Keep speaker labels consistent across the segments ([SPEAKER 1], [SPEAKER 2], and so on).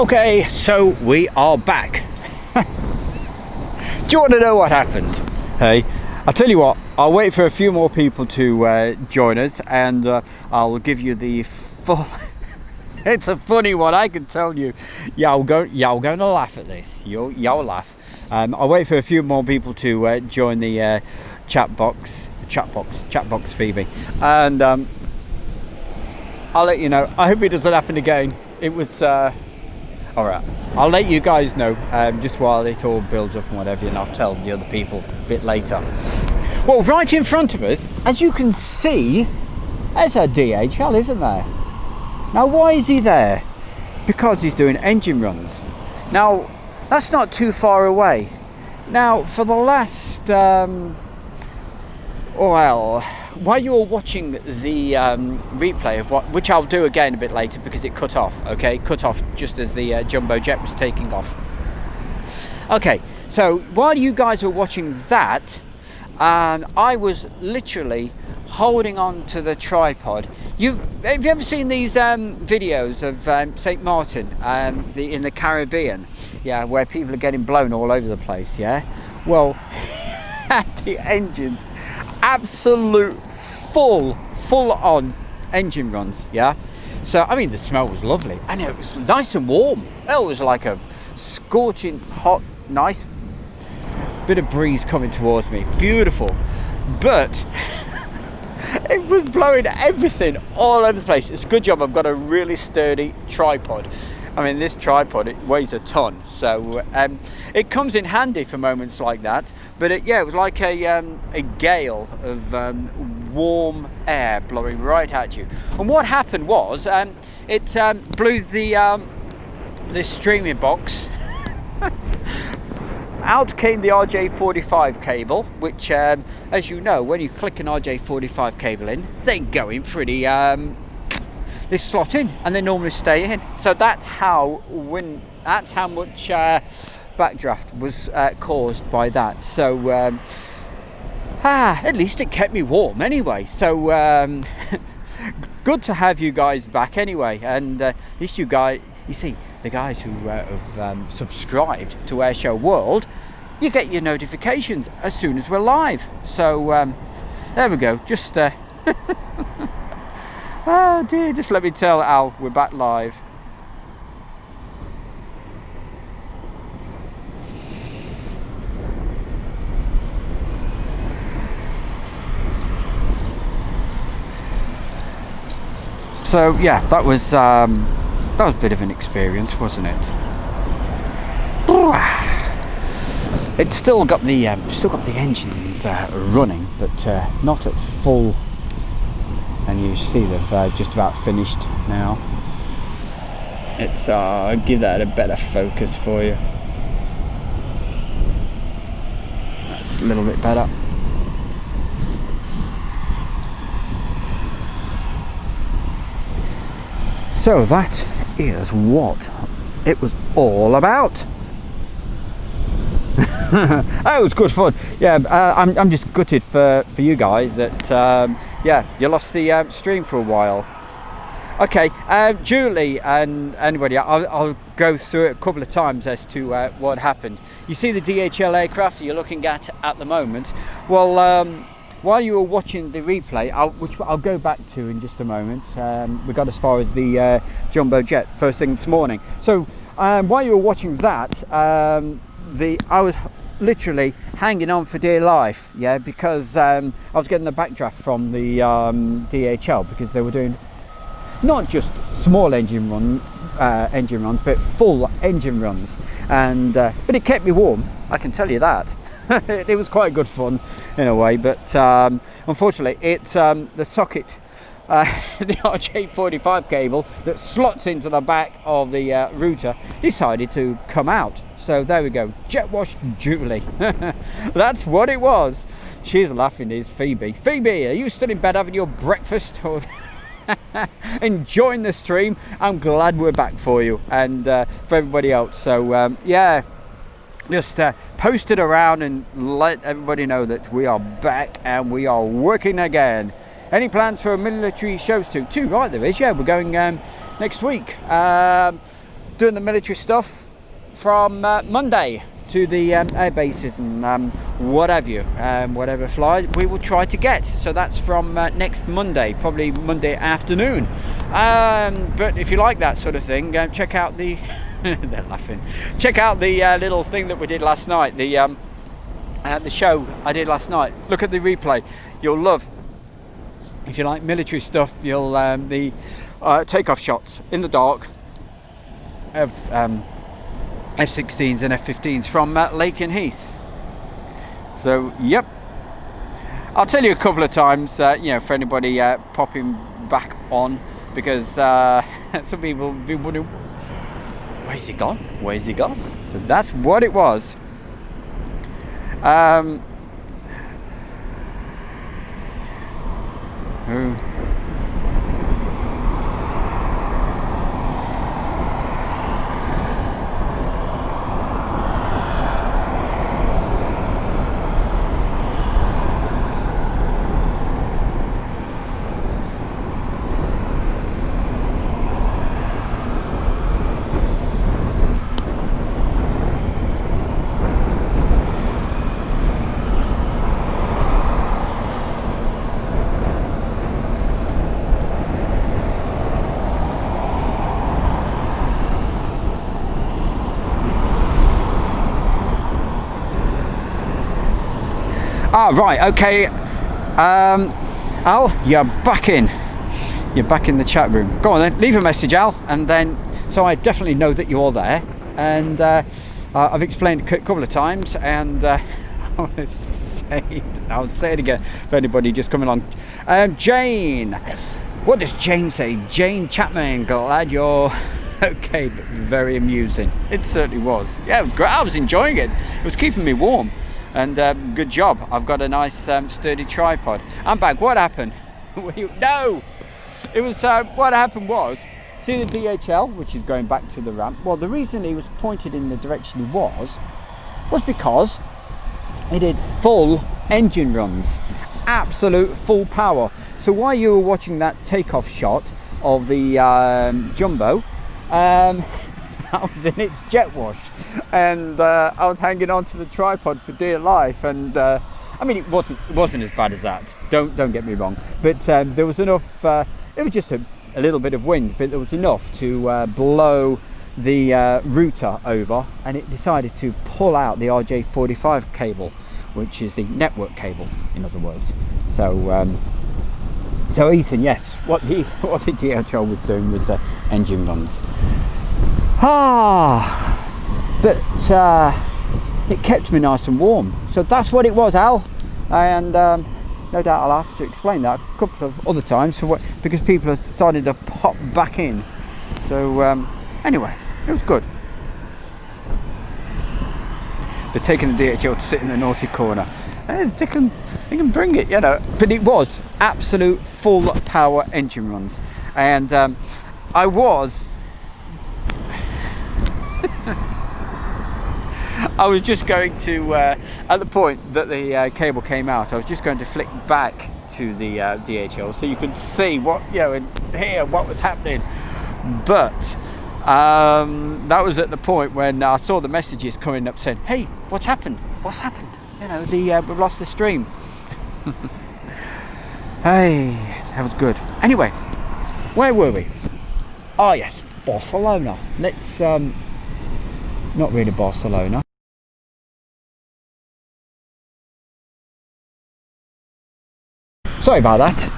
[SPEAKER 1] Okay, so we are back. Do you want to know what happened? Hey, I'll tell you what, I'll wait for a few more people to join us, and I'll give you the full... It's a funny one, I can tell you. Y'all going to laugh at this. Y'all laugh. I'll wait for a few more people to join the chat box Phoebe, and I'll let you know. I hope it doesn't happen again. It was alright, I'll let you guys know just while it all builds up and whatever, and I'll tell the other people a bit later. Well, right in front of us, as you can see, there's a DHL, isn't there? Now, why is he there? Because he's doing engine runs. Now, that's not too far away. Now, for the last, while you were watching the replay of which I'll do again a bit later because it cut off, okay? Cut off just as the jumbo jet was taking off. Okay, so while you guys were watching that, I was literally holding on to the tripod. Have you ever seen these videos of St. Martin in the Caribbean? Yeah, where people are getting blown all over the place, yeah? Well, the engines, absolute full on engine runs, yeah? So, I mean, the smell was lovely, and it was nice and warm. It was like a scorching hot, nice bit of breeze coming towards me. Beautiful. But it was blowing everything all over the place. It's a good job I've got a really sturdy tripod. I mean, this tripod, it weighs a ton, so it comes in handy for moments like that. But it was like a gale of warm air blowing right at you. And what happened was it blew the streaming box. Out came the RJ45 cable, which, as you know, when you click an RJ45 cable in, they go in pretty, they slot in, and they normally stay in. So that's how much backdraft was caused by that. So, at least it kept me warm anyway. So, good to have you guys back anyway, and at least you guys, you see, the guys who have subscribed to Airshow World, you get your notifications as soon as we're live. So there we go. Just oh dear, just let me tell Al we're back live. So yeah, that was a bit of an experience, wasn't it? It's still got the engines running, but not at full. And you see they've just about finished now. It's I'll give that a better focus for you. That's a little bit better. So that is what it was all about. Oh, it was good fun. Yeah, I'm just gutted for you guys that you lost the stream for a while. Okay, Julie and anybody, I'll go through it a couple of times as to what happened. You see the DHL aircraft you're looking at the moment. Well, while you were watching the replay, which I'll go back to in just a moment, we got as far as the jumbo jet first thing this morning. So while you were watching that, I was literally hanging on for dear life, yeah, because I was getting the backdraft from the DHL, because they were doing not just small engine runs, but full engine runs, and but it kept me warm, I can tell you that. It was quite good fun in a way, but unfortunately the socket, the RJ45 cable that slots into the back of the router decided to come out. So there we go, jet wash Julie. That's what it was. She's laughing, is Phoebe. Phoebe, are you still in bed having your breakfast or enjoying the stream? I'm glad we're back for you, and for everybody else. So yeah, just post it around and let everybody know that we are back and we are working again. Any plans for military shows too? Right, there is. Yeah, we're going next week. doing the military stuff from Monday to the air bases and what have you, whatever flight we will try to get. So that's from next Monday, probably Monday afternoon. But if you like that sort of thing, check out the they're laughing. Check out the little thing that we did last night, the show I did last night. Look at the replay. You'll love, if you like military stuff, you'll the takeoff shots in the dark of F-16s and F-15s from Lake and Heath. So yep, I'll tell you a couple of times, you know, for anybody popping back on, because some people have been wondering, where's he gone? Where's he gone? So that's what it was. Right, okay. Al, you're back in. You're back in the chat room. Go on then, leave a message, Al, and then so I definitely know that you're there. And I've explained a couple of times, and I'll say it again for anybody just coming along. Jane, what does Jane say? Jane Chapman, glad you're okay, but very amusing. It certainly was. Yeah, it was great. I was enjoying it. It was keeping me warm. And good job. I've got a nice sturdy tripod. I'm back. What happened? No! It was, what happened was, see the DHL, which is going back to the ramp. Well, the reason he was pointed in the direction he was because it did full engine runs. Absolute full power. So while you were watching that takeoff shot of the Jumbo, I was in its jet wash, and I was hanging on to the tripod for dear life. And I mean, it wasn't as bad as that. Don't get me wrong, but there was enough. It was just a little bit of wind, but there was enough to blow the router over, and it decided to pull out the RJ45 cable, which is the network cable, in other words. So Ethan, yes, what the DHL was doing was engine runs. But it kept me nice and warm. So that's what it was, Al. And no doubt I'll have to explain that a couple of other times because people are starting to pop back in. So anyway, it was good. They're taking the DHL to sit in the naughty corner. And they can bring it, you know. But it was absolute full power engine runs. And I was just going to, at the point that the cable came out, I was just going to flick back to the DHL so you could see what, you know, and hear what was happening. But that was at the point when I saw the messages coming up saying, "Hey, what's happened? What's happened? You know, we've lost the stream." Hey, that was good. Anyway, where were we? Oh yes, Barcelona. Let's not really Barcelona. Sorry about that.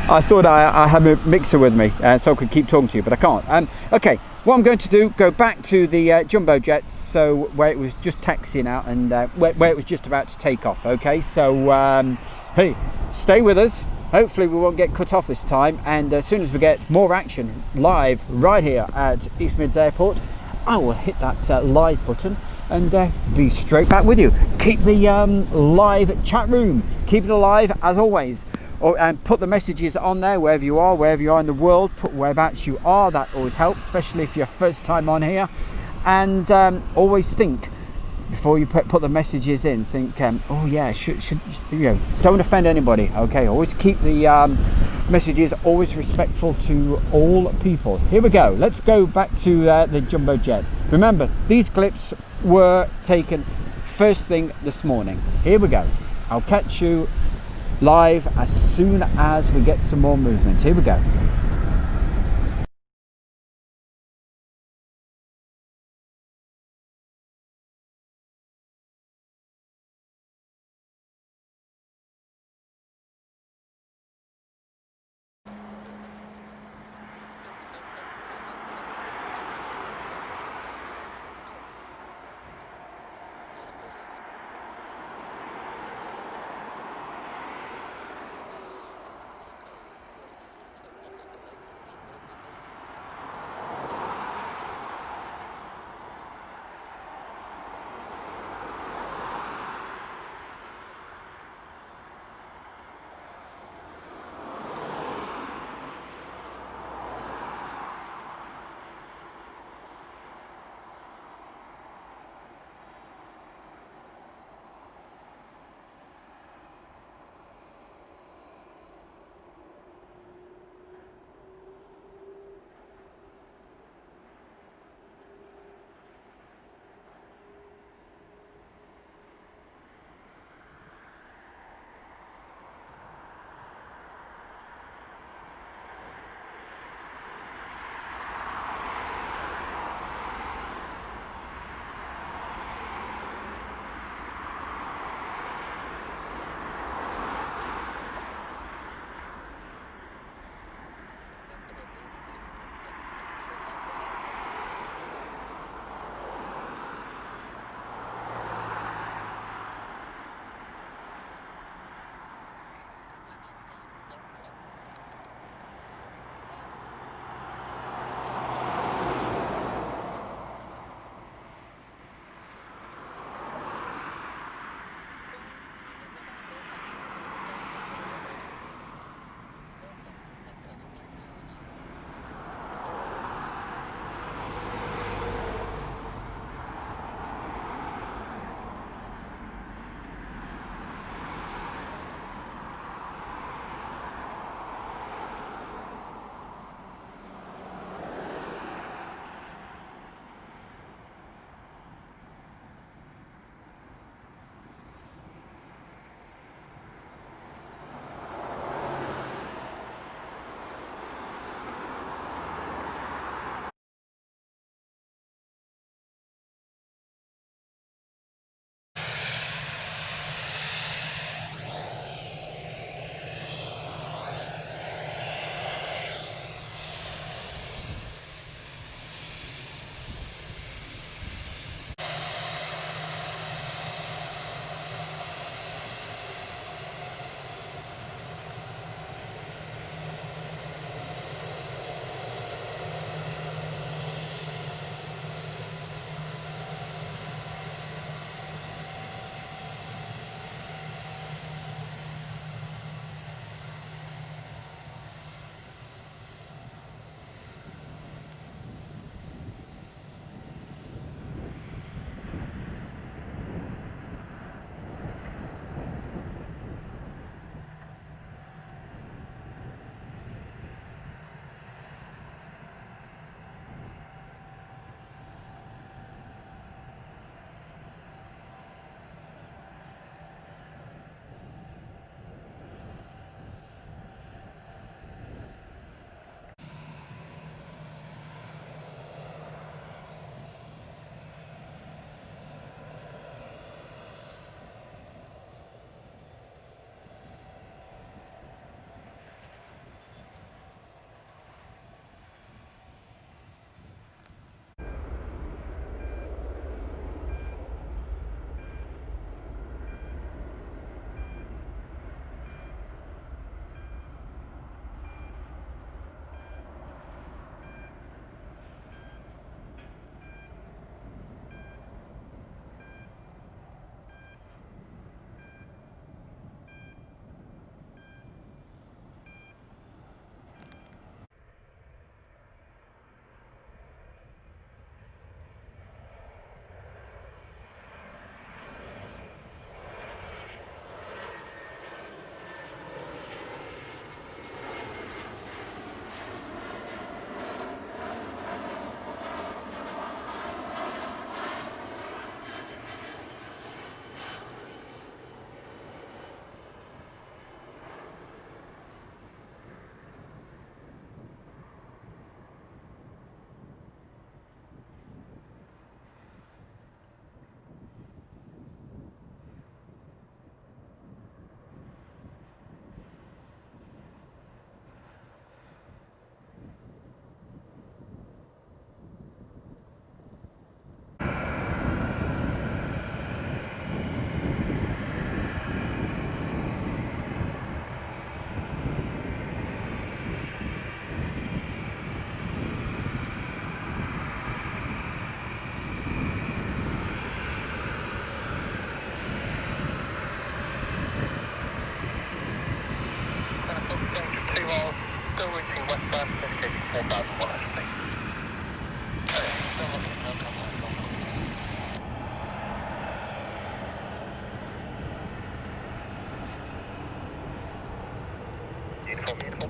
[SPEAKER 1] I thought I had a mixer with me so I could keep talking to you, but I can't. Okay, what I'm going to do, go back to the jumbo jets, so where it was just taxiing out and where it was just about to take off. Okay, so hey, stay with us. Hopefully we won't get cut off this time, and as soon as we get more action live right here at East Mids Airport, I will hit that live button and be straight back with you. Keep the live chat room, keep it alive as always. And put the messages on there wherever you are in the world. Put whereabouts you are. That always helps, especially if you're first time on here. And always think, before you put the messages in, think, oh yeah, should don't offend anybody. Okay, always keep the messages always respectful to all people. Here we go. Let's go back to the jumbo jet. Remember, these clips were taken first thing this morning. Here we go. I'll catch you live as soon as we get some more movement. Here we go.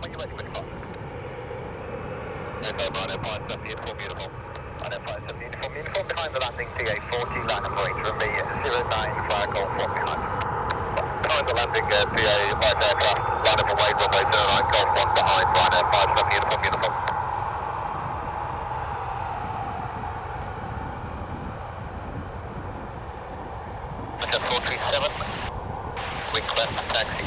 [SPEAKER 2] when you're ready for departure. Okay, Bravo 57, beautiful, beautiful. Bravo 57, uniform, uniform behind the landing, TA 40, line number 8, remember 09 flag Golf 1 behind. Behind the landing, TA light aircraft, line up away, runway 09 Golf 1 behind, Bravo 57, beautiful, beautiful. Hotel 437, request taxi.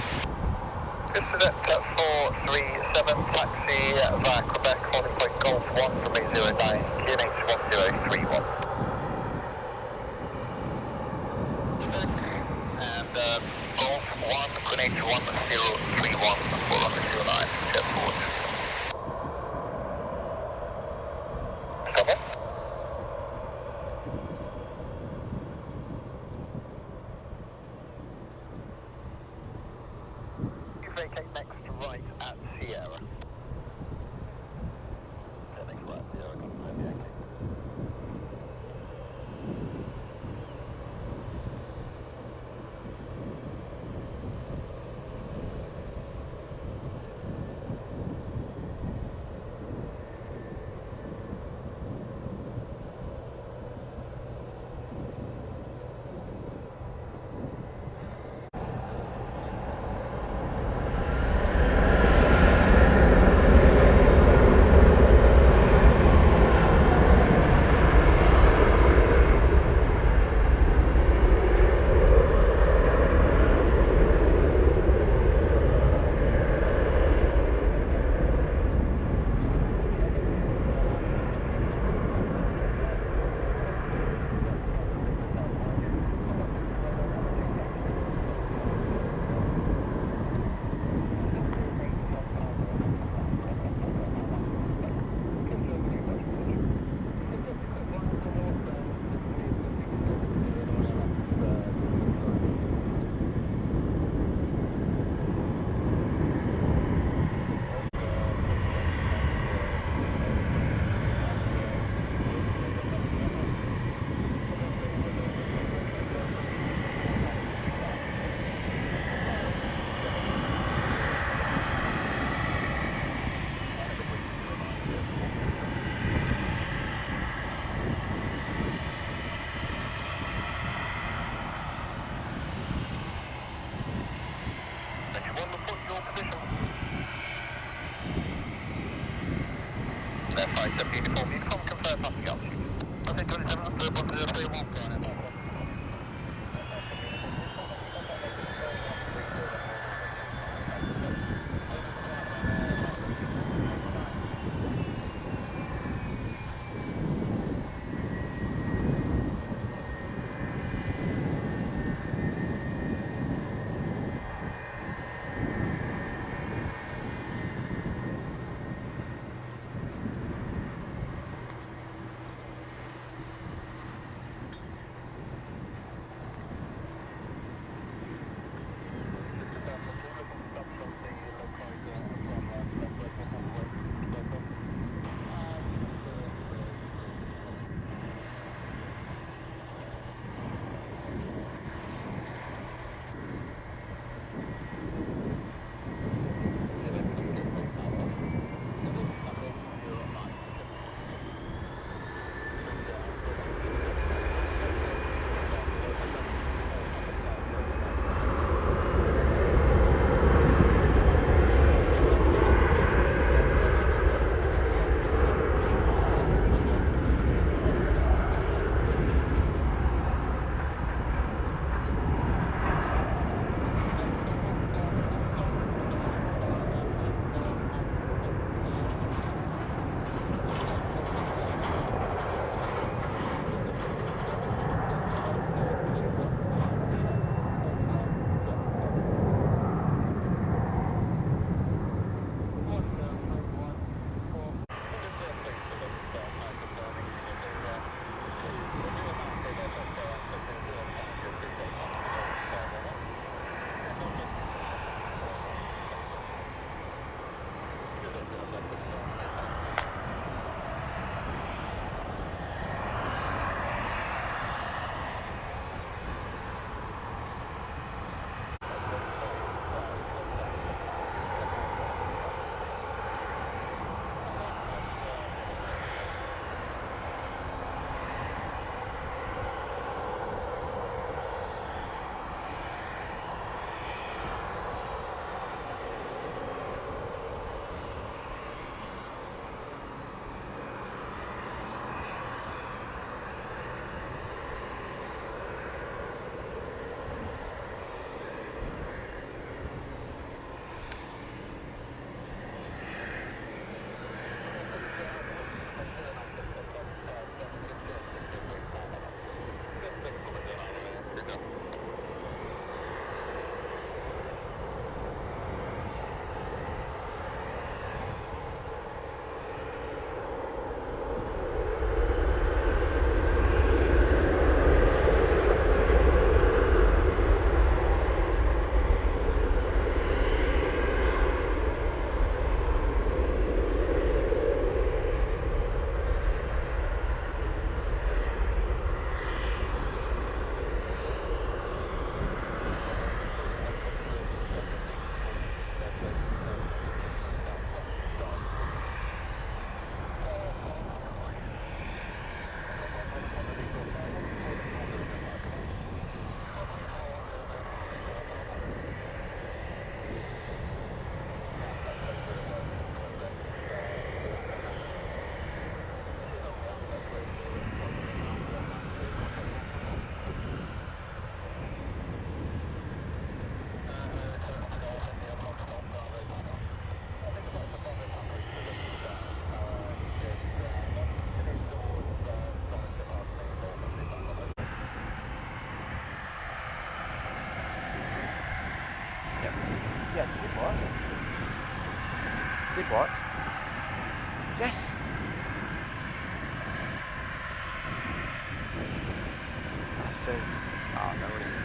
[SPEAKER 2] This is at 437, taxi via Quebec, holding point Golf 1 from 809, QNH 1031. And Golf 1, QNH 1031, for runway 09, step forward. Come on. You vacate next right at Sierra. Next right, Sierra, confirm, yeah, okay. Beautiful, beautiful, confirm passing altitude. Okay, 27, 1031, go ahead.
[SPEAKER 1] Yep. Yeah, did what? Did what? Yes. I see. Oh, no worries.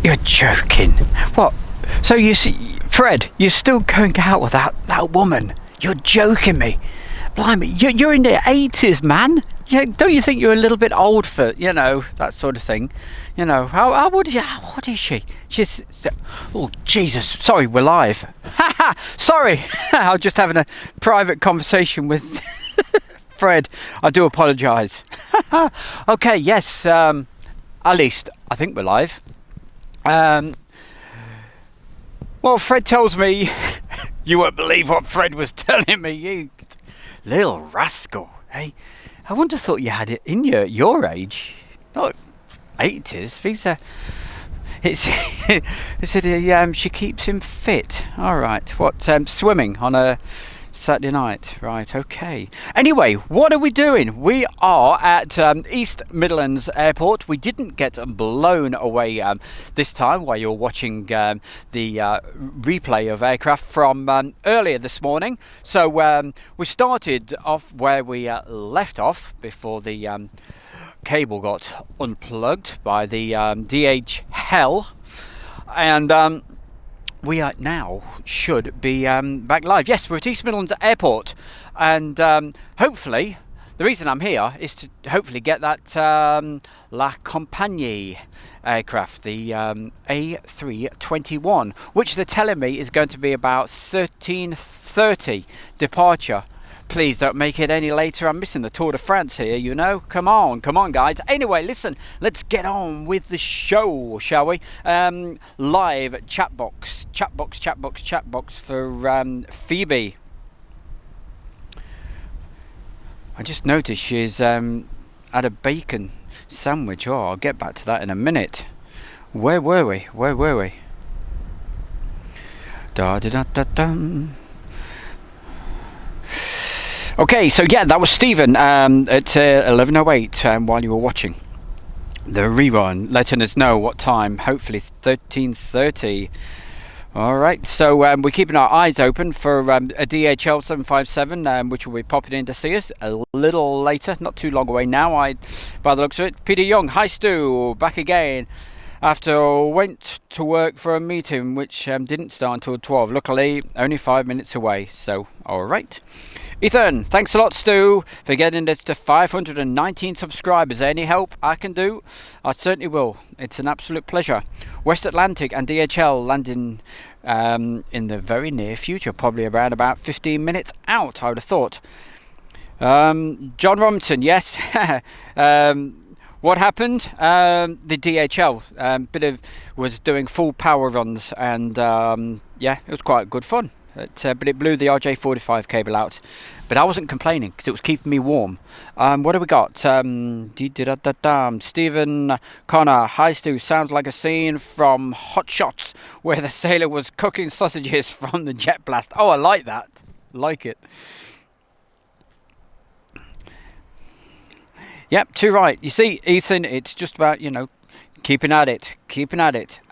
[SPEAKER 1] You're joking. What? So you see, Fred, you're still going out with that woman? You're joking me. Blimey, you're in the 80s, man. Yeah, don't you think you're a little bit old for, that sort of thing? How old is she? She's, oh, Jesus, sorry, we're live. Sorry, I was just having a private conversation with Fred. I do apologise. Okay, yes, at least I think we're live. Well, Fred tells me, you won't believe what Fred was telling me, you little rascal, hey? I wouldn't have thought you had it in your age, not 80s. They said she keeps him fit. All right, what, swimming on a Saturday night, right? Okay. Anyway, what are we doing? We are at East Midlands Airport. We didn't get blown away this time while you're watching the replay of aircraft from earlier this morning. So we started off where we left off before the cable got unplugged by the DHL, and we are now should be back live. Yes, we're at East Midlands Airport, and hopefully, the reason I'm here is to hopefully get that La Compagnie aircraft, the A321, which they're telling me is going to be about 13:30 departure. Please don't make it any later. I'm missing the Tour de France here, Come on, guys. Anyway, listen, let's get on with the show, shall we? Live chat box for Phoebe. I just noticed she's had a bacon sandwich. Oh, I'll get back to that in a minute. Where were we? Da da da da dum. Okay, so yeah, that was Stephen at 11:08 while you were watching the rerun, letting us know what time. Hopefully 13:30. All right, so we're keeping our eyes open for a DHL 757, which will be popping in to see us a little later, not too long away now. By the looks of it, Peter Young, hi Stu, back again. After went to work for a meeting which didn't start until 12. Luckily, only 5 minutes away. So, all right. Ethan, thanks a lot, Stu, for getting us to 519 subscribers. Any help I can do, I certainly will. It's an absolute pleasure. West Atlantic and DHL landing in the very near future, probably around about 15 minutes out, I would have thought. John Robinson, yes. What happened? The DHL was doing full power runs, and yeah, it was quite good fun. But it blew the RJ45 cable out. But I wasn't complaining because it was keeping me warm. What have we got? Stephen Connor, hi Stu, sounds like a scene from Hot Shots where the sailor was cooking sausages from the jet blast. Oh, I like that. Like it. Yep, too right. You see, Ethan, it's just about, keeping at it.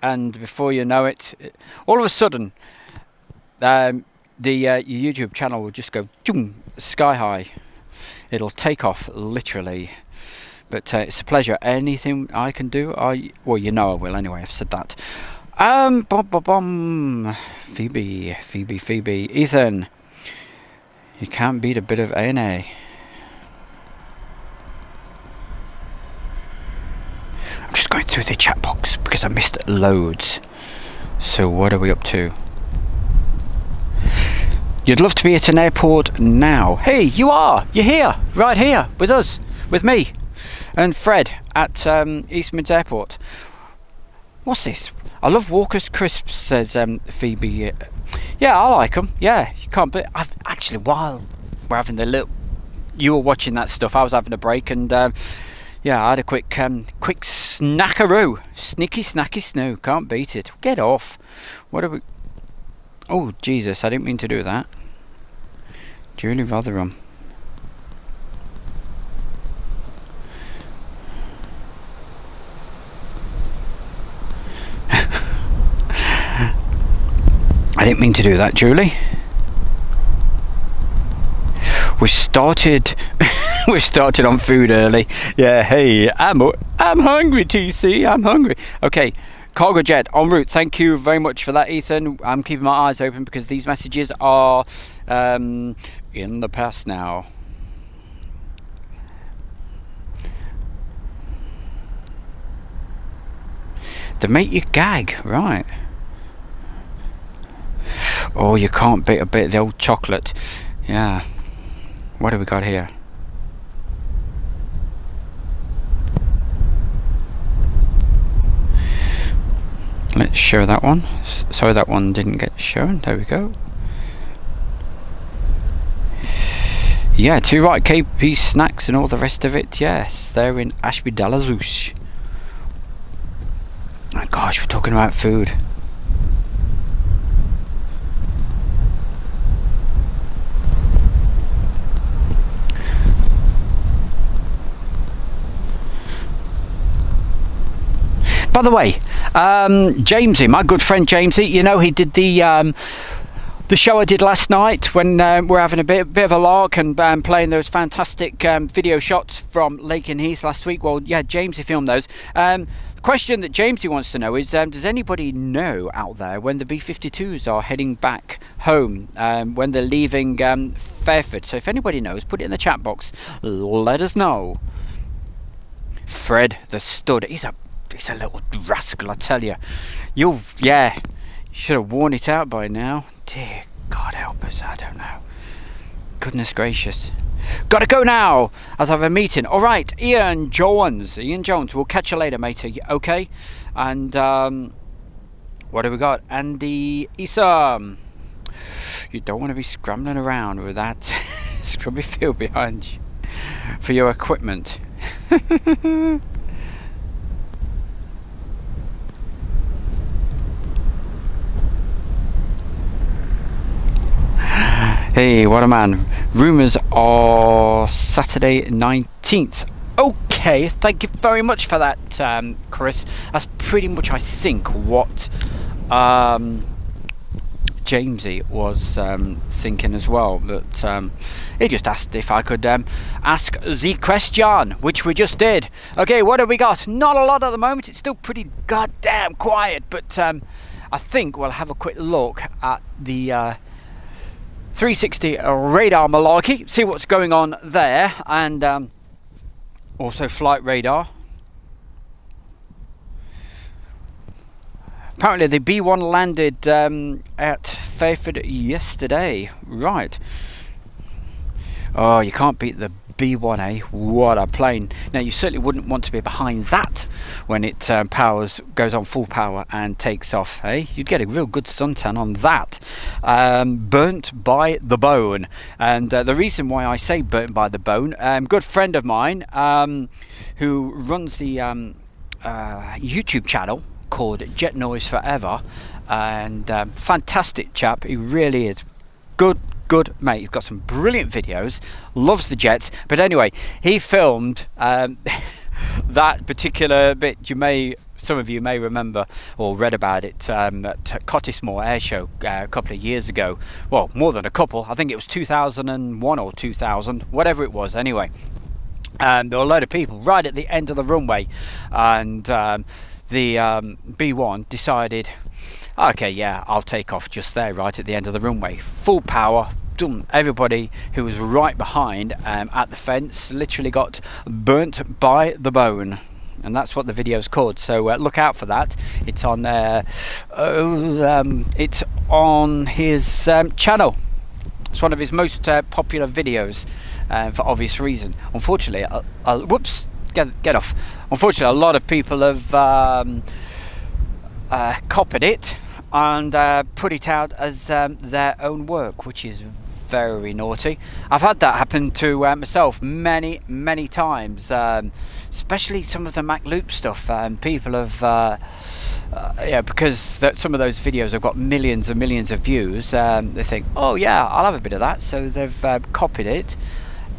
[SPEAKER 1] And before you know it, all of a sudden, your YouTube channel will just go sky high. It'll take off, literally. But it's a pleasure. Anything I can do, well, I will anyway, I've said that. Phoebe. Ethan, you can't beat a bit of A&A. I'm just going through the chat box because I missed loads. So what are we up to? You'd love to be at an airport now. Hey, you are! You're here! Right here! With us! With me! And Fred at East Mids Airport. What's this? I love Walker's Crisps, says Phoebe. Yeah, I like them. Yeah, you can't, but actually, while we're having you were watching that stuff, I was having a break, and yeah, I had a quick snackaroo. Sneaky snacky snoo. Can't beat it. Get off. What are we... Oh, Jesus, I didn't mean to do that. Julie Rotherham. I didn't mean to do that, Julie. We started... we started on food early. Yeah, hey, I'm hungry, TC. I'm hungry. Okay. Cargo jet en route. Thank you very much for that, Ethan. I'm keeping my eyes open because these messages are in the past now. They make you gag, right? Oh, you can't beat a bit of the old chocolate. Yeah. What have we got here? Let's show that one. Sorry, that one didn't get shown. There we go. Yeah, too right. KP Snacks and all the rest of it. Yes, they're in Ashby Dalazouche. Oh gosh, we're talking about food. By the way, Jamesy, my good friend Jamesy, he did the show I did last night when we're having a bit of a lark and playing those fantastic video shots from Lake and Heath last week. Well, yeah, Jamesy filmed those. The question that Jamesy wants to know is, does anybody know out there when the B-52s are heading back home, when they're leaving Fairford? So if anybody knows, put it in the chat box. Let us know. Fred the stud, he's a little rascal, I tell you. You should have worn it out by now. Dear God help us, I don't know. Goodness gracious. Gotta go now, as I have a meeting. Alright, Ian Jones, we'll catch you later, mate, okay? And, what have we got? Andy Issa. You don't want to be scrambling around with that scrubby field behind you for your equipment. Hey, what a man. Rumours are Saturday 19th. Okay, thank you very much for that, Chris. That's pretty much, I think, what Jamesy was thinking as well. But he just asked if I could ask the question, which we just did. Okay, what have we got? Not a lot at the moment. It's still pretty goddamn quiet, but I think we'll have a quick look at the 360 radar malarkey, see what's going on there, and also flight radar. Apparently the B1 landed at Fairford yesterday. Right. Oh, you can't beat the B1A. What a plane. Now, you certainly wouldn't want to be behind that when it goes on full power and takes off. Hey, you'd get a real good suntan on that. Burnt by the bone. And the reason why I say burnt by the bone, good friend of mine who runs the YouTube channel called Jet Noise Forever, and fantastic chap, he really is. Good mate, he's got some brilliant videos, loves the jets. But anyway, he filmed that particular bit. Some of you may remember or read about it at Cottesmore Air Show a couple of years ago. Well, more than a couple, I think it was 2001 or 2000, whatever it was anyway. And there were a load of people right at the end of the runway, and the B1 decided, okay, yeah, I'll take off just there, right at the end of the runway, full power. Everybody who was right behind at the fence literally got burnt by the bone, and that's what the video's called. So look out for that. It's on it's on his channel. It's one of his most popular videos, for obvious reason. Unfortunately, whoops, get off. Unfortunately, a lot of people have copied it and put it out as their own work, which is very naughty. I've had that happen to myself many times, especially some of the Mac Loop stuff. People have yeah, because some of those videos have got millions and millions of views, they think, oh yeah, I'll have a bit of that. So they've copied it,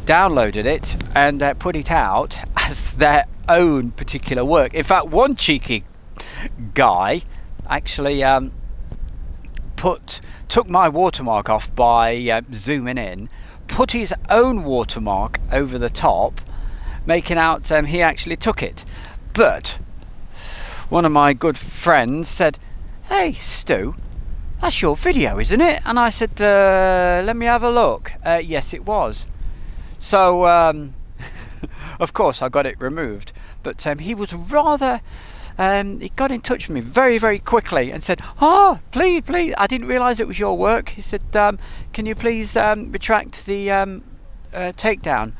[SPEAKER 1] downloaded it, and put it out as their own particular work. In fact, one cheeky guy actually took my watermark off by zooming in, put his own watermark over the top, making out he actually took it. But one of my good friends said, hey Stu, that's your video, isn't it? And I said, let me have a look. Yes, it was. So of course I got it removed, but he was rather he got in touch with me very quickly and said, oh, please, I didn't realise it was your work. He said, can you please retract the takedown?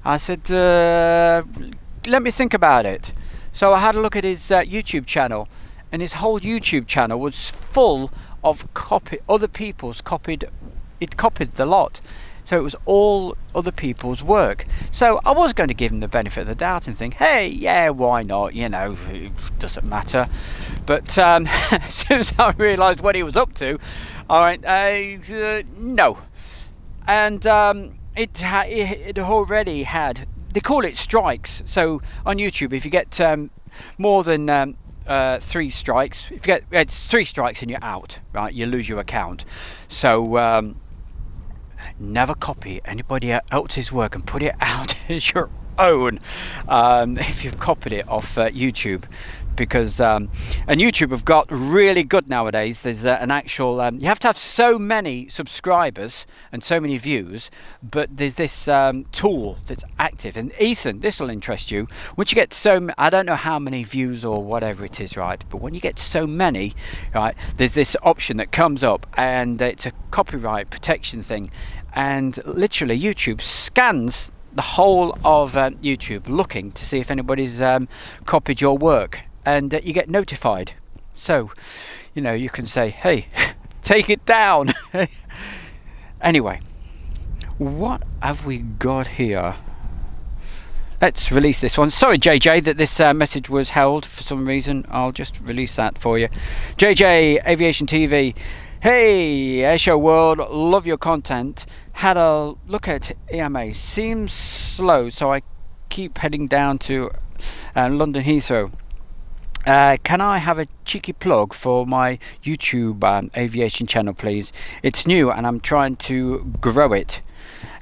[SPEAKER 1] I said, let me think about it. So I had a look at his YouTube channel, and his whole YouTube channel was full of other people's copied. It copied the lot. So it was all other people's work. So I was going to give him the benefit of the doubt and think, hey, yeah, why not? You know, it doesn't matter. But as soon as I realised what he was up to, I went, no. And it already had, they call it strikes. So on YouTube, if you get more than 3 strikes, if you get it's 3 strikes and you're out, right? You lose your account. So never copy anybody else's work and put it out as your own if you've copied it off YouTube, because and YouTube have got really good nowadays. There's an actual you have to have so many subscribers and so many views, but there's this tool that's active. And Ethan, this will interest you. Once you get I don't know how many views or whatever it is, right, but when you get so many, right, there's this option that comes up, and it's a copyright protection thing, and literally YouTube scans the whole of YouTube looking to see if anybody's copied your work, and you get notified. So, you know, you can say, hey, take it down. Anyway, what have we got here? let's release this one. Sorry, JJ, that this message was held for some reason. I'll just release that for you. JJ Aviation TV. Hey, Airshow World, love your content. Had a look at EMA. Seems slow, so I keep heading down to London Heathrow. Can I have a cheeky plug for my YouTube aviation channel, please? It's new and I'm trying to grow it.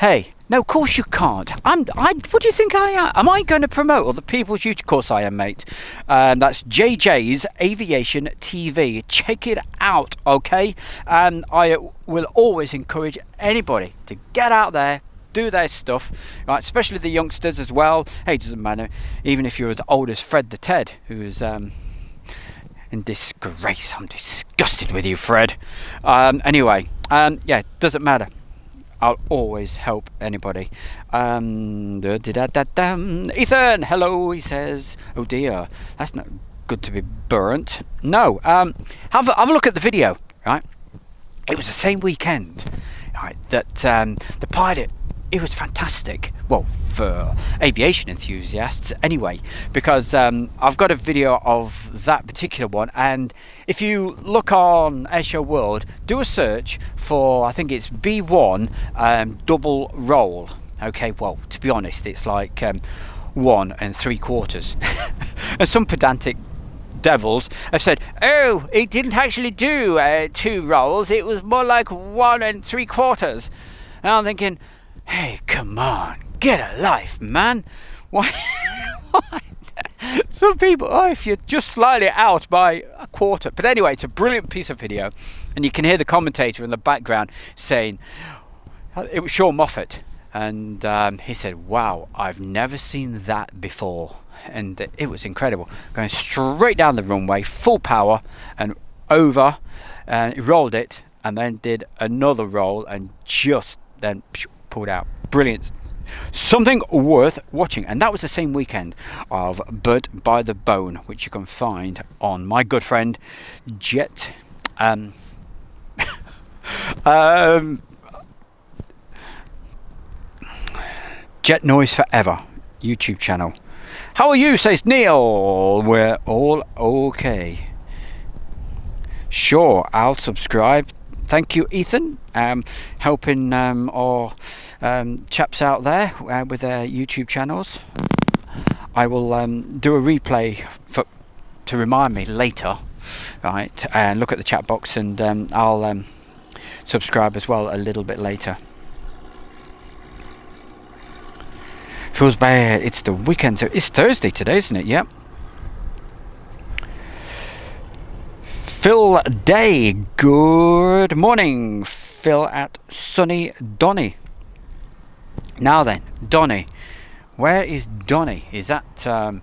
[SPEAKER 1] Hey, no, of course you can't. What do you think I am? Am I going to promote other people's YouTube? Of course I am, mate. That's JJ's Aviation TV. Check it out, okay? And I will always encourage anybody to get out there, do their stuff, right? Especially the youngsters as well. Hey, it doesn't matter. Even if you're as old as Fred the Ted, who is in disgrace. I'm disgusted with you, Fred. Anyway, yeah, doesn't matter. I'll always help anybody. Ethan, hello, he says. Oh dear, that's not good to be burnt. No, have a look at the video, right? It was the same weekend, right, that the pilot, it was fantastic. Well, for aviation enthusiasts anyway, because I've got a video of that particular one, and if you look on Airshow World, do a search for, I think it's B1 double roll. Okay, well, to be honest, it's like 1 3/4. And some pedantic devils have said, oh, it didn't actually do 2 rolls, it was more like 1 3/4. And I'm thinking, hey, come on, get a life, man. Why? Some people, if you're just slightly out by 1/4. But anyway, it's a brilliant piece of video, and you can hear the commentator in the background saying, it was Sean Moffat, and he said, wow, I've never seen that before. And it was incredible, going straight down the runway, full power, and over, and he rolled it, and then did another roll, and just then pulled out. Brilliant, something worth watching. And that was the same weekend of Bird by the Bone, which you can find on my good friend Jet Jet Noise Forever YouTube channel. How are you, says Neil? We're all okay. Sure, I'll subscribe. Thank you, Ethan, helping our chaps out there with their YouTube channels. I will do a replay to remind me later, right, and look at the chat box, and I'll subscribe as well a little bit later. Feels bad, it's the weekend, so it's Thursday today, isn't it? Yep. Phil Day, good morning, Phil at sunny Donny. Now then, Donny, where is Donny? Is that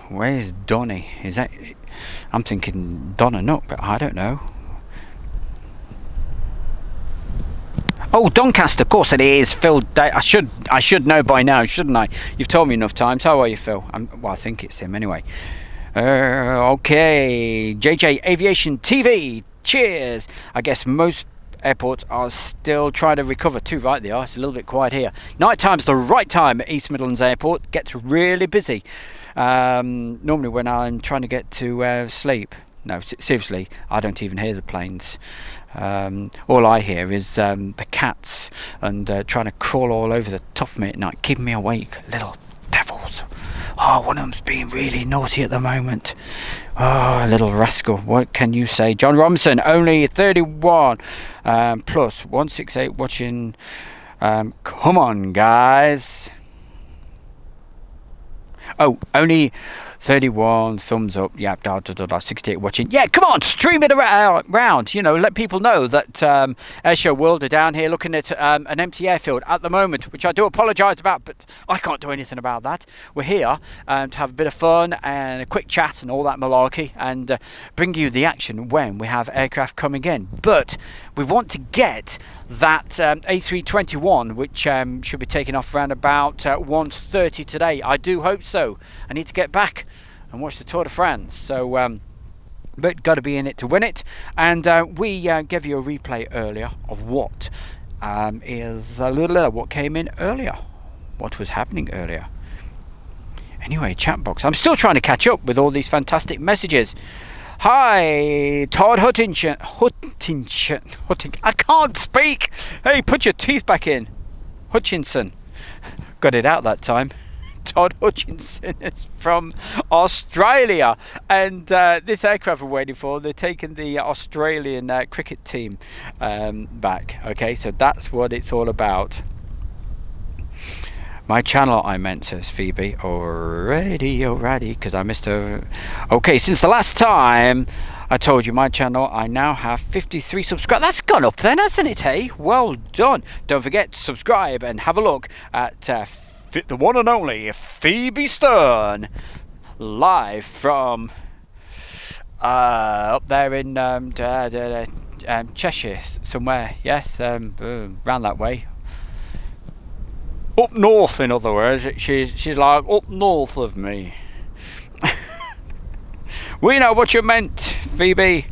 [SPEAKER 1] where is Donny? Is that, I'm thinking Donna Nook, but I don't know. Oh, Doncaster, of course it is. Phil Day. I should know by now, shouldn't I? You've told me enough times. How are you, Phil? Well, I think it's him anyway. Okay, JJ Aviation TV, cheers. I guess most airports are still trying to recover too, right? They are. It's a little bit quiet here. Night time's the right time at East Midlands Airport. Gets really busy. Normally when I'm trying to get to sleep. No, seriously, I don't even hear the planes. All I hear is the cats and trying to crawl all over the top of me at night, keeping me awake. Little devils. Oh, one of them's being really naughty at the moment. Oh, little rascal. What can you say? John Robinson, only 31 plus 168 watching. Come on, guys. Oh, only 31 thumbs up. Yeah, 68 watching. Yeah, come on, stream it around. You know, let people know that Airshow World are down here looking at an empty airfield at the moment, which I do apologise about, but I can't do anything about that. We're here to have a bit of fun and a quick chat and all that malarkey, and bring you the action when we have aircraft coming in. But we want to get that A321, which should be taking off around about 1:30 today. I do hope so. I need to get back and watch the Tour de France, so but got to be in it to win it. And we gave you a replay earlier of what is a little what came in earlier. what was happening earlier. Anyway, chat box. I'm still trying to catch up with all these fantastic messages. Hi, Todd Hutchinson. I can't speak. Hey, put your teeth back in. Hutchinson. Got it out that time. Todd Hutchinson is from Australia, and this aircraft we're waiting for, they're taking the Australian cricket team back. Okay, so that's what it's all about. My channel, I meant, says Phoebe. Alrighty, because I missed her. Okay, since the last time I told you my channel, I now have 53 subscribers. That's gone up then, hasn't it, hey? Well done. Don't forget to subscribe and have a look at the one and only Phoebe Stern, live from up there in Cheshire somewhere. Yes, round that way. Up north, in other words. She's like up north of me. We know what you meant, Phoebe.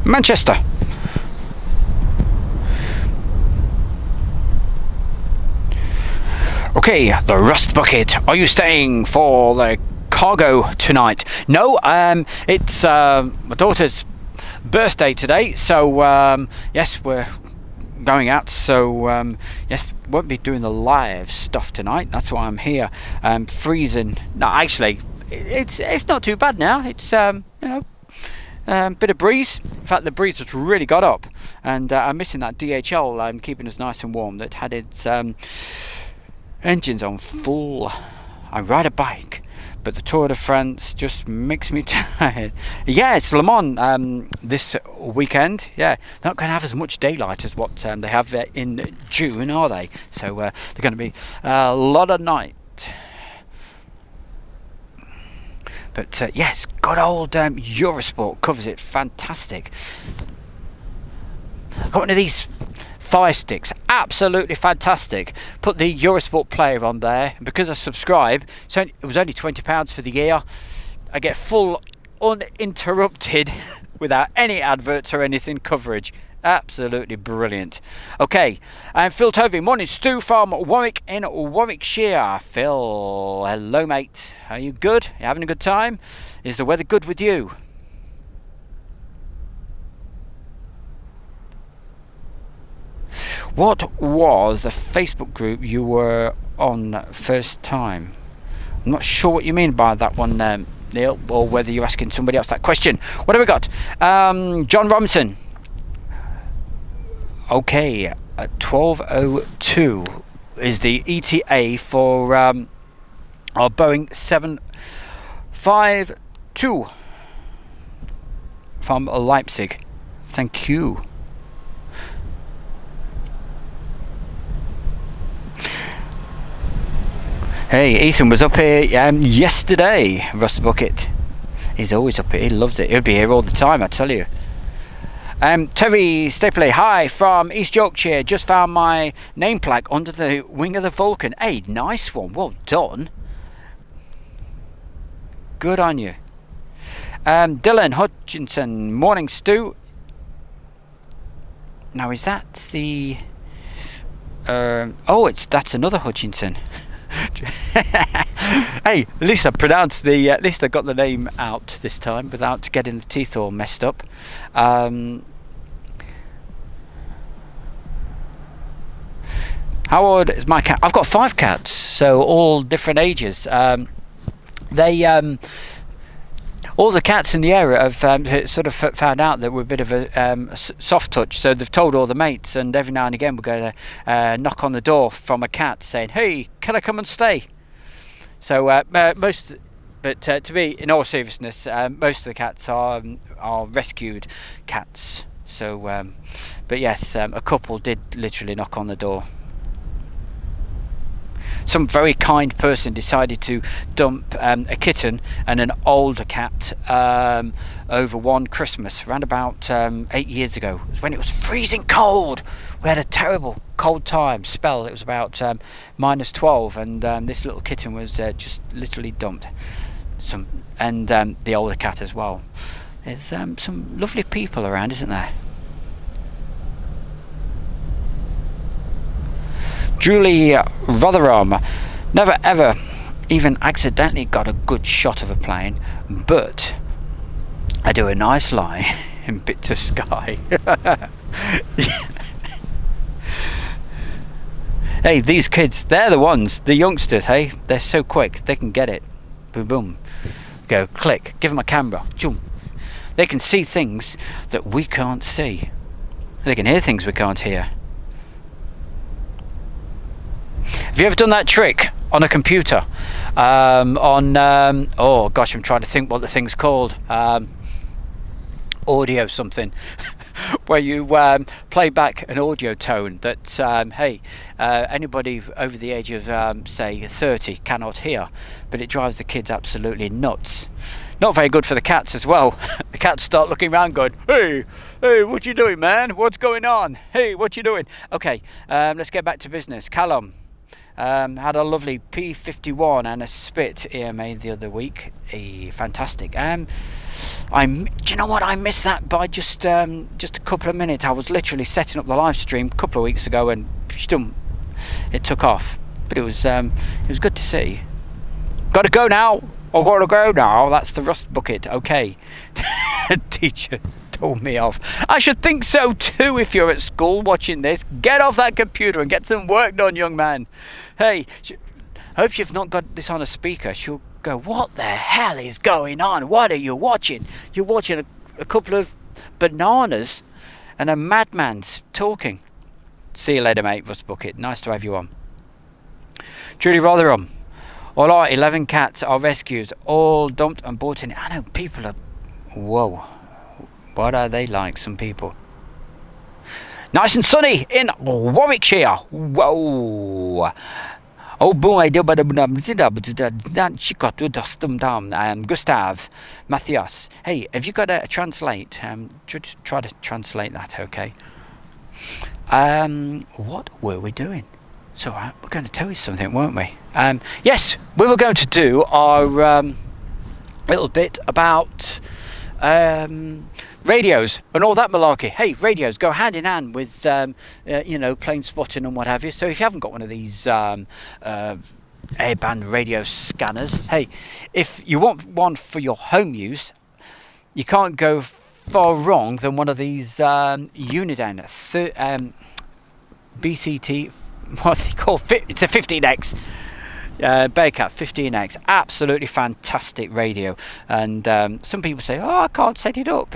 [SPEAKER 1] Manchester. Okay, the Rust Bucket. Are you staying for the cargo tonight? No, it's my daughter's birthday today, so yes, we're going out. So yes, won't be doing the live stuff tonight. That's why I'm here. Freezing. No, actually, it's not too bad now. It's you know. Bit of breeze. In fact, the breeze has really got up, and I'm missing that DHL keeping us nice and warm that had its engines on full. I ride a bike, but the Tour de France just makes me tired. Yeah, it's Le Mans this weekend. Yeah, they're not going to have as much daylight as what they have in June, are they? So they're going to be a lot of night. But yes, good old Eurosport covers it fantastic. I've got one of these Fire Sticks, absolutely fantastic. Put the Eurosport player on there, and because I subscribe, so it was only £20 for the year. I get full, uninterrupted, without any adverts or anything, coverage. Absolutely brilliant. Okay, and Phil Tovey, morning. Stu from Warwick in Warwickshire. Phil, hello mate. Are you good? You having a good time? Is the weather good with you? What was the Facebook group you were on first time? I'm not sure what you mean by that one, Neil, or whether you're asking somebody else that question. What have we got? John Robinson. Okay, at 12:02 is the ETA for our Boeing 752 from Leipzig. Thank you. Hey, Ethan was up here yesterday. Rust Bucket. He's always up here. He loves it. He'll be here all the time, I tell you. Terry Stapley, hi from East Yorkshire. Just found my name plaque under the wing of the Vulcan. Hey, nice one. Well done. Good on you. Dylan Hutchinson, morning Stu. Now is that the? That's another Hutchinson. Hey, at least I pronounced the. At least I got the name out this time without getting the teeth all messed up. How old is my cat? I've got 5 cats, so all different ages. All the cats in the area have sort of found out that we're a bit of a soft touch, so they've told all the mates, and every now and again we're going to knock on the door from a cat saying, "Hey, can I come and stay?" So to be in all seriousness, most of the cats are rescued cats. So, but yes, a couple did literally knock on the door. some very kind person decided to dump a kitten and an older cat over one Christmas, around about 8 years ago. It was when it was freezing cold. We had a terrible cold time spell. It was about -12, and this little kitten was just literally dumped. And the older cat as well. There's some lovely people around, isn't there? Julie Rotherham, never ever even accidentally got a good shot of a plane, but I do a nice line in bits of sky. Hey, these kids, they're the ones, the youngsters, hey, they're so quick, they can get it. Boom, boom, go, click, give them a camera, zoom. They can see things that we can't see. They can hear things we can't hear. Have you ever done that trick on a computer? Oh gosh, I'm trying to think what the thing's called. Audio something. Where you play back an audio tone that, anybody over the age of, say, 30 cannot hear, but it drives the kids absolutely nuts. Not very good for the cats as well. The cats start looking around going, hey, what you doing, man? What's going on? Hey, what you doing? Okay, let's get back to business. Callum had a lovely P51 and a spit EMA the other week. Fantastic. Do you know what? I missed that by just a couple of minutes. I was literally setting up the live stream a couple of weeks ago, and it took off. But it was good to see. Got to go now. I've got to go now. That's the rust bucket. Okay. Teacher told me off. I should think so too. If you're at school watching this, get off that computer and get some work done, young man. Hey, hope you've not got this on a speaker. She'll go, what the hell is going on? What are you watching? You're watching a couple of bananas and a madman's talking. See you later, mate. Rust bucket. Nice to have you on. Julie Rotherham. All our 11 cats are rescued, all dumped and brought in. I know people are... Whoa. What are they like, some people? Nice and sunny in Warwickshire. Whoa. Oh boy, Gustav Matthias. Hey, have you got a translate? Try to translate that, okay? What were we doing? So we're going to tell you something, weren't we? Yes, we were going to do our little bit about radios and all that malarkey. Hey, radios go hand in hand with plane spotting and what have you. So if you haven't got one of these airband radio scanners, hey, if you want one for your home use, you can't go far wrong than one of these Unidan BCT. What they call it's a 15X. Bearcat 15X, absolutely fantastic radio, and some people say, oh, I can't set it up.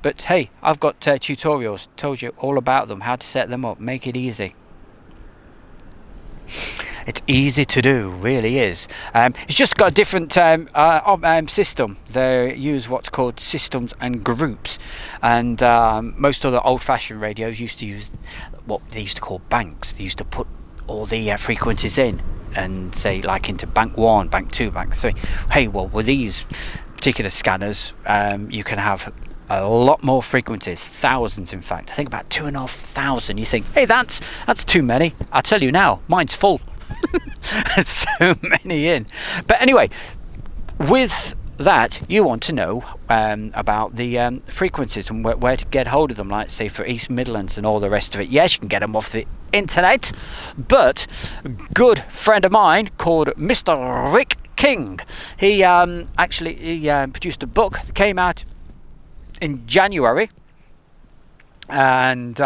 [SPEAKER 1] But hey, I've got tutorials, told you all about them, how to set them up, make it easy. It's easy to do, really is. It's just got a different system. They use what's called systems and groups, and most other old-fashioned radios used to use what they used to call banks. They used to put all the frequencies in and say, like, into bank 1, bank 2, bank 3. Hey, well, with these particular scanners, you can have a lot more frequencies, thousands in fact. I think about 2,500. You think, hey, that's too many. I'll tell you now, mine's full. So many in. But anyway, with that, you want to know about the frequencies and where to get hold of them, like say for East Midlands and all the rest of it. Yes, you can get them off the internet, but a good friend of mine called Mr. Rick King, he produced a book that came out in January, and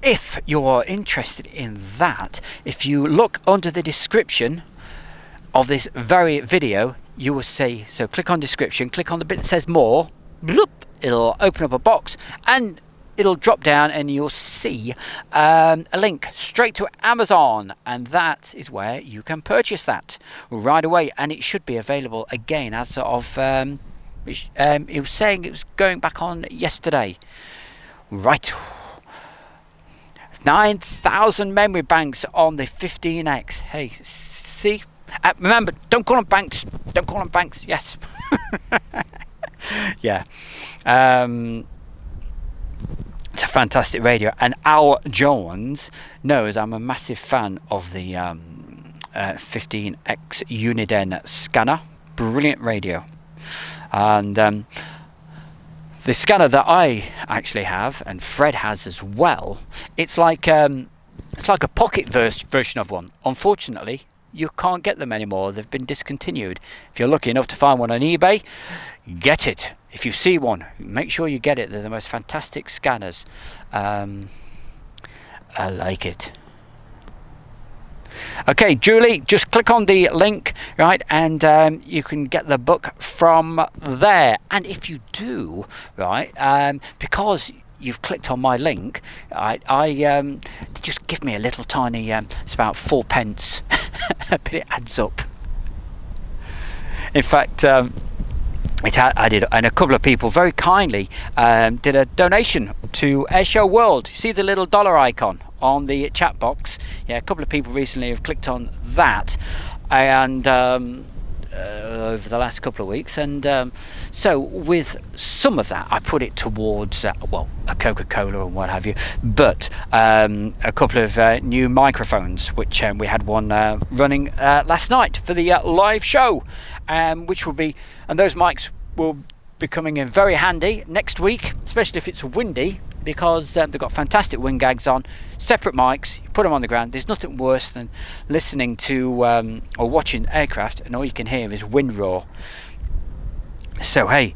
[SPEAKER 1] if you're interested in that, if you look under the description of this very video, you will see, so click on description, click on the bit that says more, bloop, it'll open up a box and it'll drop down and you'll see a link straight to Amazon, and that is where you can purchase that right away, and it should be available again as of it was saying it was going back on yesterday. Right, 9,000 memory banks on the 15X. Hey, see? Remember, don't call them banks. Don't call them banks. Yes. Yeah. It's a fantastic radio. And Al Jones knows I'm a massive fan of the 15X Uniden scanner. Brilliant radio. And the scanner that I actually have, and Fred has as well, it's like a pocket version of one. Unfortunately, you can't get them anymore. They've been discontinued. If you're lucky enough to find one on eBay, get it. If you see one, make sure you get it. They're the most fantastic scanners. I like it. Okay, Julie, just click on the link, right, and you can get the book from there. And if you do, right, because you've clicked on my link, I just give me a little tiny, it's about 4 pence, but it adds up. In fact, I did, and a couple of people very kindly did a donation to Airshow World. See the little dollar icon on the chat box? Yeah, a couple of people recently have clicked on that, and over the last couple of weeks, and so with some of that I put it towards well, a Coca-Cola and what have you, but a couple of new microphones, which we had one running last night for the live show, which will be, and those mics will be coming in very handy next week, especially if it's windy, because they've got fantastic wind gags on, separate mics. You put them on the ground. There's nothing worse than listening to or watching aircraft and all you can hear is wind roar. So hey,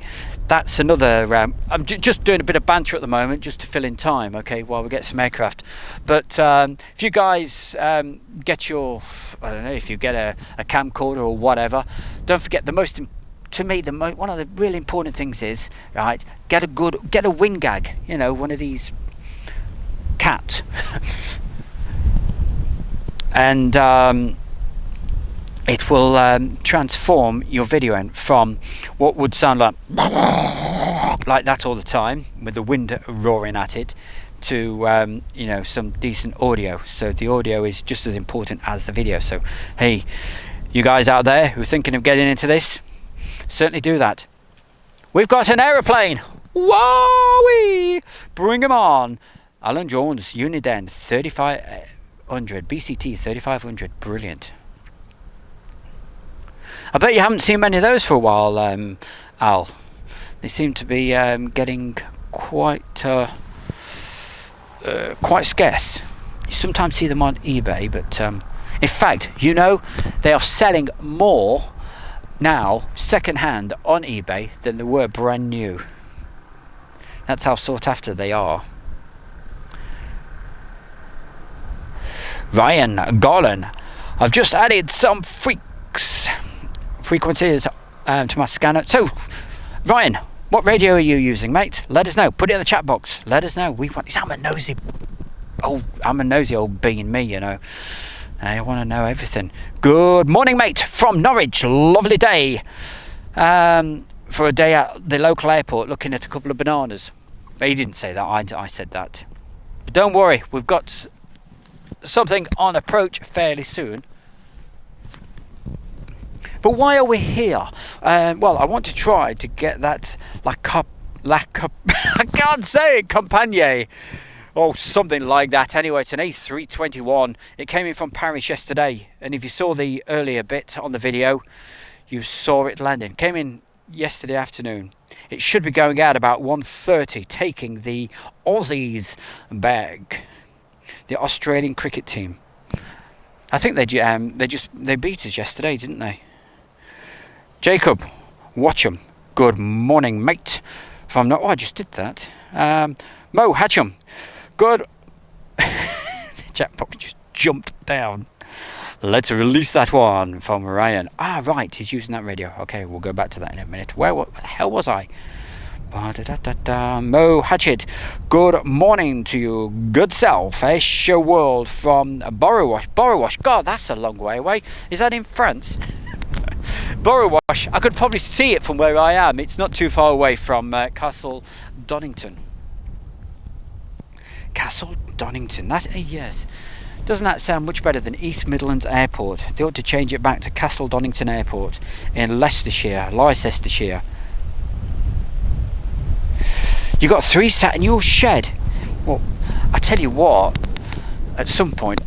[SPEAKER 1] that's another I'm just doing a bit of banter at the moment just to fill in time, okay, while we get some aircraft. But if you guys get your, I don't know, if you get a camcorder or whatever, don't forget, to me, one of the really important things is, right, get a wind gag, you know, one of these cat, and it will transform your video end from what would sound like that all the time with the wind roaring at it to you know, some decent audio. So the audio is just as important as the video. So hey, you guys out there who are thinking of getting into this, certainly do that. We've got an aeroplane. Wowee! Bring him on. Alan Jones, Uniden 3500, BCT 3500. Brilliant. I bet you haven't seen many of those for a while, Al. They seem to be getting quite scarce. You sometimes see them on eBay, but in fact, you know, they are selling more now second hand on eBay than they were brand new. That's how sought after they are. Ryan Garland, I've just added some frequencies to my scanner. So Ryan, what radio are you using, mate? Let us know. Put it in the chat box. Let us know. I'm a nosy old bean, me, you know. I want to know everything. Good morning, mate, from Norwich. Lovely day. For a day at the local airport looking at a couple of bananas. But he didn't say that. I said that. But don't worry, we've got something on approach fairly soon. But why are we here? Well, I want to try to get that I can't say it, Compagnie. Oh, something like that. Anyway, it's an A321. It came in from Paris yesterday, and if you saw the earlier bit on the video, you saw it landing. Came in yesterday afternoon. It should be going out about 1:30, taking the Aussies back, the Australian cricket team. I think they beat us yesterday, didn't they? Jacob, watch 'em. Good morning, mate. If I'm not, I just did that. Mo Hatcham. Good. The chat box just jumped down. Let's release that one from Ryan. Right, he's using that radio. Okay, we'll go back to that in a minute. Where the hell was I? Mo Hatchet. Good morning to you, good self. Airshow World from Borowash. God, that's a long way away. Is that in France? Borowash. I could probably see it from where I am. It's not too far away from Castle Donington. Castle Donington. Yes. Doesn't that sound much better than East Midlands Airport? They ought to change it back to Castle Donington Airport in Leicestershire. You got 3 sat in your shed. Well, I tell you what, at some point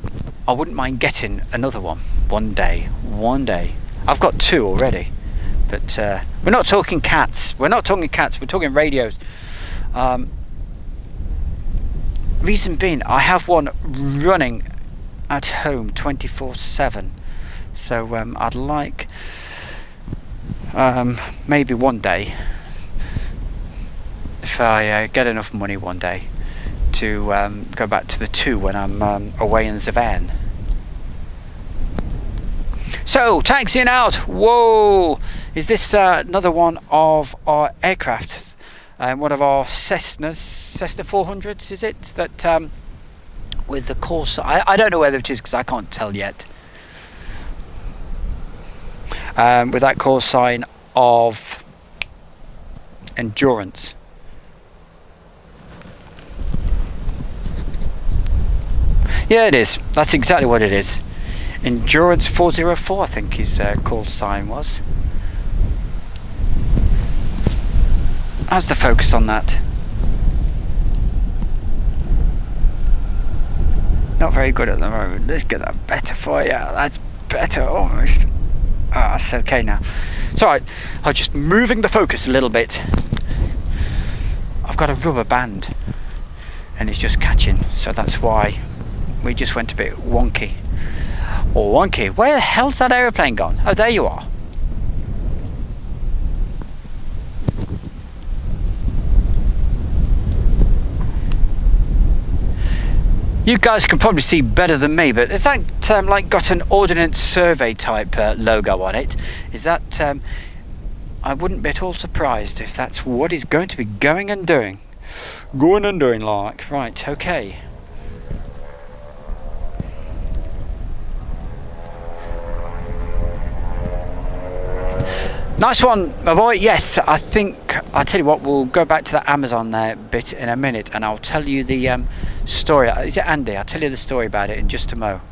[SPEAKER 1] I wouldn't mind getting another one one day. I've got 2 already, but we're not talking cats. We're talking radios. Reason being, I have one running at home 24/7, so I'd like maybe one day, if I get enough money one day, to go back to the 2 when I'm away in Zavan. So, taxiing out. Whoa! Is this another one of our aircraft? One of our Cessna 400s, is it? That with the call sign. I don't know whether it is because I can't tell yet. With that call sign of endurance. Yeah, it is. That's exactly what it is. Endurance 404, I think his call sign was. How's the focus on that? Not very good at the moment. Let's get that better for you. That's better, almost. That's okay now. It's alright. I'm just moving the focus a little bit. I've got a rubber band and it's just catching, so that's why we just went a bit wonky. Where the hell's that aeroplane gone? Oh, there you are. You guys can probably see better than me, but is that like got an Ordnance Survey type logo on it? Is that I wouldn't be at all surprised if that's what is going to be going and doing like. Right, okay. Nice one, my boy. Yes, I think I'll tell you what, we'll go back to the Amazon there bit in a minute and I'll tell you the story. Is it Andy? I'll tell you the story about it in just a mo.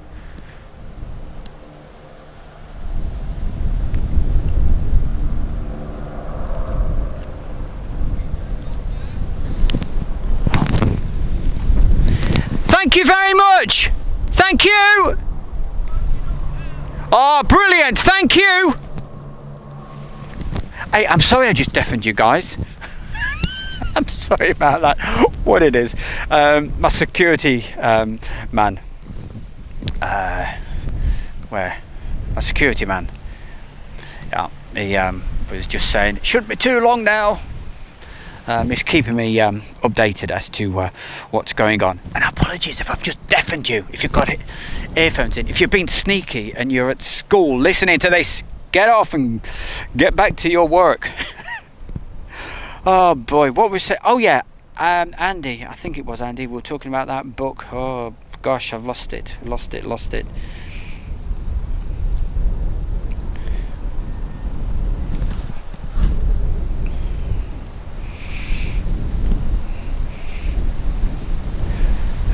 [SPEAKER 1] Thank you very much. Thank you. Oh, brilliant. Thank you. Hey, I'm sorry I just deafened you guys. I'm sorry about that. What it is, my security man. My security man. Yeah, he was just saying it shouldn't be too long now. He's keeping me updated as to what's going on. And apologies if I've just deafened you. If you've got earphones in, if you've been sneaky and you're at school listening to this, get off and get back to your work. Oh boy, what we say? Oh yeah, Andy. I think it was Andy. We were talking about that book. Oh gosh, I've lost it.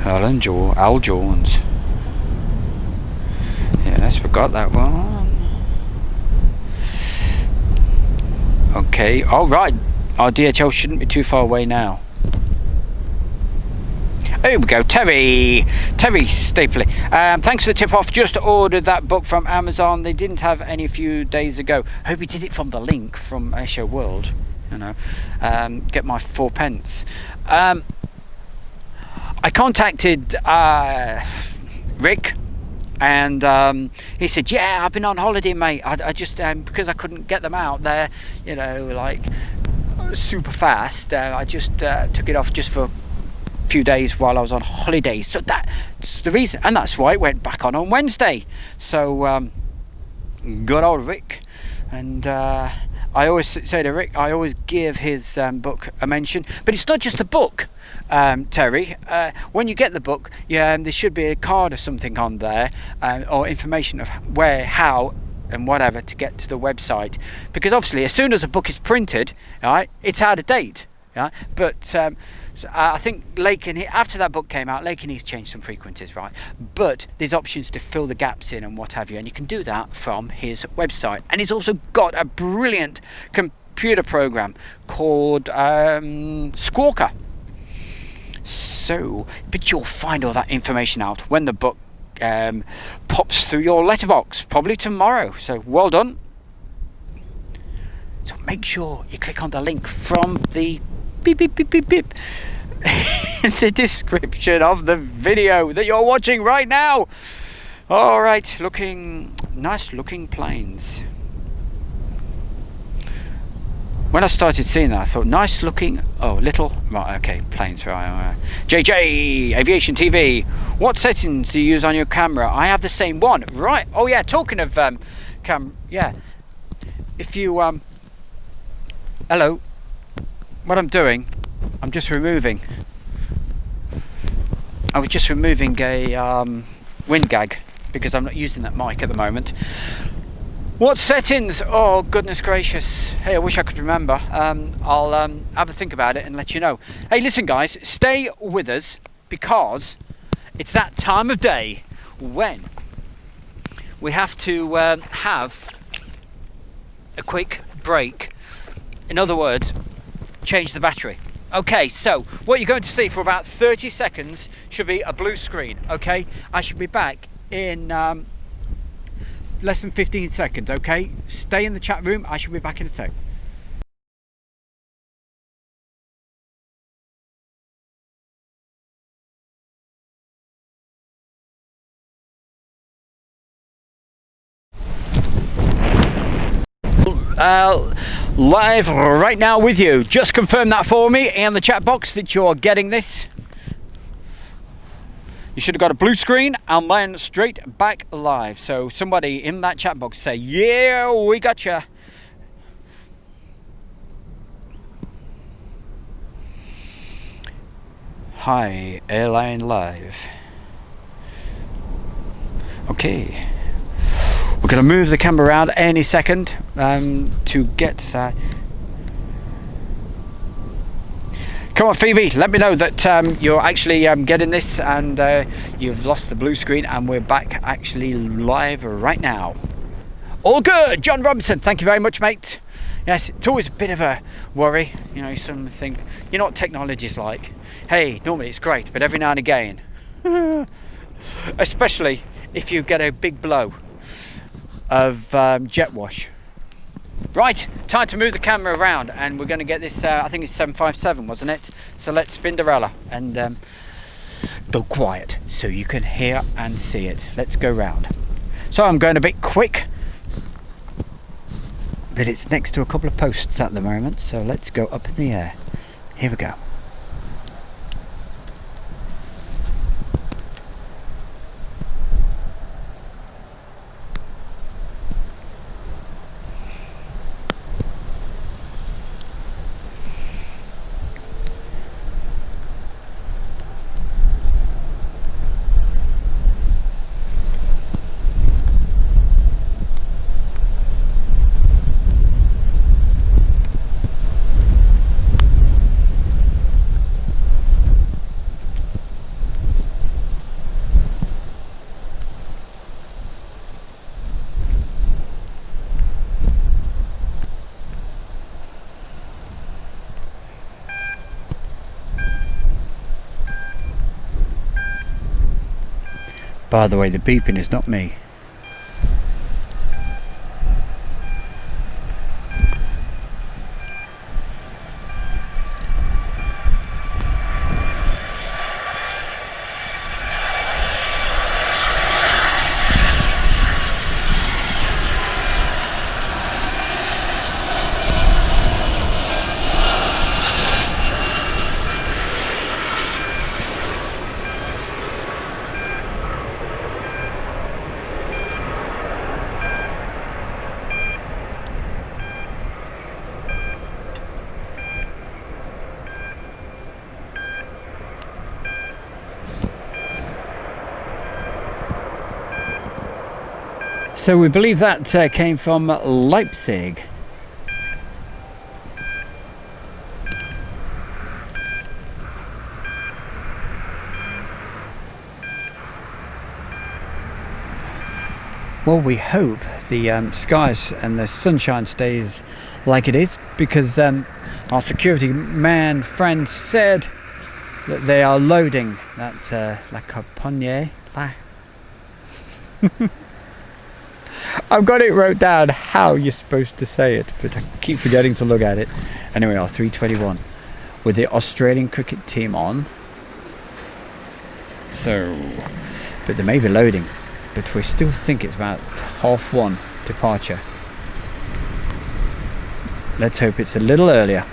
[SPEAKER 1] Al Jones. Yes, forgot that one. Okay, all right. Our DHL shouldn't be too far away now. Here we go, Terry Stapley. Thanks for the tip off. Just ordered that book from Amazon. They didn't have any a few days ago. Hope he did it from the link from Asia World. You know, get my 4 pence. I contacted Rick. And he said, yeah, I've been on holiday, mate. I just, because I couldn't get them out there, you know, like super fast, I just took it off just for a few days while I was on holiday. So that's the reason. And that's why it went back on Wednesday. So good old Rick. And I always say to Rick, I always give his book a mention. But it's not just a book. Terry, when you get the book, there should be a card or something on there, or information of where, how, and whatever to get to the website. Because obviously, as soon as a book is printed, right, it's out of date. Yeah, but I think Lake and after that book came out, Lake and East changed some frequencies, right? But there's options to fill the gaps in and what have you, and you can do that from his website. And he's also got a brilliant computer program called Squawker. So, but you'll find all that information out when the book pops through your letterbox, probably tomorrow. So, well done. So make sure you click on the link from the beep beep beep beep beep in the description of the video that you're watching right now. All right, nice looking planes. When I started seeing that, I thought nice looking. Oh, little. Right, okay, planes. Right. JJ Aviation TV. What settings do you use on your camera? I have the same one. Right. Oh yeah. Talking of yeah. If you hello. What I'm doing, I'm just removing. I was just removing a wind gag because I'm not using that mic at the moment. What settings? Oh goodness gracious! Hey, I wish I could remember. I'll have a think about it and let you know. Hey, listen, guys, stay with us because it's that time of day when we have to have a quick break. In other words, change the battery. Okay, so what you're going to see for about 30 seconds should be a blue screen. Okay, I should be back in less than 15 seconds. Okay, stay in the chat room. I should be back in a sec. Live right now with you. Just confirm that for me in the chat box that you're getting this. You should have got a blue screen and then straight back live. So somebody in that chat box say, yeah, we gotcha. Hi, Airline Live. Okay. We're going to move the camera around any second to get that. Come on, Phoebe, let me know that you're actually getting this and you've lost the blue screen and we're back actually live right now. All good. John Robinson, thank you very much, mate. Yes, it's always a bit of a worry, you know, some think, you know what technology's like. Hey, normally it's great, but every now and again, especially if you get a big blow of jet wash. Right, time to move the camera around and we're going to get this, I think it's 757, wasn't it? So let's Spinderella and go quiet so you can hear and see it. Let's go round. So I'm going a bit quick, but it's next to a couple of posts at the moment, so let's go up in the air. Here we go. By the way, the beeping is not me. So we believe that came from Leipzig. Well, we hope the skies and the sunshine stays like it is, because our security man friend said that they are loading that La Campagne. I've got it wrote down how you're supposed to say it, but I keep forgetting to look at it. Anyway, our 321 with the Australian cricket team on. So, but they may be loading, but we still think it's about 1:30 departure. Let's hope it's a little earlier.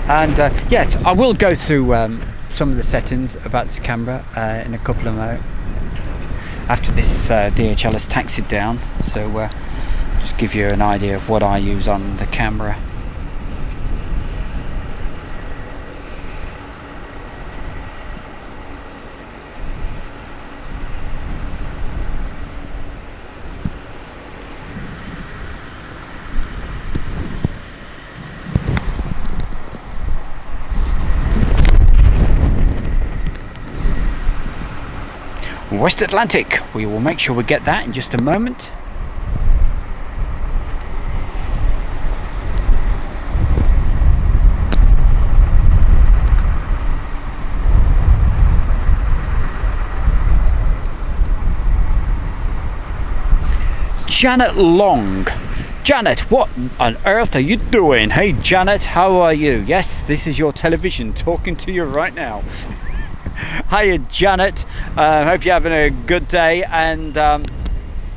[SPEAKER 1] And yes, I will go through some of the settings about this camera in a couple of moments after this DHL has taxied down, so just give you an idea of what I use on the camera. West Atlantic, we will make sure we get that in just a moment. Janet Long. Janet, what on earth are you doing? Hey Janet, how are you? Yes, this is your television talking to you right now. Hiya Janet, hope you're having a good day, and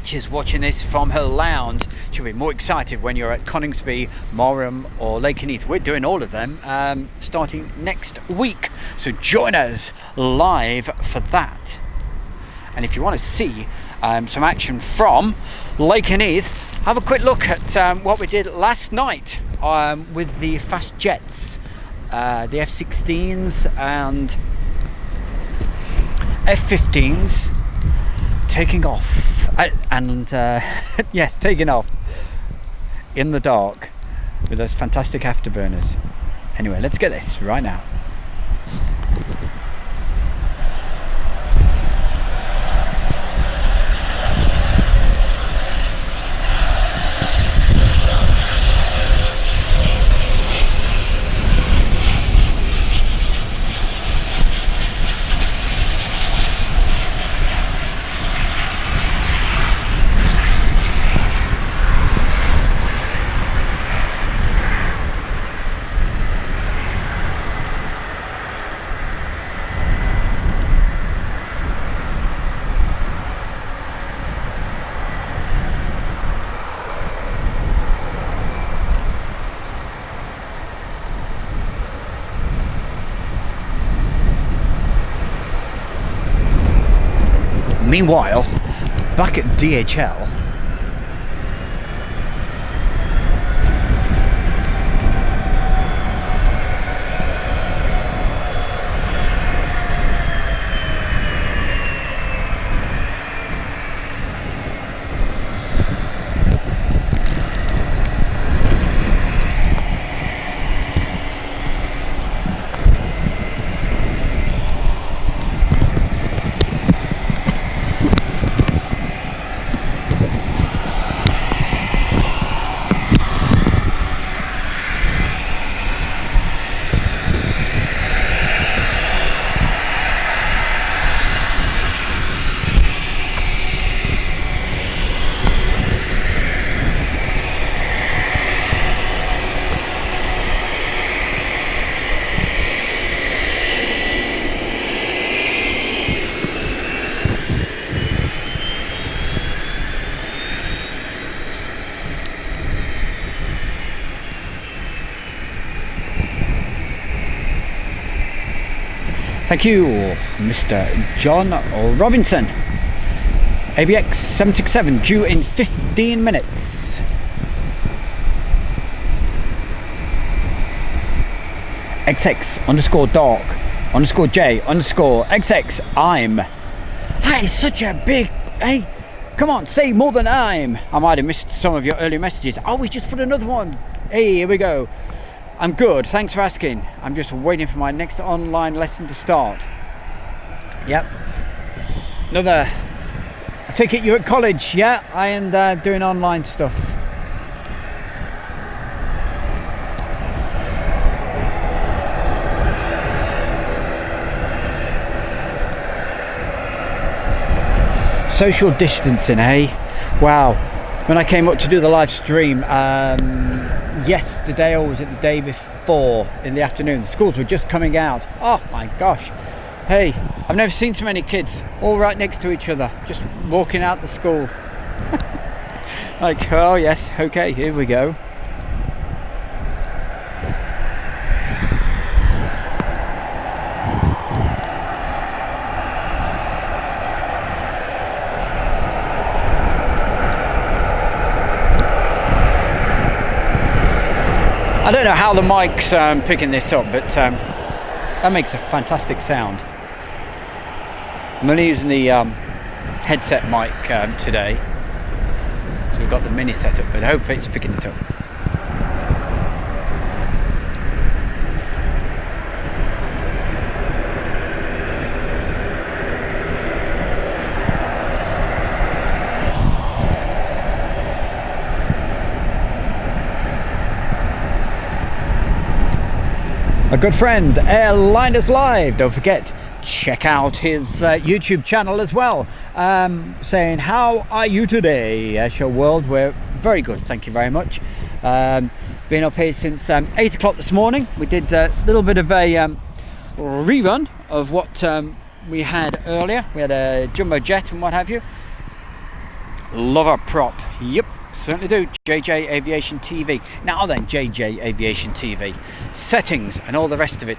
[SPEAKER 1] she's watching this from her lounge. She'll be more excited when you're at Coningsby, Marham or Lakenheath. We're doing all of them starting next week, so join us live for that. And if you want to see some action from Lakenheath, have a quick look at what we did last night with the fast jets, the F-16s and F-15s taking off, and yes, taking off in the dark with those fantastic afterburners. Anyway, let's get this right now. Meanwhile, back at DHL, thank you, Mr. John Robinson. ABX 767 due in 15 minutes. XX_dark_J_XX I'm. Hey, such a big. Hey, come on, say more than I'm. I might have missed some of your early messages. Oh, we just put another one. Hey, here we go. I'm good, thanks for asking. I'm just waiting for my next online lesson to start. Yep. Another. I take it you're at college, yeah? And doing online stuff. Social distancing, eh? Wow. When I came up to do the live stream yesterday, or was it the day before, in the afternoon, the schools were just coming out. Oh my gosh. Hey, I've never seen so many kids all right next to each other, just walking out the school. Like, oh yes, okay, here we go. I don't know how the mic's picking this up, but that makes a fantastic sound. I'm only using the headset mic today, so we've got the mini setup, but I hope it's picking it up. A good friend, Linus Live, don't forget, check out his YouTube channel as well. Saying, how are you today, Show World? We're very good, thank you very much. Been up here since 8 o'clock this morning. We did a little bit of a rerun of what we had earlier. We had a jumbo jet and what have you. Love our prop, yep. Certainly do. JJ Aviation TV. Now then, JJ Aviation TV. Settings and all the rest of it.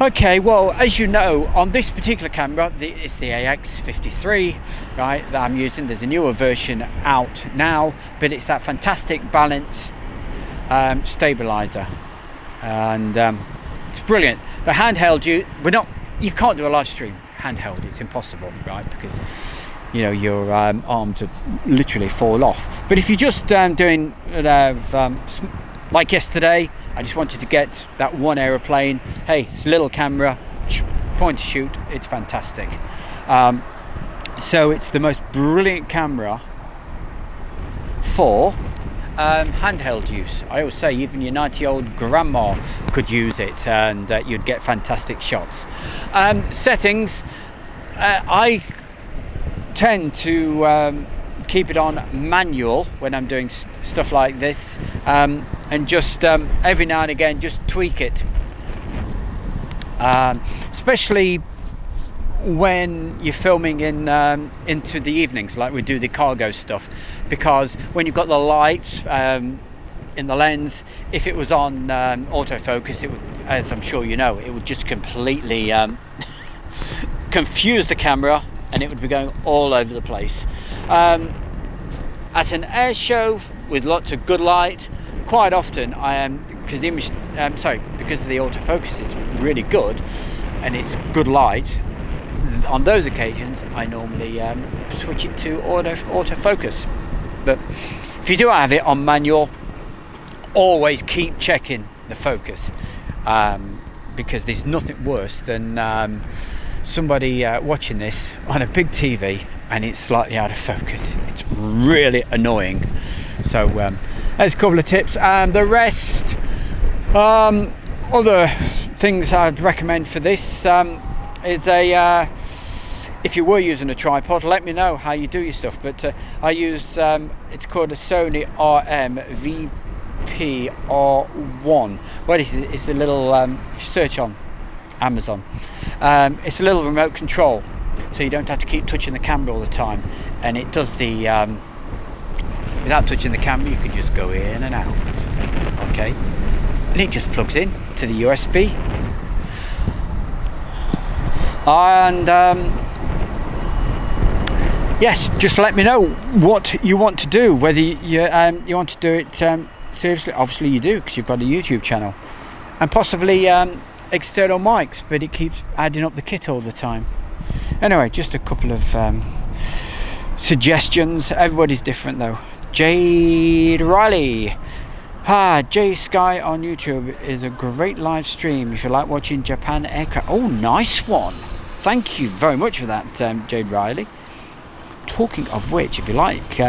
[SPEAKER 1] Okay, well, as you know, on this particular camera, it's the AX53, right, that I'm using. There's a newer version out now, but it's that fantastic balanced stabilizer. And it's brilliant. The handheld, you can't do a live stream handheld. It's impossible, right, because you know your arms would literally fall off. But if you're just doing like yesterday, I just wanted to get that one aeroplane. Hey, it's a little camera, point to shoot, it's fantastic. So it's the most brilliant camera for handheld use. I always say even your 90-year-old grandma could use it, and you'd get fantastic shots. Settings, I tend to keep it on manual when I'm doing stuff like this, and just every now and again just tweak it, especially when you're filming into the evenings, like we do the cargo stuff, because when you've got the lights in the lens, if it was on autofocus, it would, as I'm sure you know, it would just completely confuse the camera, and it would be going all over the place. At an air show with lots of good light, quite often I am, because the image, because the autofocus is really good and it's good light. On those occasions, I normally switch it to autofocus. But if you do have it on manual, always keep checking the focus, because there's nothing worse than somebody watching this on a big TV and it's slightly out of focus. It's really annoying. So there's a couple of tips, and the rest, other things I'd recommend for this is if you were using a tripod, let me know how you do your stuff. But I use it's called a Sony RM VP-R1. What is it? It's a little if you search on Amazon, it's a little remote control, so you don't have to keep touching the camera all the time, and it does the without touching the camera. You can just go in and out, okay, and it just plugs in to the USB. And yes, just let me know what you want to do, whether you want to do it seriously. Obviously you do, because you've got a YouTube channel, and possibly external mics, but it keeps adding up the kit all the time. Anyway, just a couple of suggestions. Everybody's different though. Jade Riley, J Sky on YouTube is a great live stream if you like watching Japan aircraft. Oh, nice one. thank you very much for that, Jade Riley. Talking of which, if you like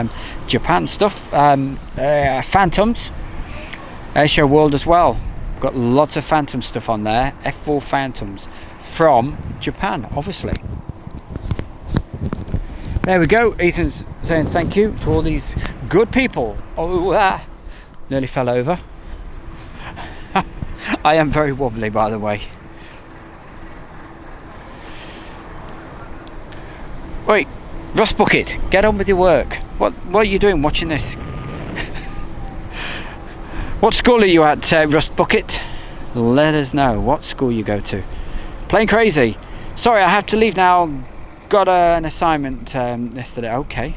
[SPEAKER 1] Japan stuff, Phantoms, Airshow World as well. Got lots of Phantom stuff on there. F4 Phantoms from Japan, obviously. There we go. Ethan's saying thank you to all these good people. Oh, nearly fell over. I am very wobbly, by the way. Wait, Rust Bucket, get on with your work. What are you doing watching this? What school are you at, Rust Bucket? Let us know what school you go to. Playing Crazy. Sorry, I have to leave now. Got an assignment yesterday. Okay.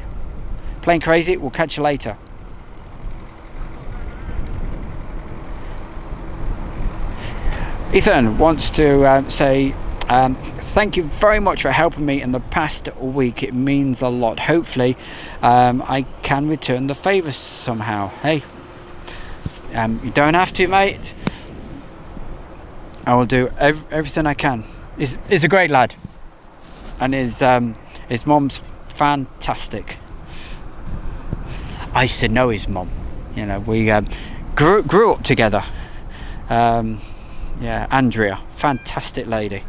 [SPEAKER 1] Playing Crazy. We'll catch you later. Ethan wants to say thank you very much for helping me in the past week. It means a lot. Hopefully, I can return the favour somehow. Hey. You don't have to, mate. I will do everything I can. He's a great lad, and his mum's fantastic. I used to know his mum. You know, we grew up together. Yeah, Andrea, fantastic lady.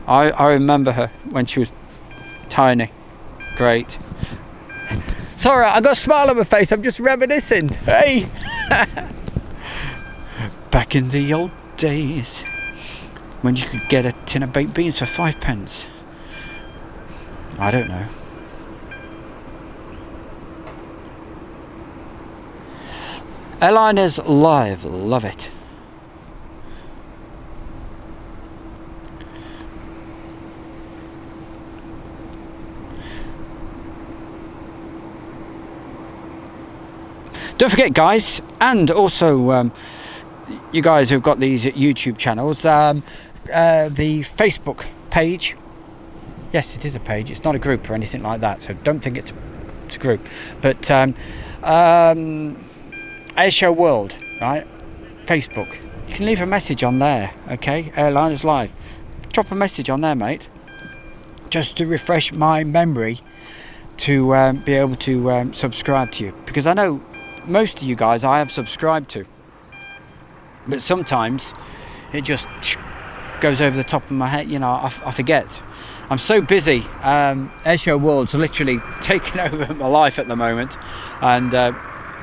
[SPEAKER 1] I remember her when she was tiny. Great. Sorry, I got a smile on my face. I'm just reminiscing. Hey, back in the old days when you could get a tin of baked beans for 5p. I don't know. Airliners Live, love it. Don't forget, guys, and also you guys who've got these YouTube channels, the Facebook page. Yes, it is a page. It's not a group or anything like that, so don't think it's a group. But Airshow World, right? Facebook. You can leave a message on there, okay? Airliners Live. Drop a message on there, mate. Just to refresh my memory to be able to subscribe to you, because I know most of you guys I have subscribed to, but sometimes it just goes over the top of my head. You know, I forget. I'm so busy. Airshow World's literally taking over my life at the moment, and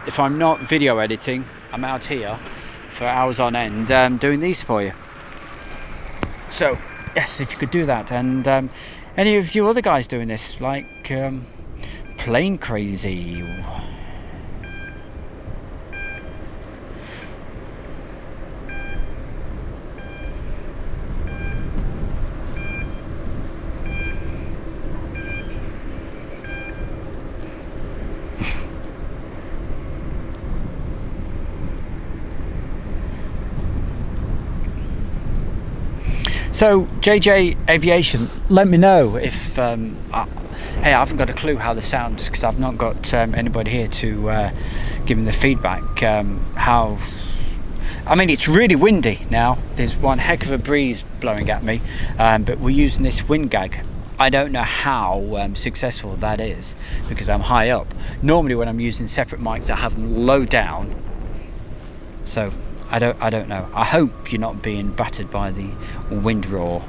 [SPEAKER 1] if I'm not video editing, I'm out here for hours on end doing these for you. So yes, if you could do that, and any of you other guys doing this, like Plane Crazy. So JJ Aviation, let me know if hey, I haven't got a clue how this sounds, because I've not got anybody here to give me the feedback. How, I mean, it's really windy now. There's one heck of a breeze blowing at me, but we're using this wind gag. I don't know how successful that is, because I'm high up. Normally when I'm using separate mics, I have them low down. So I don't know. I hope you're not being battered by the wind roar.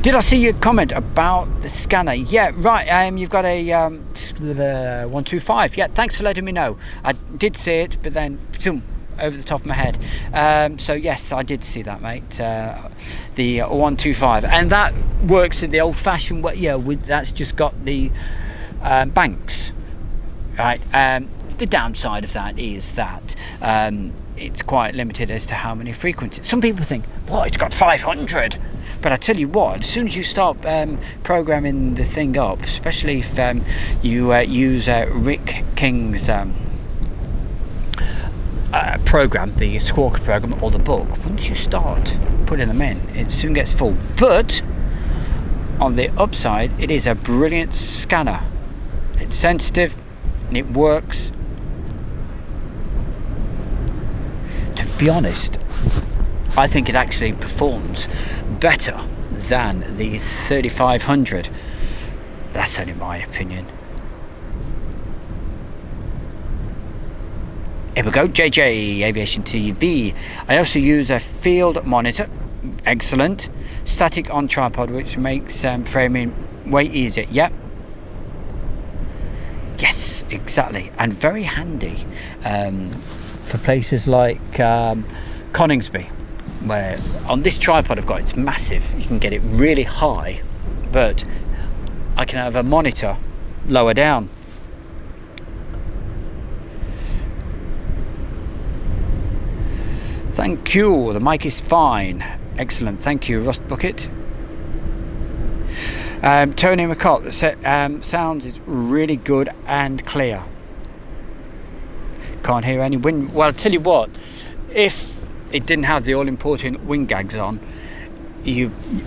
[SPEAKER 1] Did I see your comment about the scanner? Yeah, right. You've got a 125. Yeah, thanks for letting me know. I did see it, but then zoom over the top of my head. So yes, I did see that, mate. The 125, and that works in the old-fashioned way. Yeah, that's just got the banks, right? The downside of that is that it's quite limited as to how many frequencies. Some people think, what, it's got 500. But I tell you what, as soon as you start programming the thing up, especially if you use Rick King's program, the Squawk program or the book, once you start putting them in, it soon gets full. But on the upside, it is a brilliant scanner. It's sensitive and it works. To be honest, I think it actually performs better than the 3500. That's only my opinion. Here we go, JJ Aviation TV. I also use a field monitor. Excellent. Static on tripod, which makes framing way easier. Yep. Yes, exactly. And very handy for places like Coningsby, where on this tripod I've got, it's massive. You can get it really high, but I can have a monitor lower down. Thank you, the mic is fine. Excellent, thank you, Rust Bucket. Tony McCott, the sound is really good and clear. Can't hear any wind. Well, I'll tell you what, if it didn't have the all-important wind gags on,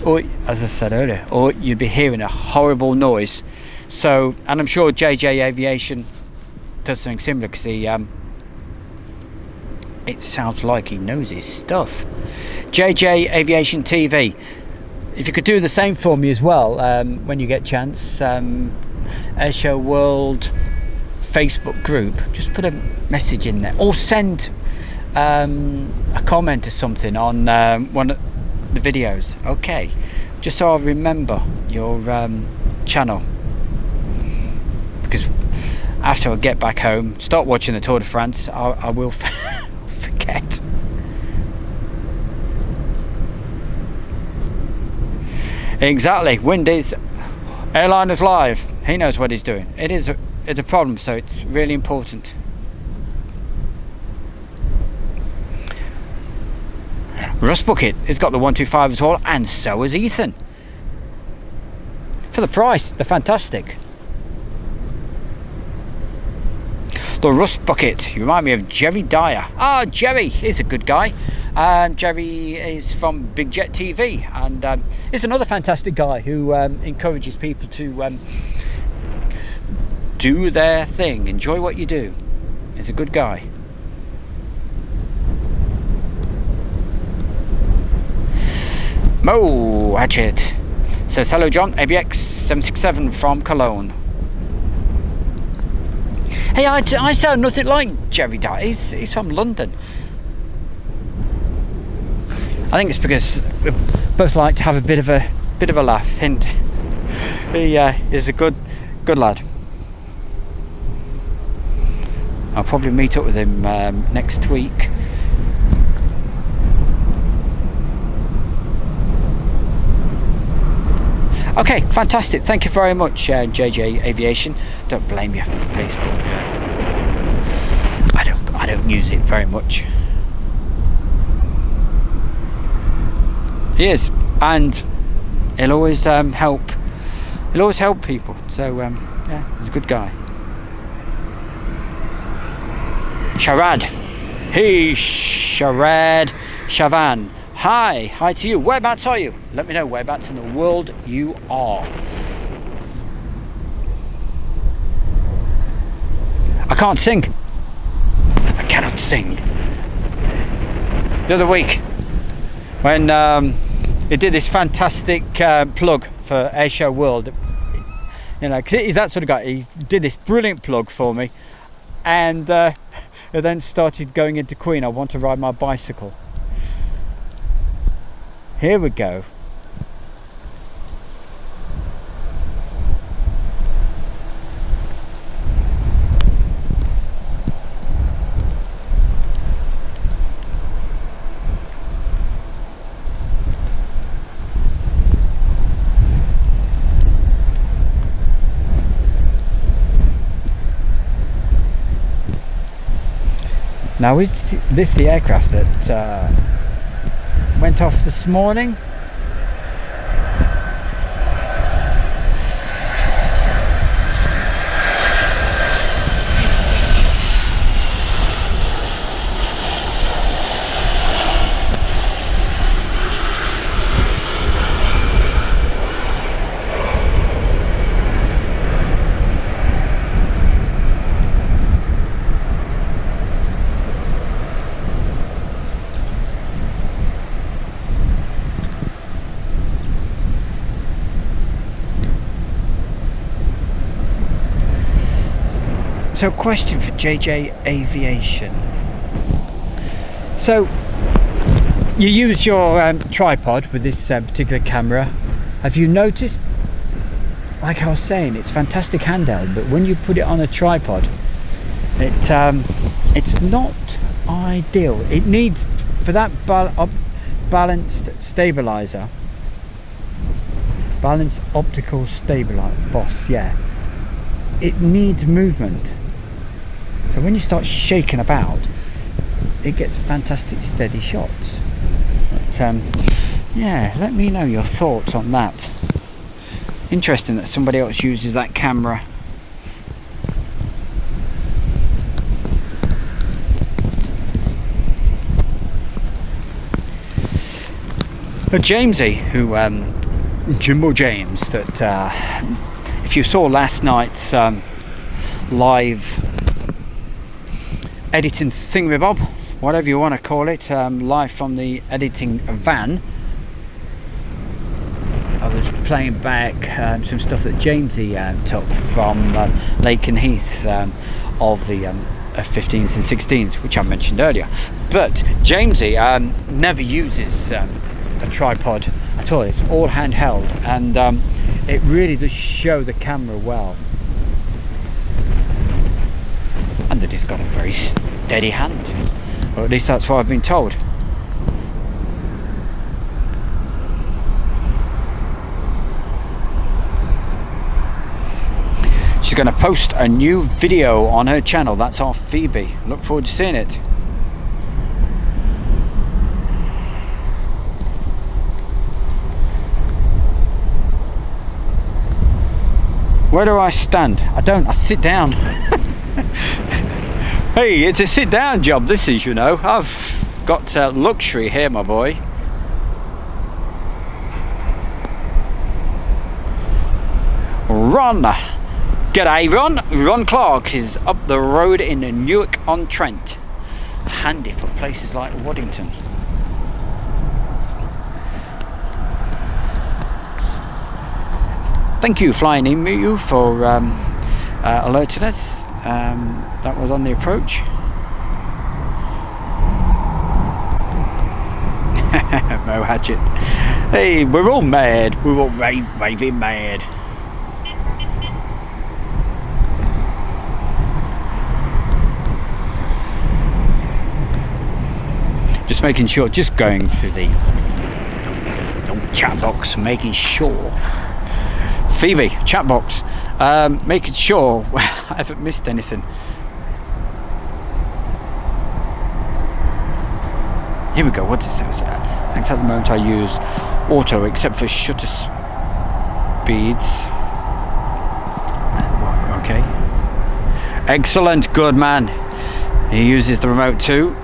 [SPEAKER 1] or as I said earlier, or you'd be hearing a horrible noise. So, and I'm sure JJ Aviation does something similar, because it sounds like he knows his stuff. JJ Aviation TV, if you could do the same for me as well, when you get a chance, Airshow World Facebook group, just put a message in there, or send a comment or something on one of the videos, okay, just so I'll remember your channel, because after I get back home, start watching the Tour de France, I will forget. Exactly, Windy's Airliners Live, he knows what he's doing. It's a problem, so it's really important. Rust Bucket has got the 125 as well, and so has Ethan. For the price, they're fantastic. The Rust Bucket, you remind me of Jerry Dyer. Ah, Jerry, he's a good guy. Jerry is from Big Jet TV, and he's another fantastic guy who encourages people to do their thing, enjoy what you do. He's a good guy. Mo Hatchet says, hello John, ABX 767 from Cologne. Hey, I sound nothing like Jerry Dyer. He's from London. I think it's because we both like to have a bit of a laugh, and he is a good lad. I'll probably meet up with him next week. Okay, fantastic. Thank you very much, JJ Aviation. Don't blame you for Facebook. I don't use it very much. He is, and he'll always help. He'll always help people. So yeah, he's a good guy. Sharad, hey Sharad Shavan. Hi to you. Whereabouts are you? Let me know whereabouts in the world you are. I can't sing. I cannot sing. The other week, when he did this fantastic plug for Airshow World, you know, because he's that sort of guy. He did this brilliant plug for me, and it then started going into Queen. I want to ride my bicycle. Here we go. Now, is this the aircraft that went off this morning? So, question for JJ Aviation. So, you use your tripod with this particular camera. Have you noticed, like I was saying, it's fantastic handheld, but when you put it on a tripod, it's not ideal. It needs, for that balanced stabilizer, balanced optical stabilizer, yeah, it needs movement. So when you start shaking about, it gets fantastic steady shots. But yeah, let me know your thoughts on that. Interesting that somebody else uses that camera. Jamesy, who Jimbo James, that if you saw last night's live editing thingamabob, whatever you want to call it, live from the editing van, I was playing back some stuff that Jamesy took from Lake and Heath of the F-15s and 16s, which I mentioned earlier. But Jamesy never uses a tripod at all. It's all handheld, and it really does show the camera well, and that he's got a very steady hand, or at least that's what I've been told. She's going to post a new video on her channel. That's our Phoebe. Look forward to seeing it. Where do I stand? I don't. I sit down. Hey, it's a sit down job, this is, you know. I've got luxury here, my boy. Ron. G'day, Ron. Ron Clark is up the road in Newark-on-Trent. Handy for places like Waddington. Thank you, Flying Emu, for alerting us. That was on the approach. Mo Hatchet. Hey, we're all mad. We're all raving mad. Just making sure, just going through the chat box, making sure. Phoebe, chat box, making sure I haven't missed anything. Here we go. What is this? Thanks. At the moment I use auto, except for shutter speeds. Okay. Excellent. Good man. He uses the remote too.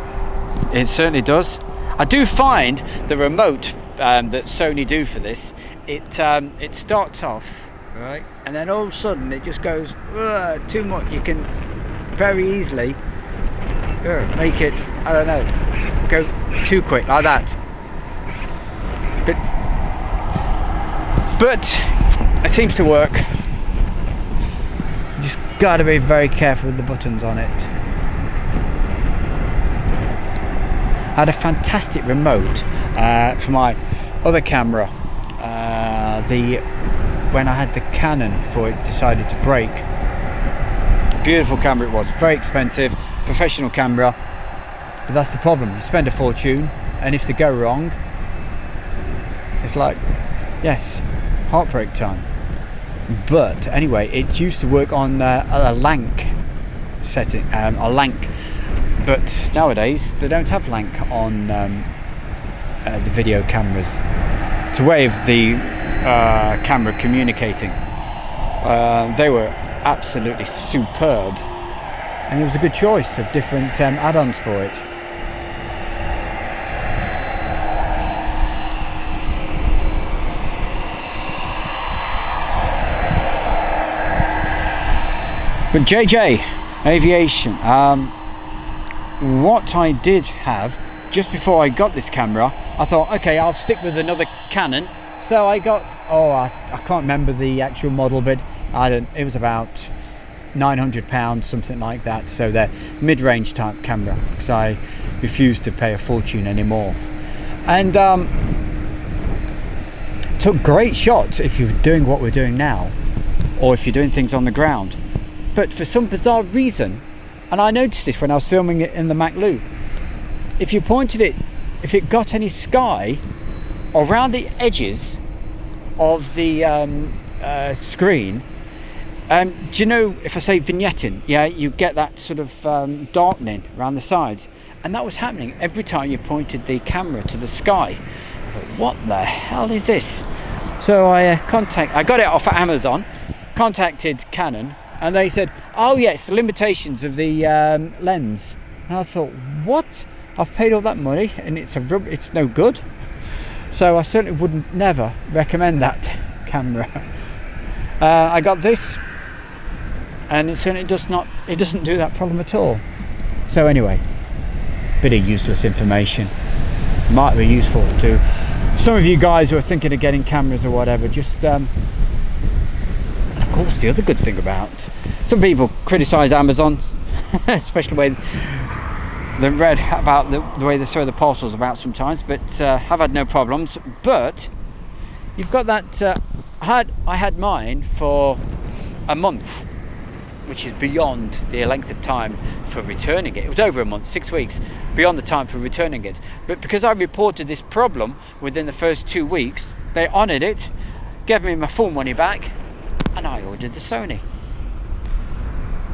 [SPEAKER 1] It certainly does. I do find the remote that Sony do for this, it starts off right, and then all of a sudden it just goes too much. You can very easily make it, I don't know, go too quick like that. But it seems to work. You just got to be very careful with the buttons on it. I had a fantastic remote for my other camera. When I had the Canon before it decided to break. Beautiful camera it was, very expensive, professional camera. But that's the problem. You spend a fortune, and if they go wrong, it's like, yes, heartbreak time. But anyway, it used to work on a lank setting, a lank. But nowadays they don't have lank on the video cameras. It's a way of the camera communicating. They were absolutely superb, and it was a good choice of different add-ons for it. But JJ Aviation, what I did have just before I got this camera, I thought, okay, I'll stick with another Canon. So I got, I can't remember the actual model, but it was about £900, something like that. So they're mid-range type camera, because I refuse to pay a fortune anymore. And took great shots if you're doing what we're doing now, or if you're doing things on the ground. But for some bizarre reason, and I noticed this when I was filming it in the Mac Loop, if you pointed it, if it got any sky around the edges of the screen, do you know, if I say vignetting, yeah, you get that sort of darkening around the sides, and that was happening every time you pointed the camera to the sky. I thought, what the hell is this? So I got it off of Amazon, contacted Canon, and they said, oh yes, the limitations of the lens. And I thought, what? I've paid all that money and it's no good. So I certainly wouldn't never recommend that camera. I got this, and it certainly doesn't do that problem at all. So anyway, bit of useless information. Might be useful to some of you guys who are thinking of getting cameras or whatever. Just and of course, the other good thing about some people criticise Amazon, especially when they've read about the way they throw the parcels about sometimes, but I've had no problems. But you've got that. I had mine for a month, which is beyond the length of time for returning it. It was over a month, 6 weeks, beyond the time for returning it. But because I reported this problem within the first 2 weeks, they honoured it, gave me my full money back, and I ordered the Sony.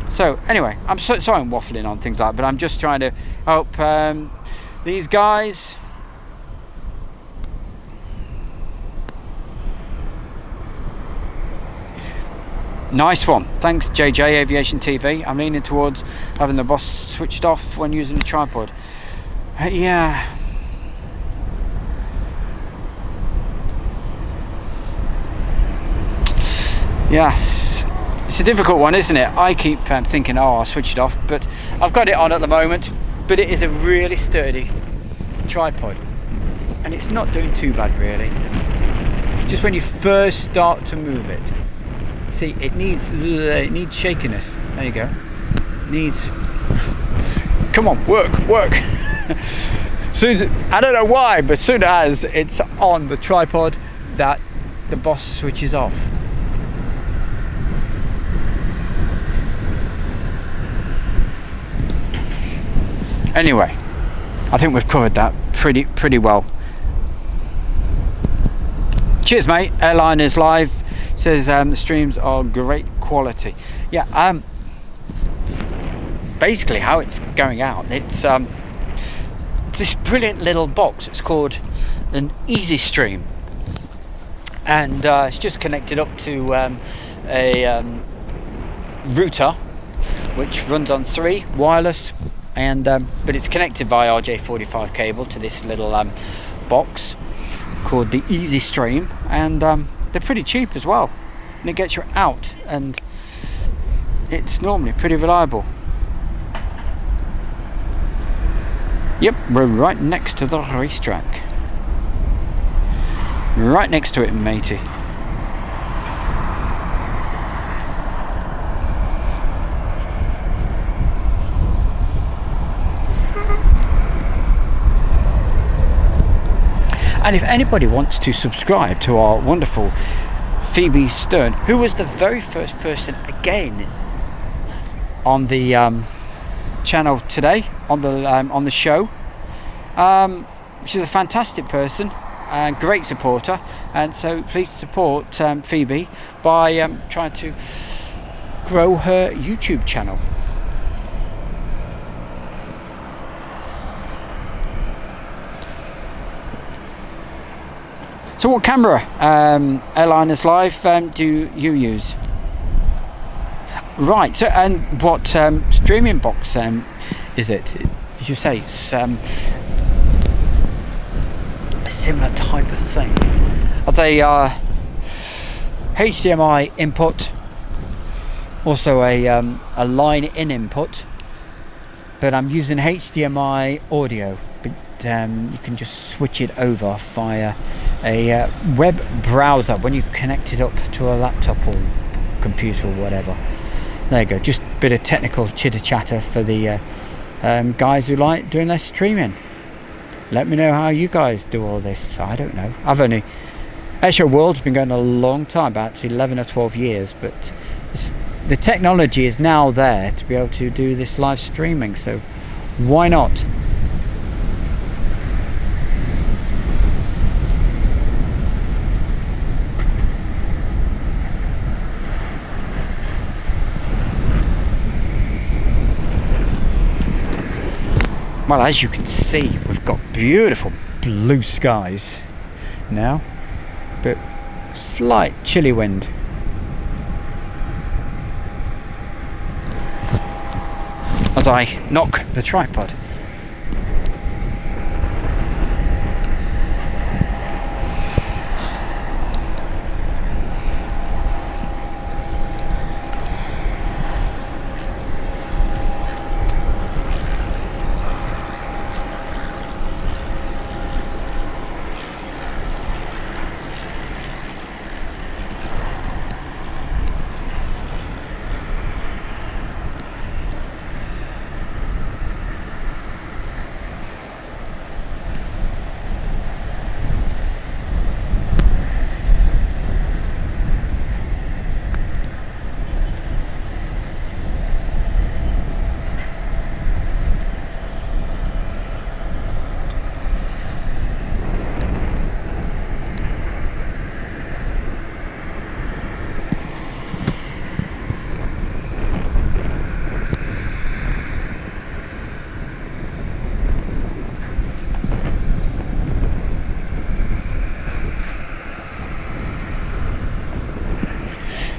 [SPEAKER 1] So anyway, I'm sorry I'm waffling on things like that, but I'm just trying to help these guys. Nice one. Thanks, JJ Aviation TV. I'm leaning towards having the boss switched off when using the tripod. Yeah. Yes. It's a difficult one, isn't it? I keep thinking, oh, I'll switch it off, but I've got it on at the moment. But it is a really sturdy tripod, and it's not doing too bad, really. It's just when you first start to move it. See, it needs shakiness. There you go. Needs. Come on, work. Soon, I don't know why, but soon as it's on the tripod, that the boss switches off. Anyway, I think we've covered that pretty well. Cheers, mate. Airliners Live says the streams are great quality. Yeah, basically how it's going out, it's this brilliant little box. It's called an Easy Stream, and it's just connected up to a router which runs on 3 wireless, and but it's connected by RJ45 cable to this little box called the Easy Stream, and they're pretty cheap as well, and it gets you out, and it's normally pretty reliable. Yep, we're right next to the racetrack. Right next to it, matey. And if anybody wants to subscribe to our wonderful Phoebe Stern, who was the very first person again on the channel today, on the show, she's a fantastic person and great supporter, and so please support Phoebe by trying to grow her YouTube channel. So what camera, Airliners Live, do you use? Right, so, and what streaming box is it? As you say, it's a similar type of thing. As a HDMI input, also a line in input, but I'm using HDMI audio. You can just switch it over via a web browser when you connect it up to a laptop or computer or whatever. there you go, just a bit of technical chitter chatter for the guys who like doing their streaming. Let me know how you guys do all this. I don't know. Airshow World's been going a long time, about 11 or 12 years, but the technology is now there to be able to do this live streaming, so why not? Well, as you can see, we've got beautiful blue skies now, but slight chilly wind. As I knock the tripod.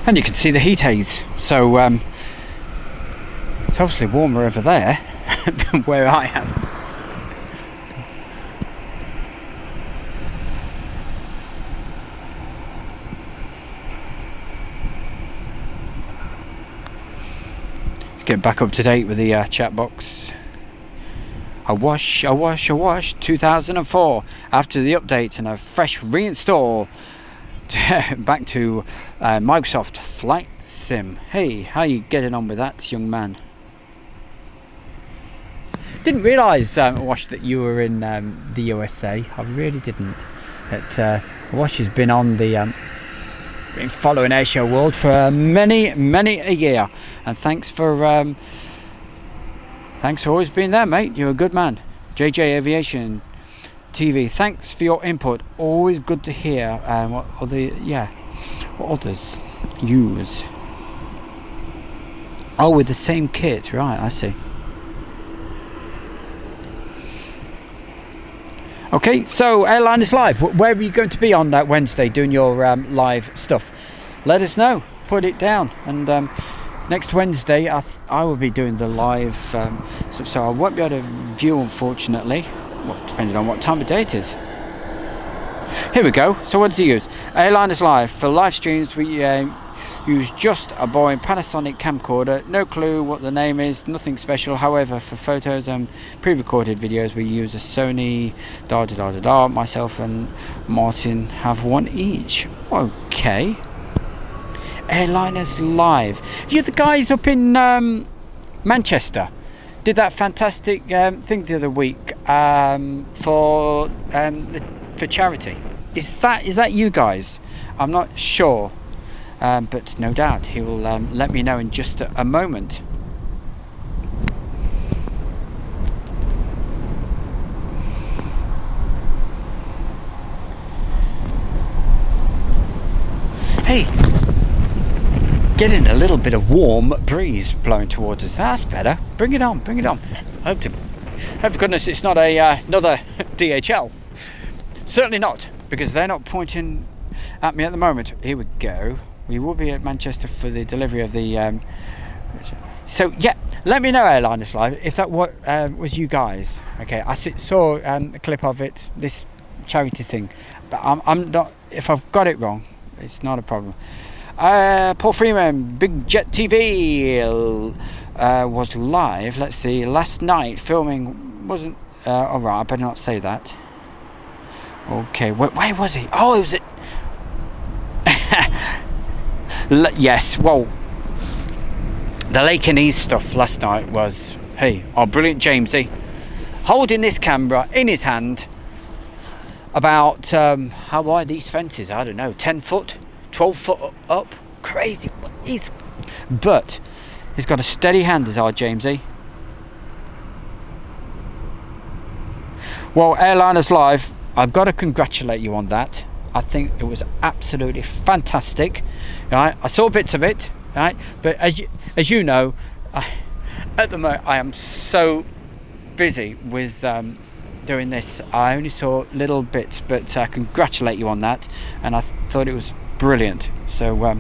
[SPEAKER 1] And you can see the heat haze, so it's obviously warmer over there than where I am. Let's get back up to date with the chat box. A wash 2004 after the update and a fresh reinstall. Back to Microsoft Flight Sim. Hey, how you getting on with that, young man? Didn't realise, Wash, that you were in the USA. I really didn't. Wash has been on the been following Airshow World for many a year, and thanks for always being there, mate. You're a good man. JJ Aviation TV, thanks for your input. Always good to hear what others use. Oh, with the same kit, right? I see. Okay, so Airline is live. Where are you going to be on that Wednesday doing your live stuff? Let us know. Put it down. And next Wednesday, I will be doing the live stuff, so I won't be able to view, unfortunately. Well, depending on what time of day it is. Here we go. So what does he use? Airline is live. For live streams, we use just a boring Panasonic camcorder. No clue what the name is. Nothing special. However, for photos and pre-recorded videos, we use a Sony Myself and Martin have one each. Okay. Airliners live. You're the guys up in Manchester. Did that fantastic thing the other week for charity. Is that you guys? I'm not sure, but no doubt he will let me know in just a moment. Hey, getting a little bit of warm breeze blowing towards us. That's better. Bring it on, bring it on. Hope to goodness it's not another DHL. Certainly not, because they're not pointing at me at the moment. Here we go. We will be at Manchester for the delivery of the so yeah, let me know, Airliners Live, if that was you guys. Okay, I saw a clip of it, this charity thing, but I'm not, if I've got it wrong, it's not a problem. Paul Freeman, Big Jet TV was live, let's see, last night. Filming wasn't alright, I better not say that. Okay, where was he? Oh, it was at yes, well, The Lake and Ease stuff last night was, hey, our brilliant Jamesy holding this camera in his hand about how wide these fences, I don't know, 10 foot, 12 foot up, crazy. But he's got a steady hand as our Jamesy. Well, Airliners Live, I've got to congratulate you on that. I think it was absolutely fantastic. Right? I saw bits of it, right? But as you know, at the moment I am so busy with doing this. I only saw little bits, but I congratulate you on that, and I thought it was brilliant. So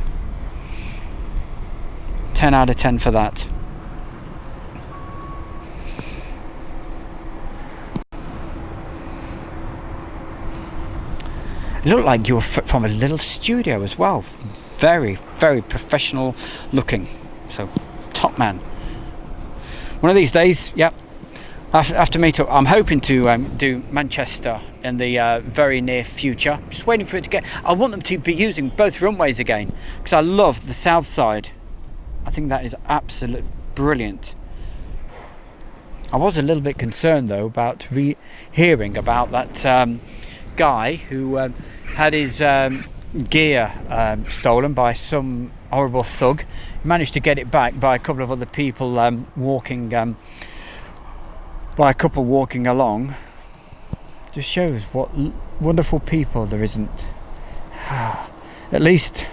[SPEAKER 1] 10 out of 10 for that. It looked like you were from a little studio as well. Very, very professional looking. So, top man. One of these days, yep, after meet up, I'm hoping to do Manchester in the very near future. Just waiting for it to get. I want them to be using both runways again, because I love the south side. I think that is absolutely brilliant. I was a little bit concerned though about hearing about that guy who had his gear stolen by some horrible thug. He managed to get it back by a couple of other people walking along. Just shows what wonderful people there isn't. At least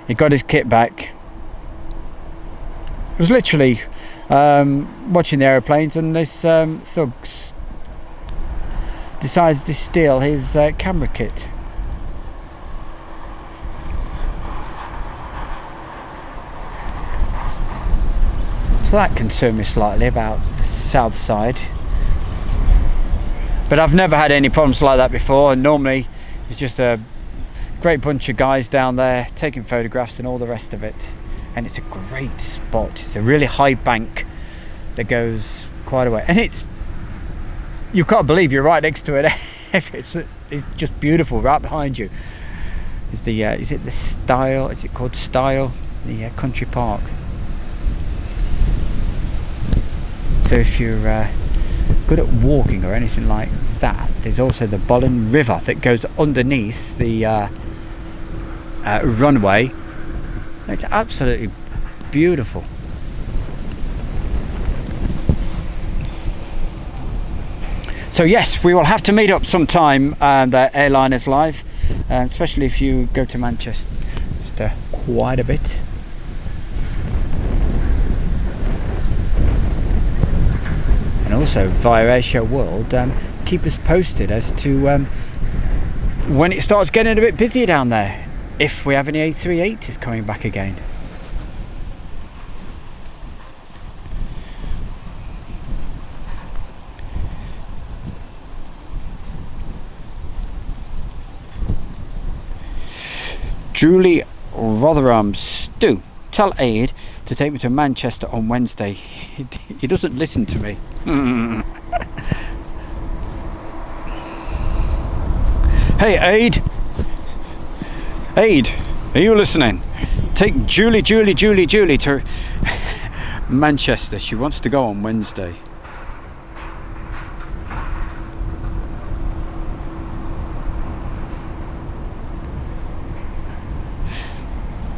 [SPEAKER 1] he got his kit back. It was literally watching the aeroplanes, and this thugs decided to steal his camera kit. So that concerned me slightly about the south side. But I've never had any problems like that before, and normally it's just a great bunch of guys down there taking photographs and all the rest of it. And it's a great spot. It's a really high bank that goes quite a way, and you can't believe you're right next to it. it's just beautiful right behind you. Is it the Style? Is it called Style? The country park. So if you're good at walking or anything like that, there's also the Bolin River that goes underneath the runway. It's absolutely beautiful. So yes, we will have to meet up sometime, the Airliners Live, especially if you go to Manchester quite a bit. And also via Airshow World, keep us posted as to when it starts getting a bit busier down there, if we have any A380s coming back again. Julie Rotherham, Stu, tell Aid to take me to Manchester on Wednesday. He doesn't listen to me. Hey Aid, are you listening? Take Julie to Manchester. She wants to go on Wednesday.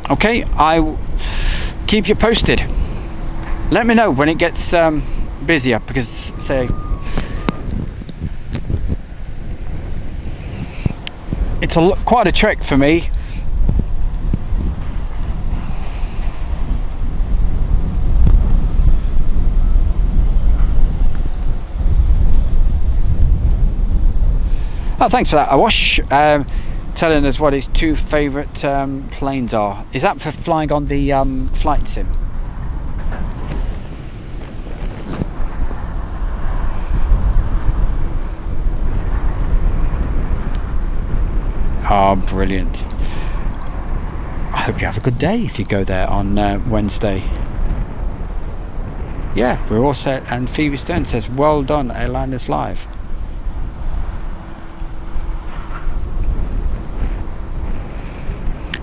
[SPEAKER 1] Okay, I will keep you posted. Let me know when it gets busier, because say it's quite a trek for me. Oh, thanks for that, Awash. Telling us what his two favourite planes are. Is that for flying on the flight sim? Oh, brilliant. I hope you have a good day if you go there on Wednesday. Yeah, we're all set. And Phoebe Stern says, well done, Airliners Live.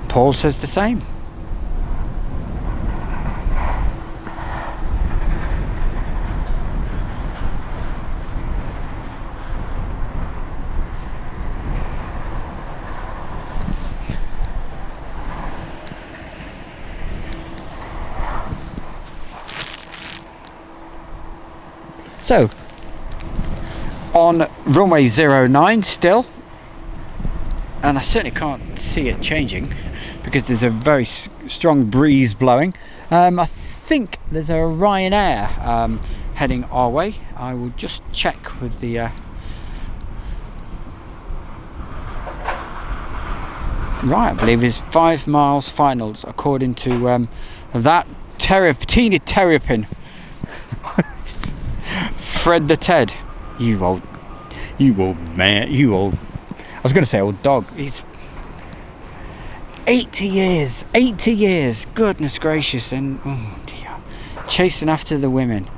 [SPEAKER 1] Paul says the same. So, on runway 09 still, and I certainly can't see it changing because there's a very strong breeze blowing. I think there's a Ryanair heading our way. I will just check with the right, I believe is 5 miles finals according to that teeny terrapin. Fred the Ted. You old man, I was going to say old dog. He's 80 years, goodness gracious, and oh dear, chasing after the women.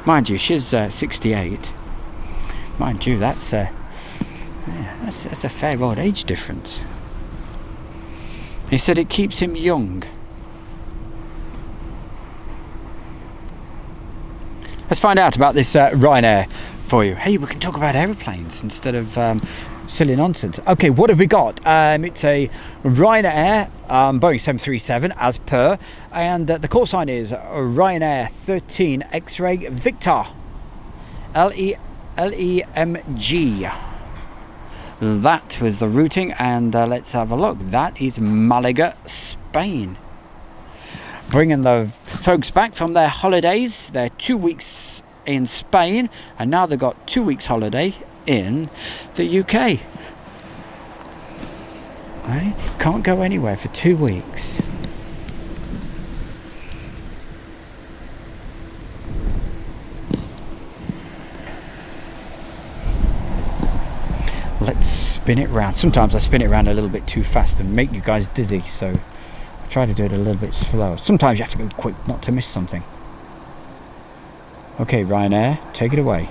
[SPEAKER 1] Mind you, she's 68. Mind you, that's a fair old age difference. He said it keeps him young. Let's find out about this Ryanair for you. Hey, we can talk about aeroplanes instead of silly nonsense. Okay, what have we got? It's a Ryanair Boeing 737 as per, and the call sign is Ryanair 13 X-Ray Victor LEMG. That was the routing, and let's have a look. That is Malaga, Spain. Bringing the folks back from their holidays. They're 2 weeks in Spain, and now they've got 2 weeks holiday in the UK. Right? Can't go anywhere for 2 weeks. Let's spin it round. Sometimes I spin it around a little bit too fast and make you guys dizzy, so I try to do it a little bit slow. Sometimes you have to go quick not to miss something. Okay, Ryanair, take it away.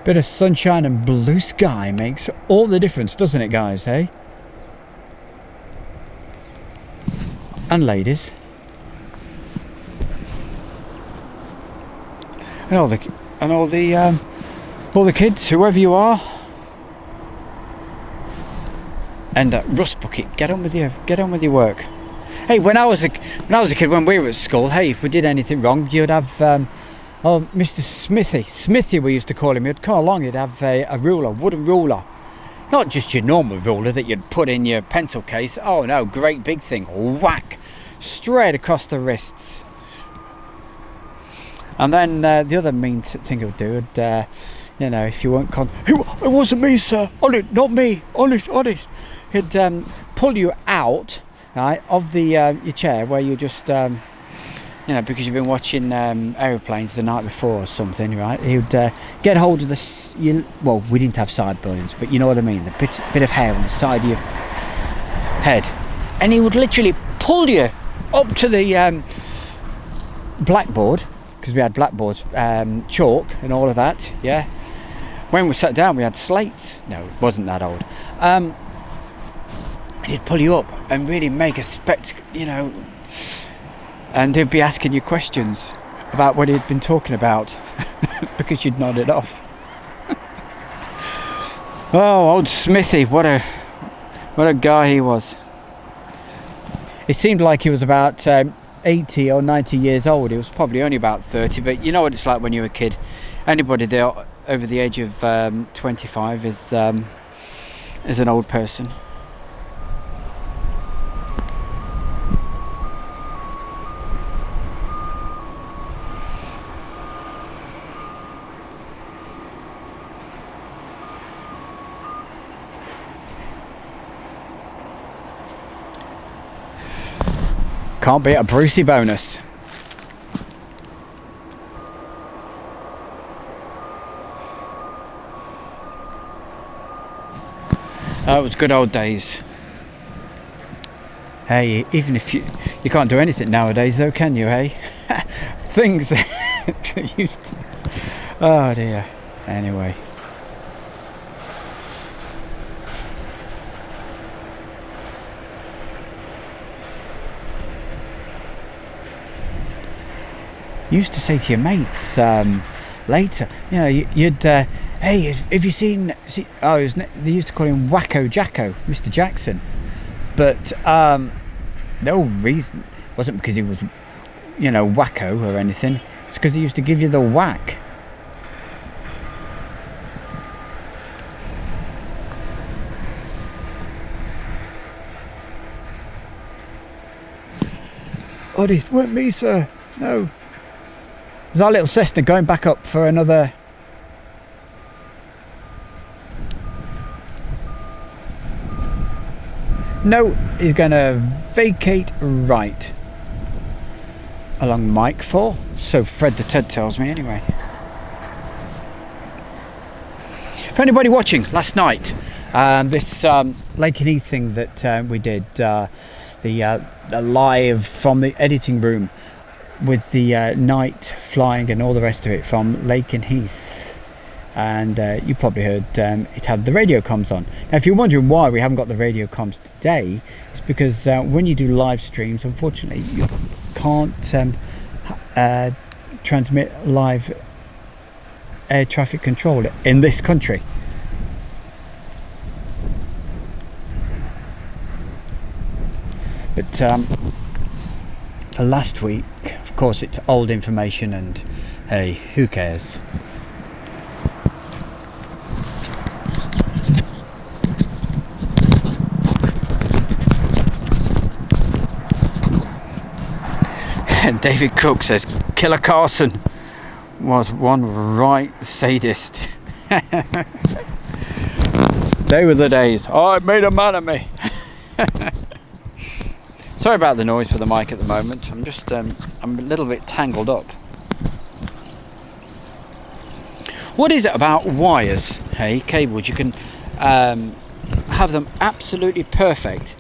[SPEAKER 1] Bit of sunshine and blue sky makes all the difference, doesn't it, guys, hey? And ladies. And all the kids, whoever you are. And Rust Bucket, get on with your work. Hey, when I was a kid, when we were at school, hey, if we did anything wrong, you'd have Mr. Smithy we used to call him. He'd come along, he'd have a ruler, wooden ruler. Not just your normal ruler that you'd put in your pencil case. Oh no, great big thing. Whack! Straight across the wrists. And then the other mean thing he'd do, if you weren't it wasn't me, sir. Honest, not me. Honest. He'd pull you out, right, of the your chair where you just... because you've been watching aeroplanes the night before or something, right? He would get hold of well, we didn't have sideburns, but you know what I mean, the bit of hair on the side of your head, and he would literally pull you up to the blackboard, because we had blackboard, chalk and all of that, yeah. When we sat down, we had slates. No, it wasn't that old. And he'd pull you up and really make a spectacle, and he'd be asking you questions about what he'd been talking about because you'd nodded off. Oh, old Smithy, what a guy he was. It seemed like he was about 80 or 90 years old. He was probably only about 30, but you know what it's like when you're a kid. Anybody there over the age of 25 is an old person. Can't beat a Brucey bonus. That was good old days. Hey, even if you can't do anything nowadays though, can you, hey? Things that used to... Oh dear. Anyway. You used to say to your mates later, you know, you'd hey, have you seen oh, they used to call him Wacko Jacko, Mr. Jackson, but no reason wasn't because he was, you know, wacko or anything. It's because he used to give you the whack. Oh, it weren't me, sir. No. There's our little Cessna going back up for another. No, he's going to vacate right along Mike 4. So Fred the Ted tells me anyway. For anybody watching last night, this Lake and Heath thing that we did, the live from the editing room with the night flying and all the rest of it from Lake and Heath, and you probably heard it had the radio comms on. Now if you're wondering why we haven't got the radio comms today, it's because when you do live streams, unfortunately you can't transmit live air traffic control in this country. But for last week, of course, it's old information, and hey, who cares? And David Cook says Killer Carson was one right sadist. They were the days. Oh, it made a man of me. Sorry about the noise for the mic at the moment. I'm just I'm a little bit tangled up. What is it about wires, hey, cables? You can have them absolutely perfect,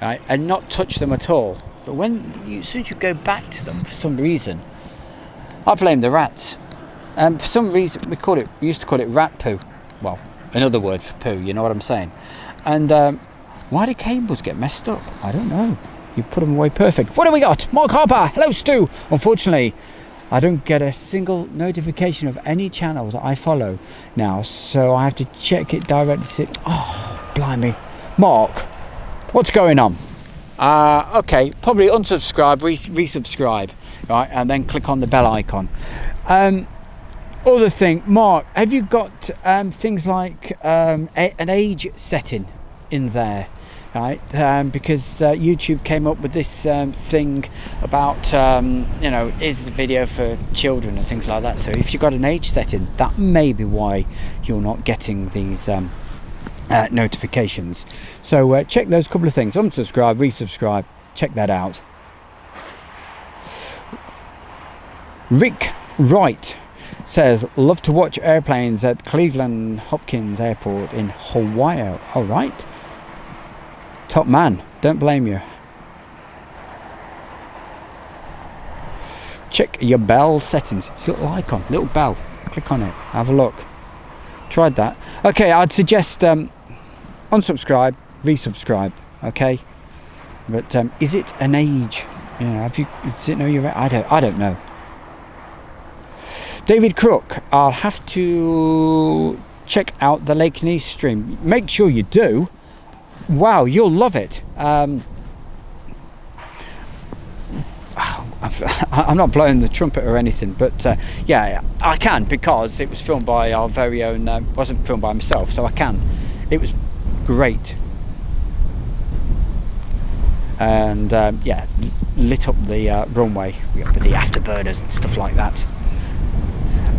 [SPEAKER 1] right, and not touch them at all. But as soon as you go back to them, for some reason, I blame the rats. For some reason, we used to call it rat poo. Well, another word for poo. You know what I'm saying? And why do cables get messed up? I don't know. You put them away perfect. What do we got? Mark Harper. Hello, Stu. Unfortunately, I don't get a single notification of any channels that I follow now, so I have to check it directly. Oh, blimey. Mark, what's going on? Okay, probably unsubscribe, resubscribe, right, and then click on the bell icon. Other thing, Mark, have you got things like an age setting in there? Right, because YouTube came up with this thing about, you know, is the video for children and things like that. So if you've got an age setting, that may be why you're not getting these notifications. So check those couple of things. Unsubscribe, resubscribe, check that out. Rick Wright says, love to watch airplanes at Cleveland Hopkins Airport in Hawaii. All right. Top man, don't blame you. Check your bell settings. It's a little icon, little bell. Click on it, have a look. Tried that. Okay, I'd suggest unsubscribe, resubscribe. Okay, but is it an age? You know, does it know your? I don't know. David Crook, I'll have to check out the Lake and East stream. Make sure you do. Wow, you'll love it. I'm not blowing the trumpet or anything, but yeah, I can, because it was filmed by our very own, wasn't filmed by myself, so I can. It was great. And yeah, lit up the runway with the afterburners and stuff like that.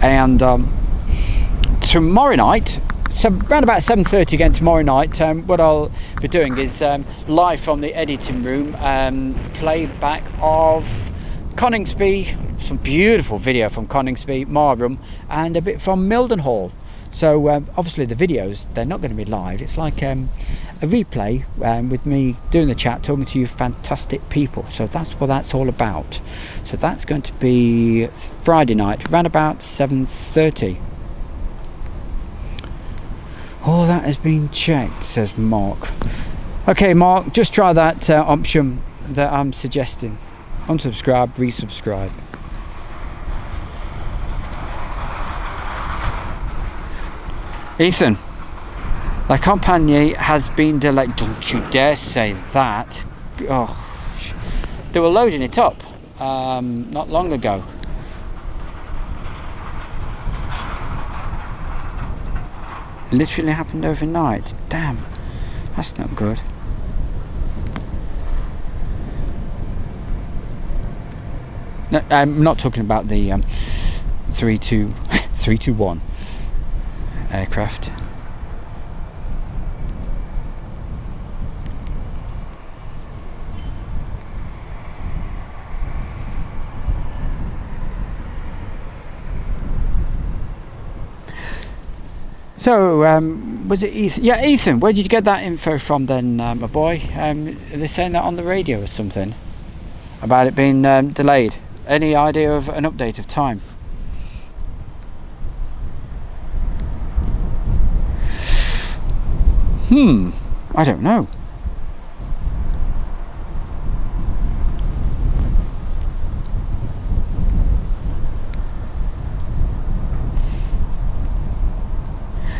[SPEAKER 1] And tomorrow night, so around about 7:30 again tomorrow night. What I'll be doing is live from the editing room, playback of Coningsby, some beautiful video from Coningsby, Marham, and a bit from Mildenhall. So obviously the videos, they're not going to be live. It's like a replay with me doing the chat, talking to you fantastic people. So that's what that's all about. So that's going to be Friday night, around about 7:30. Oh, that has been checked, says Mark. Okay, Mark, just try that option that I'm suggesting. Unsubscribe, resubscribe. Ethan, La Campagne has been delayed. Don't you dare say that. Oh, they were loading it up not long ago. Literally happened overnight. Damn, that's not good. No, I'm not talking about the 321 aircraft. So, was it Ethan? Yeah, Ethan, where did you get that info from then, my boy? Are they saying that on the radio or something? About it being delayed? Any idea of an update of time? I don't know.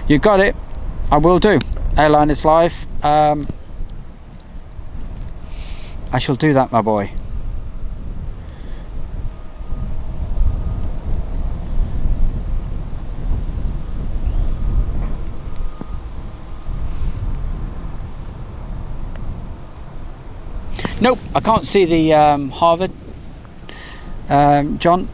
[SPEAKER 1] You got it. I will do. Airline is live. I shall do that, my boy. Nope, I can't see the Harvard. John,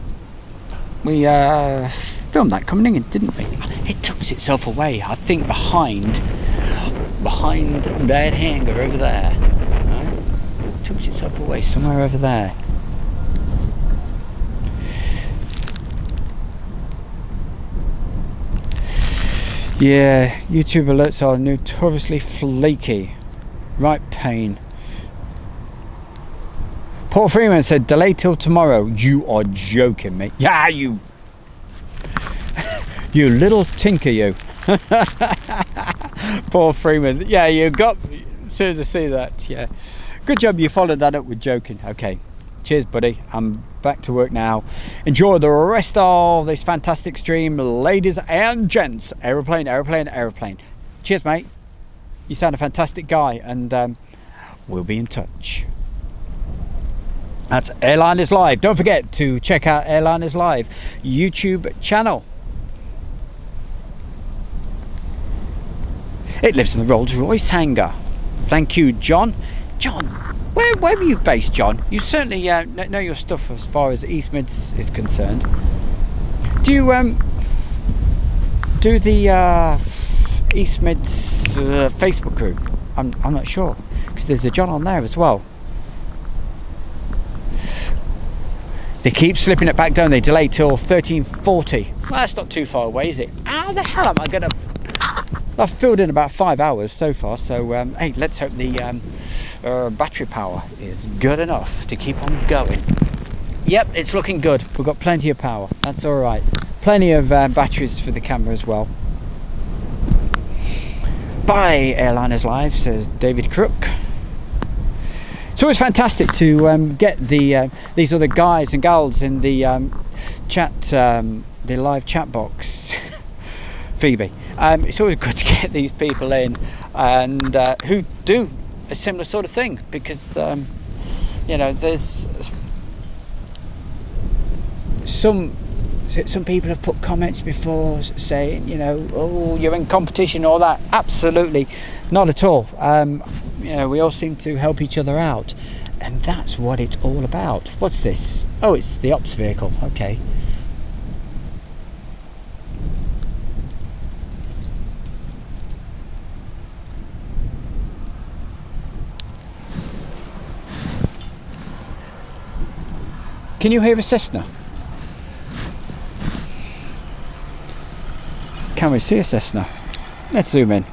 [SPEAKER 1] we filmed that coming in, didn't we? It tucks itself away, I think, behind that hangar over there. Right? It tucks itself away somewhere over there. Yeah, YouTube alerts are notoriously flaky. Right pain. Paul Freeman said, delay till tomorrow. You are joking me. Yeah, you little tinker, you. Paul Freeman. Yeah, you got me. As soon as I see that, yeah. Good job you followed that up with joking. Okay. Cheers, buddy. I'm back to work now. Enjoy the rest of this fantastic stream, ladies and gents. Aeroplane, aeroplane, aeroplane. Cheers, mate. You sound a fantastic guy, and we'll be in touch. That's Airline is Live. Don't forget to check out Airline is Live YouTube channel. It lives in the Rolls-Royce hangar. Thank you, John. John, where were you based, John? You certainly know your stuff as far as East Mids is concerned. Do you do the East Mids Facebook group? I'm not sure, because there's a John on there as well. They keep slipping it back down. They delay till 13:40. Well, that's not too far away, is it? How the hell am I gonna? I've filled in about 5 hours so far. So hey, let's hope the battery power is good enough to keep on going. Yep, it's looking good. We've got plenty of power. That's all right. Plenty of batteries for the camera as well. Bye, Airline is Live, says David Crook. It's always fantastic to get the these other guys and gals in the chat, the live chat box. Phoebe, it's always good to get these people in and who do a similar sort of thing, because you know, there's some people have put comments before saying, you know, oh, you're in competition or that. Absolutely not at all. You know, we all seem to help each other out, and that's what it's all about. What's this? Oh, it's the ops vehicle. Okay. Can you hear a Cessna? Can we see a Cessna? Let's zoom in.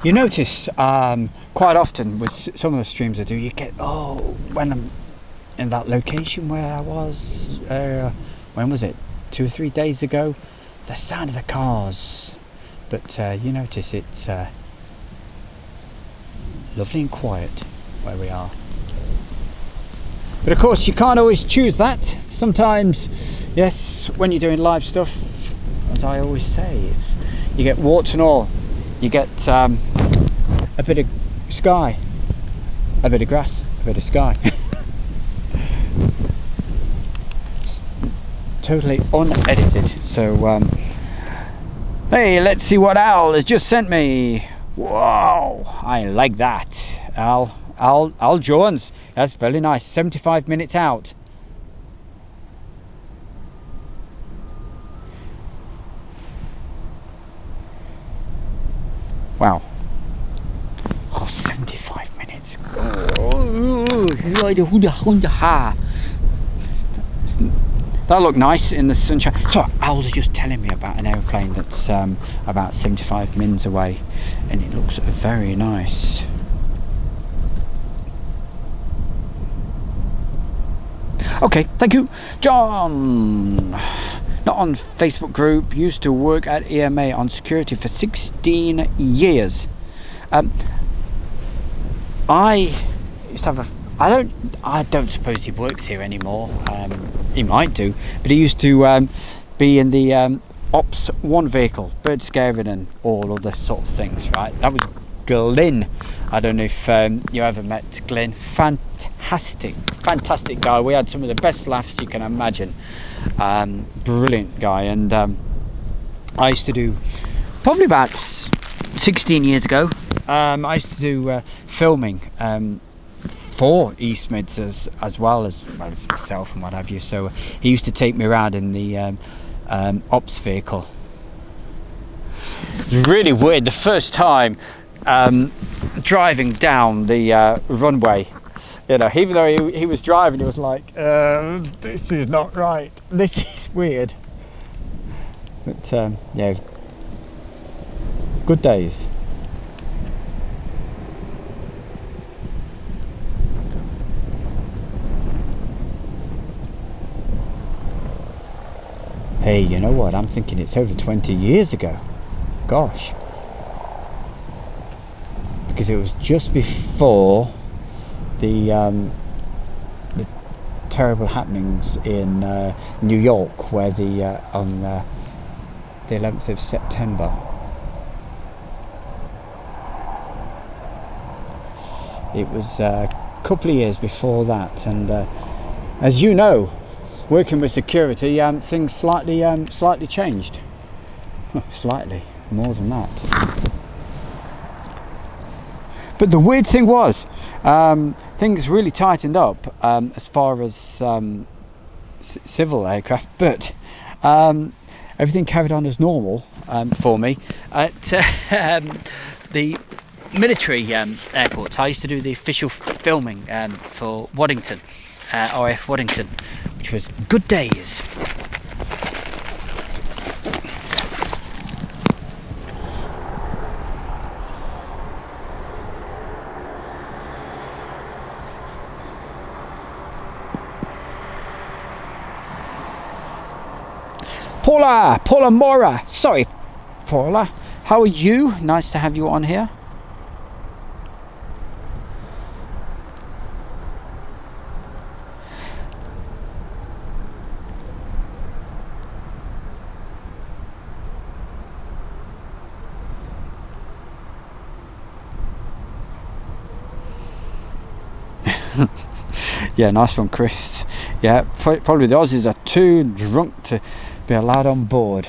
[SPEAKER 1] You notice quite often with some of the streams I do, you get, when I'm in that location where I was, when was it, 2 or 3 days ago, the sound of the cars, but you notice it's lovely and quiet where we are. But of course you can't always choose that. Sometimes, yes, when you're doing live stuff, as I always say, it's you get warts and all. You get a bit of sky, a bit of grass, a bit of sky. It's totally unedited. So, hey, let's see what Al has just sent me. Whoa, I like that. Al Jones. That's very nice. 75 minutes out. Wow. Oh, 75 minutes. That looked nice in the sunshine. So I was just telling me about an aeroplane that's about 75 mins away, and it looks very nice. Okay, thank you, John. Not on Facebook group. Used to work at EMA on security for 16 years. I used to have I don't suppose he works here anymore. He might do, but he used to be in the Ops 1 vehicle, bird scaring and all other sort of things, right? That was Glyn. I don't know if you ever met Glyn. Fantastic guy. We had some of the best laughs you can imagine. Brilliant guy. And I used to do, probably about 16 years ago, I used to do filming for East Mids as well as myself and what have you. So he used to take me around in the ops vehicle. It was really weird the first time driving down the runway. You know, even though he was driving, he was like, this is not right, this is weird. But yeah, good days. Hey, you know what, I'm thinking it's over 20 years ago. Gosh. Because it was just before the terrible happenings in New York, where on the 11th of September. It was a couple of years before that, and as you know, working with security, things slightly changed. Slightly, more than that. But the weird thing was, things really tightened up as far as civil aircraft, but everything carried on as normal for me at the military airports. I used to do the official filming for Waddington, RAF Waddington, which was good days. Paula Mora. Sorry, Paula. How are you? Nice to have you on here. Yeah, nice one, Chris. Yeah, probably the Aussies are too drunk to be allowed on board.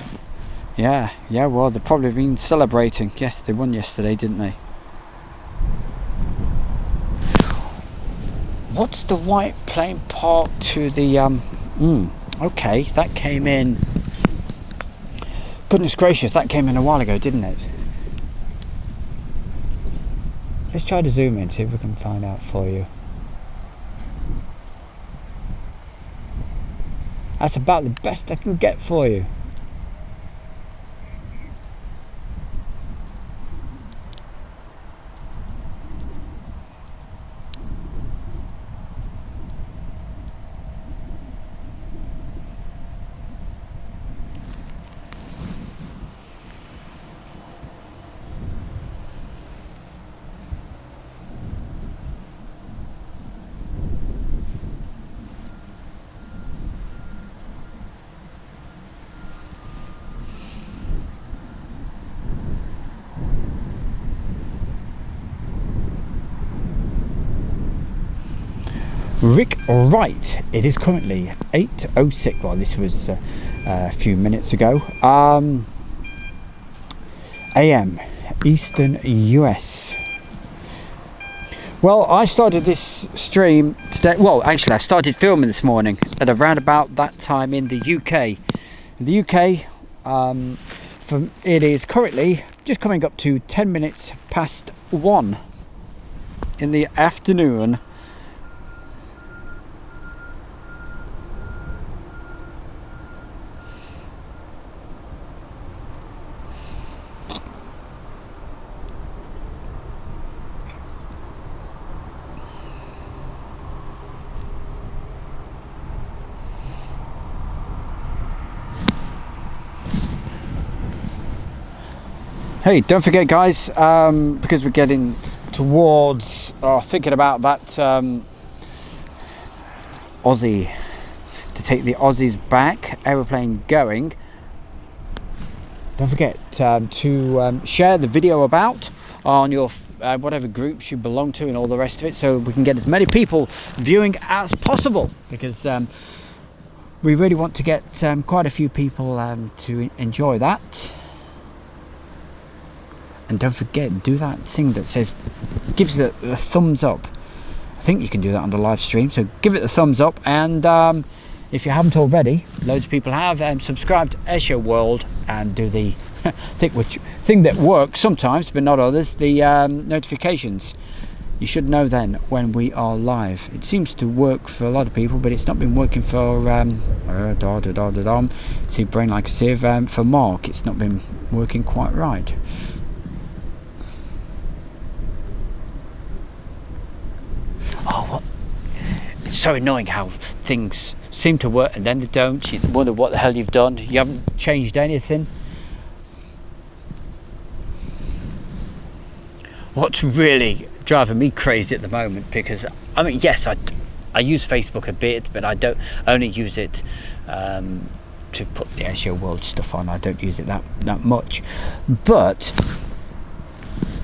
[SPEAKER 1] Yeah, well, they've probably been celebrating. Yes, they won yesterday, didn't they? What's the white plane part to the okay, that came in, goodness gracious, that came in a while ago, didn't it? Let's try to zoom in, see if we can find out for you. That's about the best I can get for you. Rick Wright, it is currently 8:06. Well, this was a few minutes ago. AM, Eastern US. Well, I started this stream today. Well, actually, I started filming this morning at around about that time in the UK. In the UK, it is currently just coming up to 10 minutes past 1 in the afternoon. Hey, don't forget, guys, because we're getting towards thinking about that Aussie, to take the Aussies back, aeroplane going. Don't forget to share the video about on your whatever groups you belong to and all the rest of it, so we can get as many people viewing as possible, because we really want to get quite a few people to enjoy that. And don't forget, do that thing that says, gives the thumbs up. I think you can do that on the live stream, so give it the thumbs up. And if you haven't already, loads of people have, subscribe to Airshow World and do the thing that works sometimes, but not others, the notifications. You should know then when we are live. It seems to work for a lot of people, but it's not been working for see, brain like a sieve, for Mark. It's not been working quite right. Oh, what? It's so annoying how things seem to work and then they don't. You wonder what the hell you've done. You haven't changed anything. What's really driving me crazy at the moment, because I mean, yes, I use Facebook a bit, but I don't only use it to put the Airshow World stuff on. I don't use it that much, but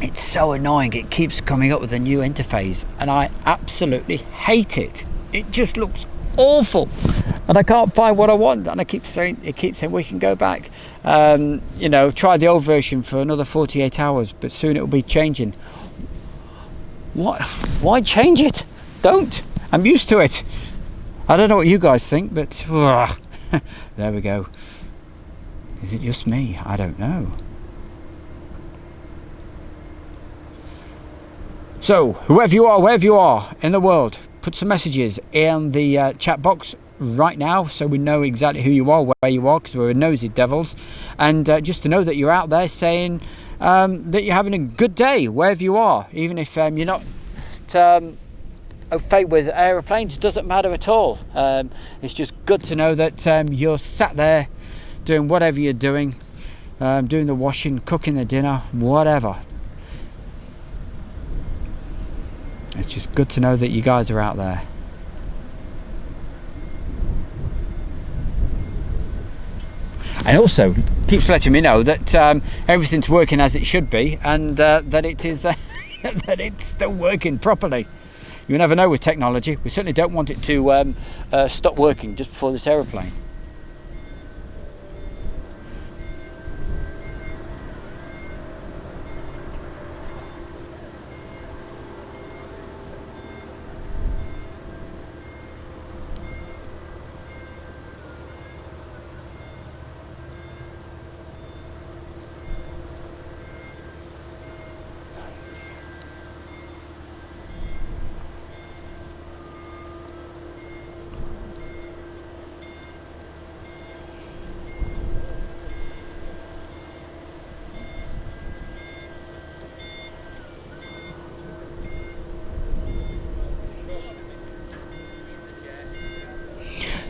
[SPEAKER 1] it's so annoying. It keeps coming up with a new interface and I absolutely hate it. It just looks awful and I can't find what I want, and it keeps saying we can go back, you know, try the old version for another 48 hours, but soon it will be changing. Why change it? Don't. I'm used to it. I don't know what you guys think, but there we go. Is it just me? I don't know. So, whoever you are, wherever you are in the world, put some messages in the chat box right now, so we know exactly who you are, where you are, because we're nosy devils. And just to know that you're out there saying that you're having a good day, wherever you are. Even if you're not au fait with aeroplanes, doesn't matter at all. It's just good to know that you're sat there doing whatever you're doing, doing the washing, cooking the dinner, whatever. It's just good to know that you guys are out there. And also keeps letting me know that everything's working as it should be, and that it is that it's still working properly. You never know with technology. We certainly don't want it to stop working just before this aeroplane.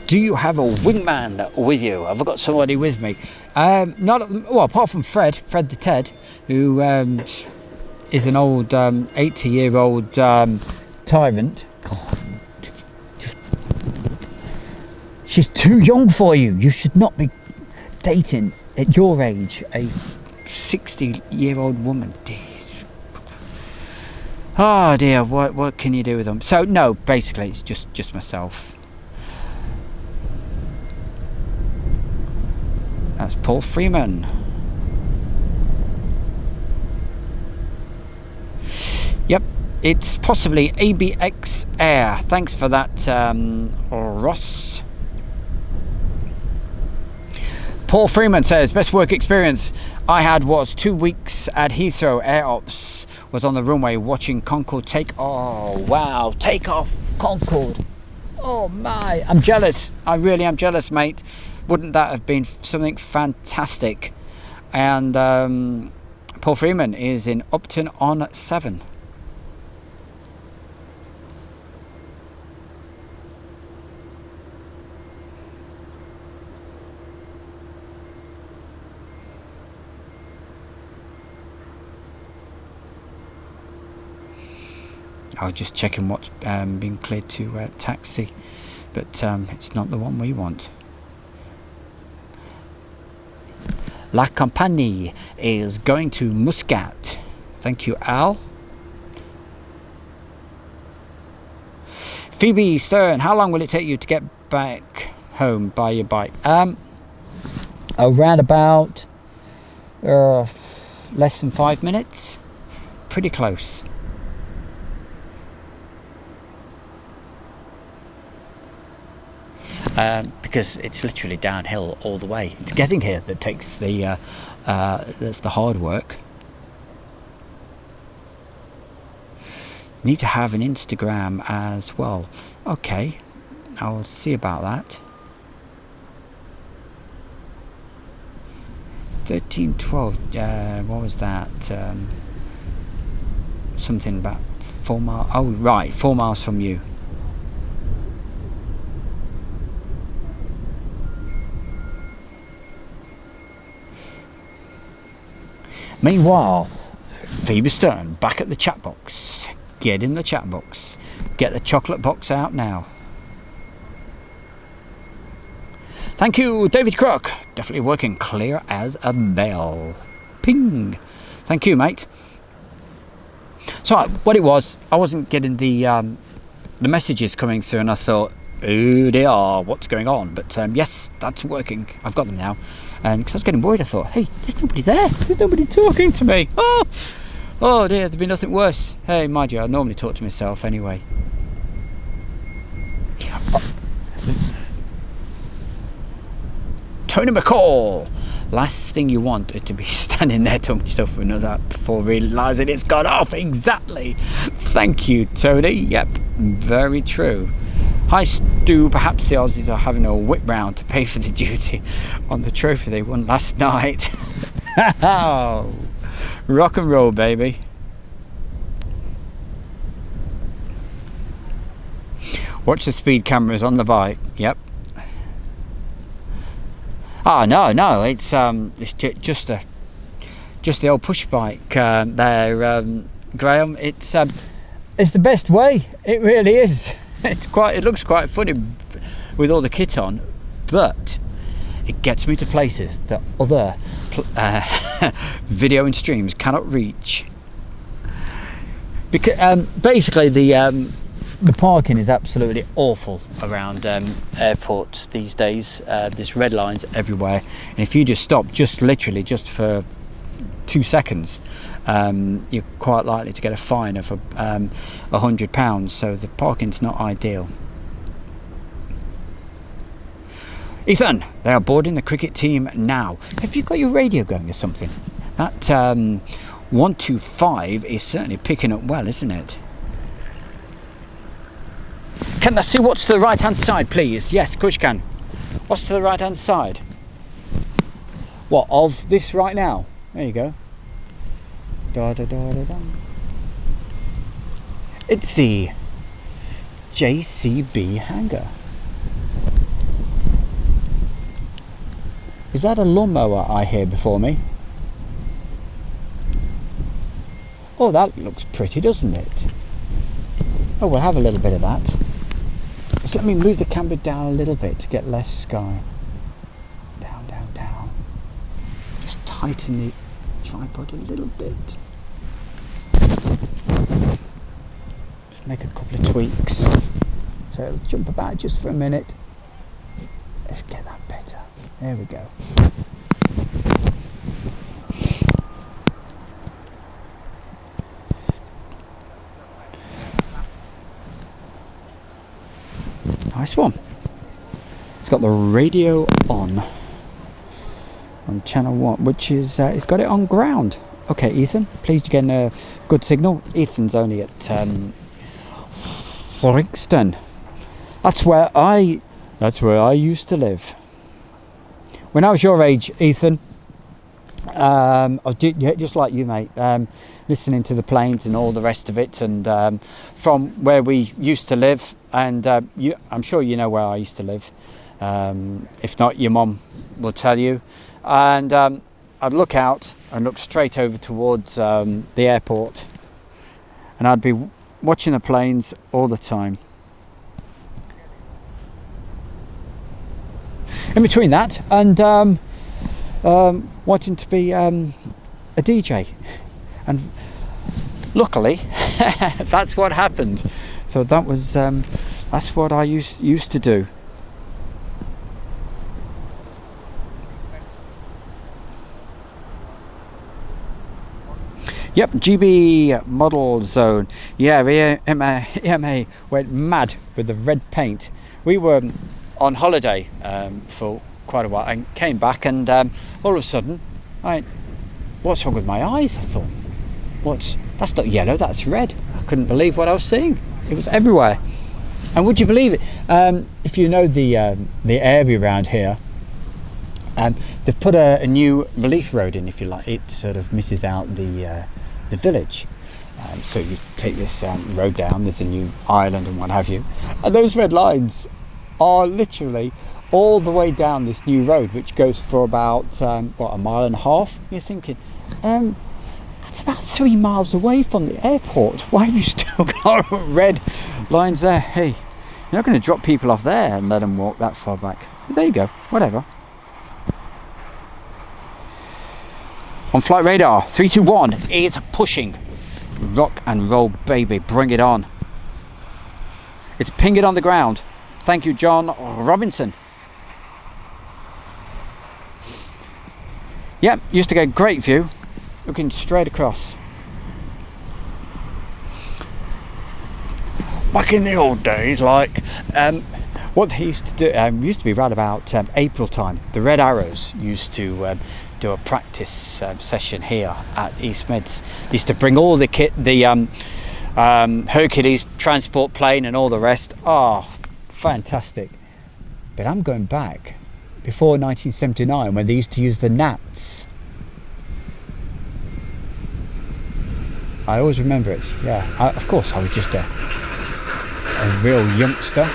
[SPEAKER 1] Do you have a wingman with you? Have I got somebody with me? Not well, apart from Fred the Ted, who is an old 80-year-old tyrant. God, she's too young for you. You should not be dating at your age a 60-year-old woman. Oh dear, what can you do with them? So no, basically it's just myself. That's Paul Freeman. Yep, it's possibly ABX Air. Thanks for that, Ross. Paul Freeman says, best work experience I had was 2 weeks at Heathrow Air Ops. Was on the runway watching Concorde take. Oh wow, take off Concorde. Oh my, I'm jealous. I really am jealous, mate. Wouldn't that have been something fantastic? And Paul Freeman is in Upton on 7. I was just checking what's been cleared to taxi, but it's not the one we want. La Compagnie is going to Muscat. Thank you, Al. Phoebe Stern, how long will it take you to get back home by your bike? Around about less than 5 minutes. Pretty close. Because it's literally downhill all the way. It's getting here that takes the that's the hard work. Need to have an Instagram as well. Okay, I'll see about that. 1312. What was that? Something about 4 miles. Oh right, 4 miles from you. Meanwhile, Phoebe Stern back at the chat box. Get in the chat box. Get the chocolate box out now. Thank you, David Crook. Definitely working clear as a bell. Ping. Thank you, mate. So what it was, I wasn't getting the messages coming through, and I thought, oh dear, what's going on? But yes, that's working. I've got them now. And because I was getting worried, I thought, hey, there's nobody there. There's nobody talking to me. Oh dear, there'd be nothing worse. Hey, mind you, I normally talk to myself anyway. Tony McCall. Last thing you want is to be standing there talking to yourself for another before realising it's gone off. Exactly. Thank you, Tony. Yep, very true. Hi Stu, perhaps the Aussies are having a whip round to pay for the duty on the trophy they won last night. Oh, rock and roll, baby. Watch the speed cameras on the bike. Yep. Oh no, it's just the old push bike there, Graham. It's the best way. It really is. It looks quite funny with all the kit on, but it gets me to places that other video and streams cannot reach. Because basically the The parking is absolutely awful around airports these days. There's red lines everywhere, and if you just stop, literally just for 2 seconds, you're quite likely to get a fine of £100. So the parking's not ideal. Ethan, they are boarding the cricket team now. Have you got your radio going or something? That 125 is certainly picking up well, isn't it? Can I see what's to the right hand side, please? Yes, of course you can. What's to the right hand side? What, of this right now? There you go. Da, da, da, da, da. It's the JCB hangar. Is that a lawnmower I hear before me? Oh, that looks pretty, doesn't it? Oh, we'll have a little bit of that. Just let me move the camera down a little bit to get less sky. Down, down, down. Just tighten the tripod a little bit. Just make a couple of tweaks. So it'll jump about just for a minute. Let's get that better. There we go. Nice one. It's got the radio on channel 1, which is it's got it on ground. Okay, Ethan, pleased you're getting a good signal. Ethan's only at Florixton. That's where I used to live. When I was your age, Ethan, I was just like you, mate, listening to the planes and all the rest of it, and from where we used to live, and I'm sure you know where I used to live. If not, your mum will tell you. And I'd look out and look straight over towards the airport, and I'd be watching the planes all the time. In between that and wanting to be a DJ, and luckily that's what happened. So that was that's what I used to do. Yep, GB model zone. Yeah, the EMA went mad with the red paint. We were on holiday for quite a while and came back, and all of a sudden, what's wrong with my eyes? I thought, that's not yellow, that's red. I couldn't believe what I was seeing. It was everywhere. And would you believe it? If you know the area around here, they've put a new relief road in, if you like. It sort of misses out the village. So you take this road down, there's a new island and what have you. And those red lines are literally all the way down this new road, which goes for about a mile and a half. You're thinking, that's about 3 miles away from the airport. Why have you still got red lines there? Hey, you're not going to drop people off there and let them walk that far back. But there you go, whatever. On flight radar, 321 is pushing. Rock and roll, baby, bring it on. It's pinging on the ground. Thank you, John Robinson. Yep, used to get a great view, looking straight across. Back in the old days, what they used to do, used to be right about April time. The Red Arrows used to do a practice session here at East Meds. They used to bring all the kit, the Hercules transport plane and all the rest. Oh, fantastic. But I'm going back before 1979, when they used to use the gnats. I always remember it. Yeah, of course I was just a real youngster.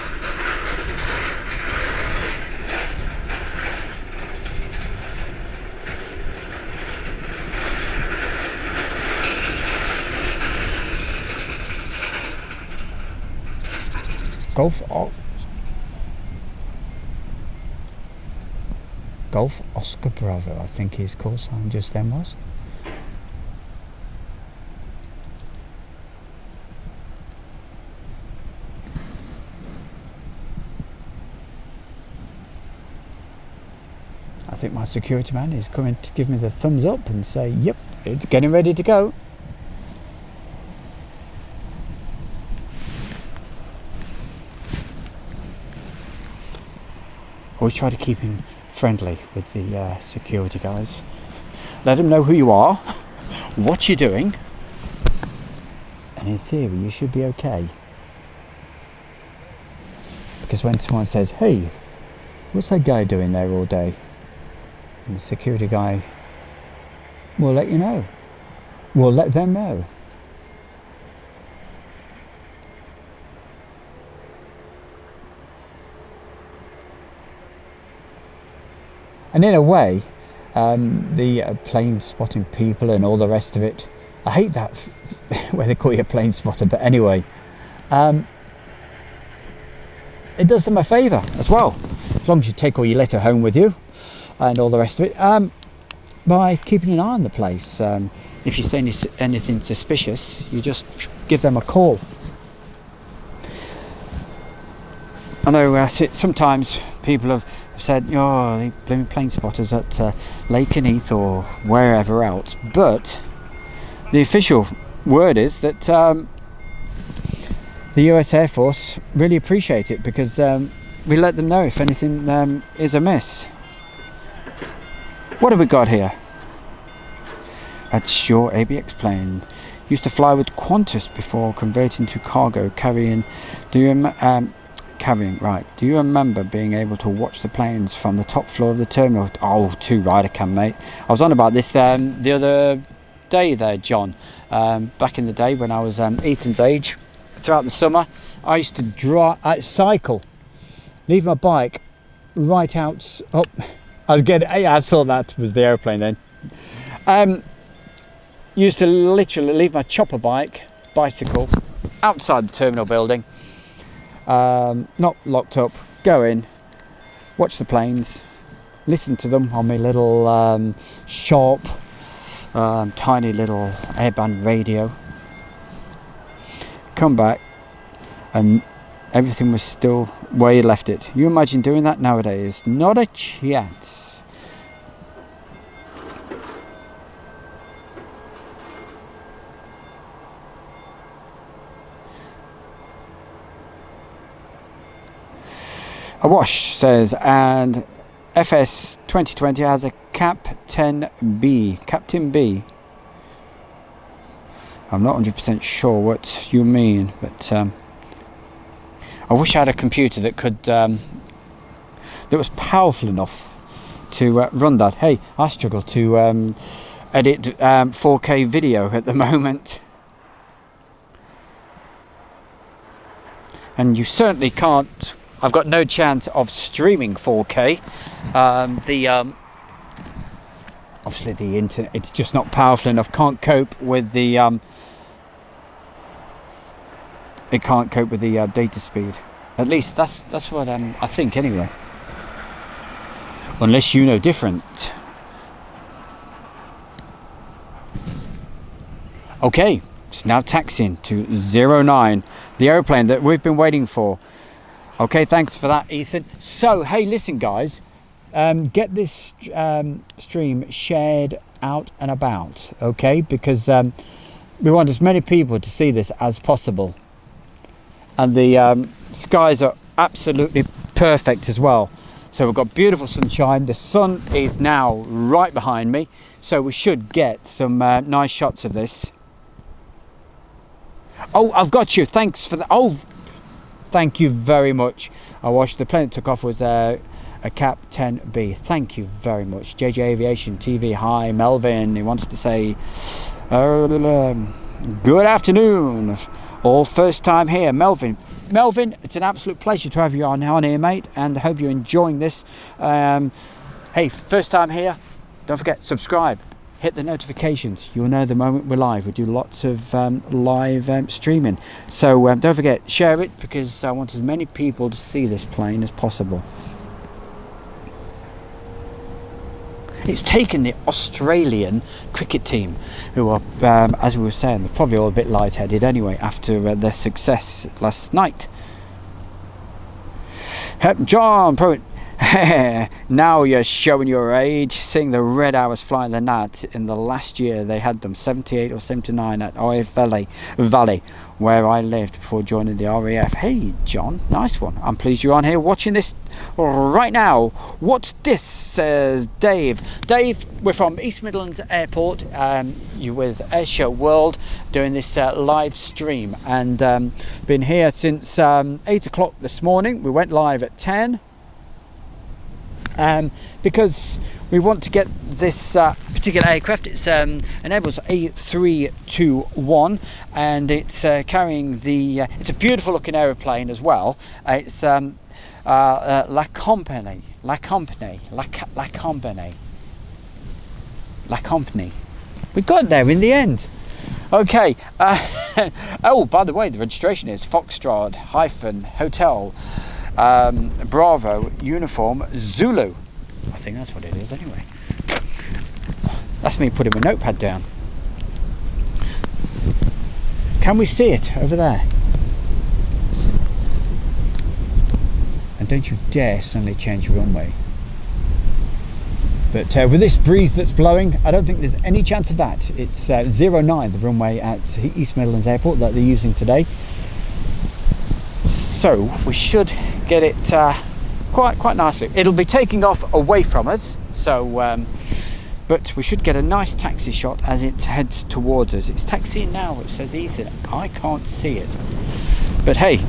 [SPEAKER 1] Golf Oscar Bravo, I think his call sign just then was. think my security man is coming to give me the thumbs up and say, yep, it's getting ready to go. Always try to keep him friendly with the security guys. Let them know who you are, what you're doing, and in theory you should be okay. Because when someone says, hey, what's that guy doing there all day? And the security guy will let you know. Will let them know. And in a way, the plane spotting people and all the rest of it, I hate that where they call you a plane spotter, but anyway, it does them a favour as well, as long as you take all your litter home with you and all the rest of it, by keeping an eye on the place. If you see anything suspicious, you just give them a call. I know sometimes people have said, oh, they blooming plane spotters at Lakenheath or wherever else, but the official word is that the US Air Force really appreciate it, because we let them know if anything is amiss. What have we got here? That's your ABX plane. Used to fly with Qantas before converting to cargo carrying. Carrying, right. Do you remember being able to watch the planes from the top floor of the terminal? Oh, too right I can, mate. I was on about this the other day there, John. Back in the day when I was Ethan's age, throughout the summer, I used to cycle, leave my bike right out. Oh, I thought that was the airplane then. Used to literally leave my chopper bicycle outside the terminal building. Not locked up, go in, watch the planes, listen to them on my little sharp, tiny little airband radio, come back and everything was still where you left it. You imagine doing that nowadays? Not a chance. Awash says, and FS 2020 has a Captain B. I'm not 100% sure what you mean, but I wish I had a computer that could that was powerful enough to run that. Hey, I struggle to edit 4K video at the moment, and you certainly can't. I've got no chance of streaming 4K. Obviously the internet, it's just not powerful enough. Can't cope with the it can't cope with the data speed. At least that's what I think anyway. Unless you know different. Okay, it's now taxiing to 09, the aeroplane that we've been waiting for. Okay, thanks for that, Ethan. So, hey, listen, guys, get this stream shared out and about, okay? Because we want as many people to see this as possible. And the skies are absolutely perfect as well. So we've got beautiful sunshine. The sun is now right behind me, so we should get some nice shots of this. Oh, I've got you. Thanks for that. Oh, thank you very much. I watched the plane that took off was a Cap 10B. Thank you very much. JJ Aviation TV. Hi, Melvin. He wanted to say good afternoon. All first time here, Melvin. Melvin, it's an absolute pleasure to have you on here, mate, and I hope you're enjoying this. Hey, first time here, don't forget, subscribe. Hit the notifications. You'll know the moment we're live. We do lots of live streaming. So don't forget, share it, because I want as many people to see this plane as possible. It's taken the Australian cricket team, who are, as we were saying, they're probably all a bit lightheaded anyway after their success last night. John, Now you're showing your age, seeing the Red Hours flying the Nat in the last year. They had them 78 or 79 at IF Valley, where I lived before joining the RAF. Hey John, nice one. I'm pleased you're on here watching this right now. What's this, says Dave. Dave, we're from East Midlands Airport. You with Airshow World doing this live stream, and been here since 8 o'clock this morning. We went live at 10. Because we want to get this particular aircraft. It's an Airbus A321, and it's carrying the it's a beautiful looking aeroplane as well. It's La Compagnie. We got there in the end. Okay. Oh, by the way, the registration is Foxtrot Hotel Bravo Uniform Zulu. I think that's what it is anyway. That's me putting my notepad down. Can we see it over there? And don't you dare suddenly change your runway. But with this breeze that's blowing, I don't think there's any chance of that. It's 09, the runway at East Midlands Airport that they're using today. So we should get it quite nicely. It'll be taking off away from us, so but we should get a nice taxi shot as it heads towards us. It's taxiing now, it says Ethan. I can't see it, but hey,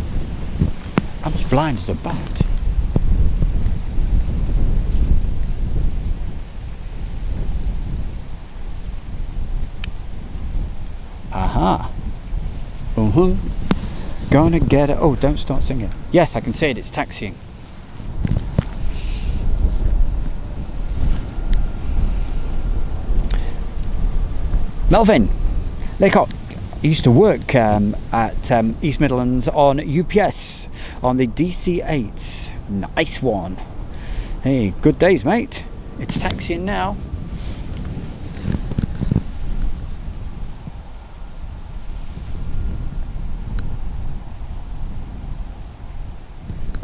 [SPEAKER 1] I'm as blind as a bat. Aha. Gonna get it. Oh, don't start singing. Yes, I can see it. It's taxiing. Melvin Laycock used to work at East Midlands on UPS on the DC-8s. Nice one. Hey, good days, mate. It's taxiing now.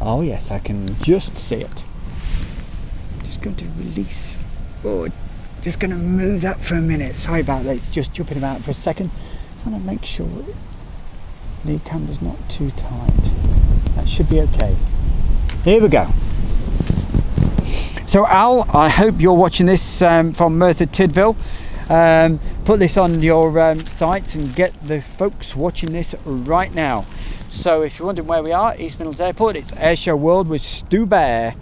[SPEAKER 1] Oh yes, I can just see it. Just going to release. Oh, just going to move that for a minute. Sorry about that. It's just jumping about for a second. Trying to make sure the camera's not too tight. That should be okay. Here we go. So Al, I hope you're watching this from Merthyr Tydfil. Put this on your sites and get the folks watching this right now. So if you're wondering where we are, East Midlands Airport, it's Airshow World with Stu Bear.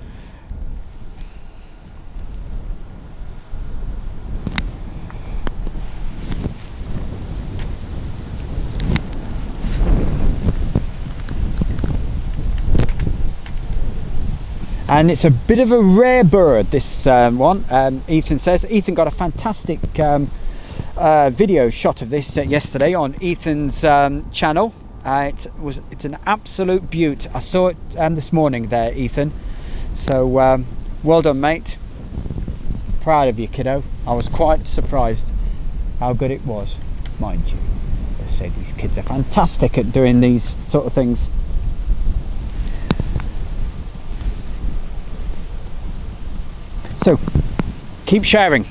[SPEAKER 1] And it's a bit of a rare bird, this one, Ethan says. Ethan got a fantastic video shot of this yesterday on Ethan's channel. It's an absolute beaut. I saw it this morning there, Ethan. So well done, mate. Proud of you, kiddo. I was quite surprised how good it was, mind you. I say these kids are fantastic at doing these sort of things. So keep sharing.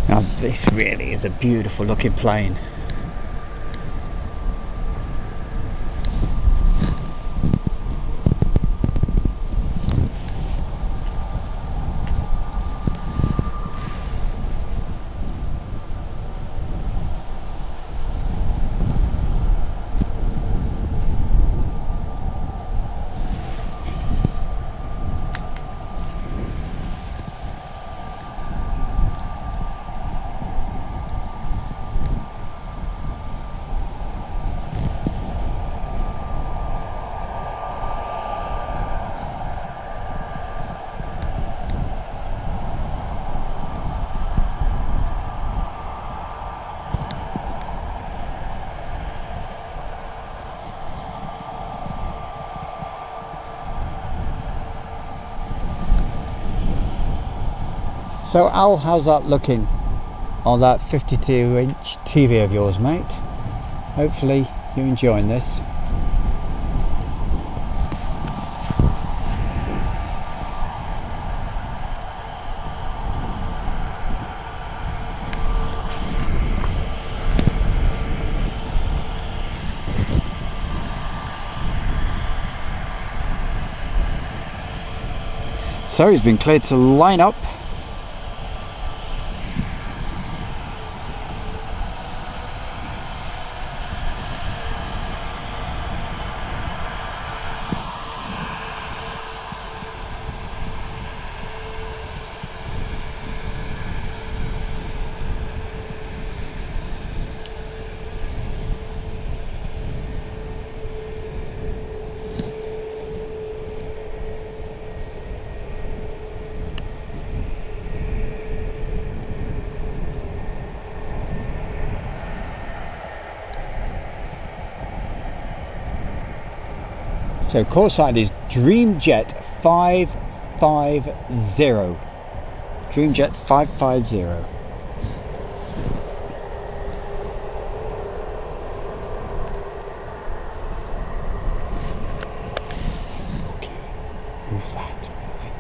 [SPEAKER 1] Now this really is a beautiful looking plane. So Al, how's that looking on that 52-inch TV of yours, mate? Hopefully you're enjoying this. So he's been cleared to line up. So course side is Dreamjet 550. Dreamjet 550. Okay, move that, move it.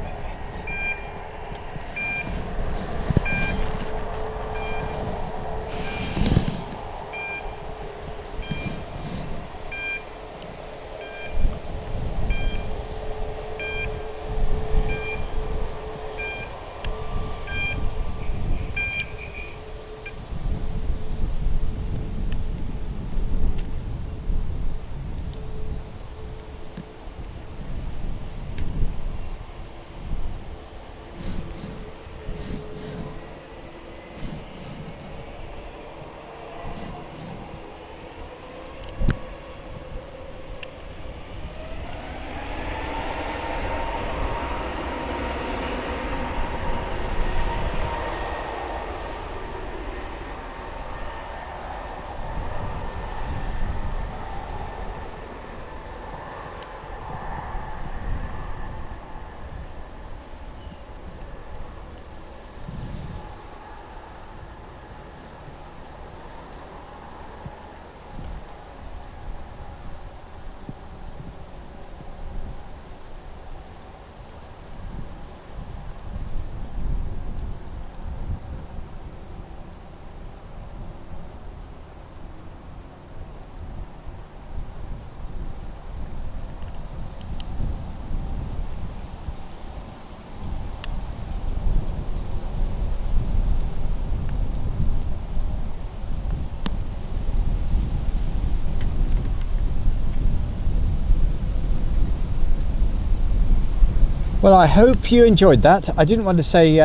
[SPEAKER 1] Well, I hope you enjoyed that. I didn't want to say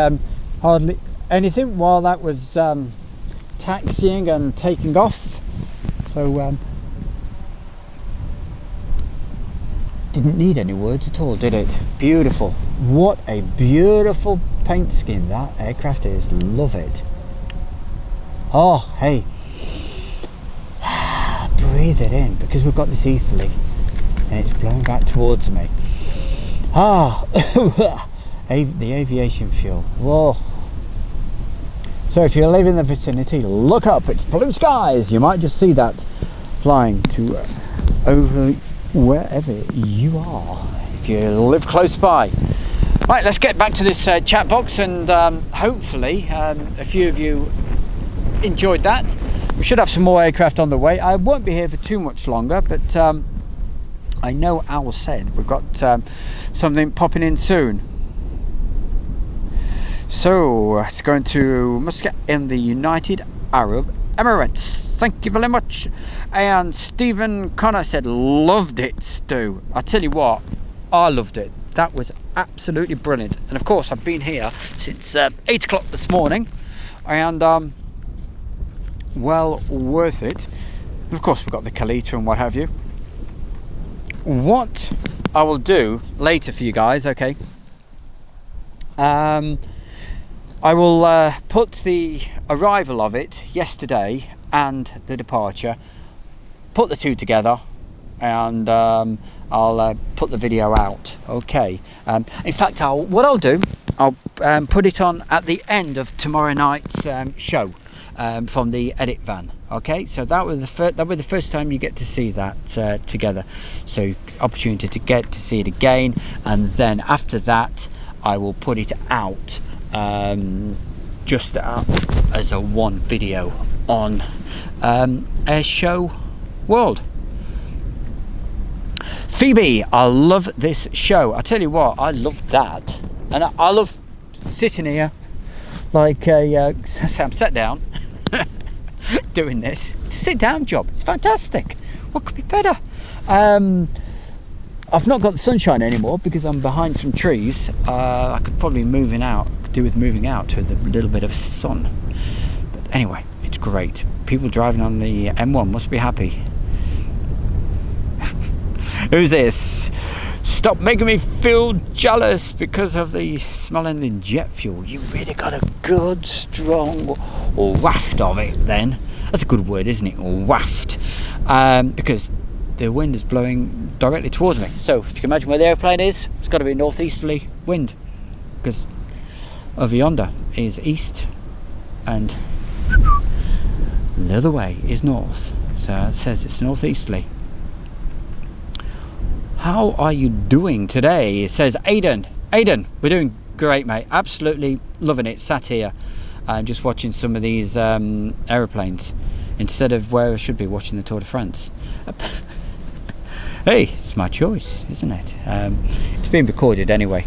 [SPEAKER 1] hardly anything while that was taxiing and taking off. So didn't need any words at all, did it? Beautiful. What a beautiful paint scheme that aircraft is. Love it. Oh, hey. Breathe it in, because we've got this easterly and it's blowing back towards me. The aviation fuel. Whoa. So if you live in the vicinity, look up. It's blue skies. You might just see that flying to over wherever you are, if you live close by. Right, let's get back to this chat box, and hopefully a few of you enjoyed that. We should have some more aircraft on the way. I won't be here for too much longer, but I know Al said we've got something popping in soon. So it's going to Muscat in the United Arab Emirates. Thank you very much. And Stephen Connor said, loved it, Stu. I tell you what, I loved it. That was absolutely brilliant. And of course, I've been here since 8 o'clock this morning, and well worth it. And of course, we've got the Kalita and what have you. What I will do later for you guys, okay, I will put the arrival of it yesterday and the departure, put the two together, and I'll put the video out, okay. In fact, what I'll do, I'll put it on at the end of tomorrow night's show from the edit van. Okay, so that was the first time you get to see that together. So opportunity to get to see it again, and then after that, I will put it out just as a one video on Air Show World. Phoebe, I love this show. I tell you what, I love that, and I love sitting here like I'm sat down doing this. It's a sit down job. It's fantastic. What could be better? I've not got the sunshine anymore because I'm behind some trees. I could probably do with moving out with a little bit of sun. But anyway, it's great. People driving on the M1 must be happy. Who's this? Stop making me feel jealous because of the smelling the jet fuel. You really got a good strong waft of it then. That's a good word, isn't it? Waft. Because the wind is blowing directly towards me. So if you can imagine where the airplane is, it's got to be a northeasterly wind, because over yonder is east and the other way is north. So it says it's northeasterly. How are you doing today? It says Aidan, we're doing great, mate. Absolutely loving it. Sat here just watching some of these aeroplanes instead of where I should be watching the Tour de France. Hey, it's my choice, isn't it? It's being recorded anyway.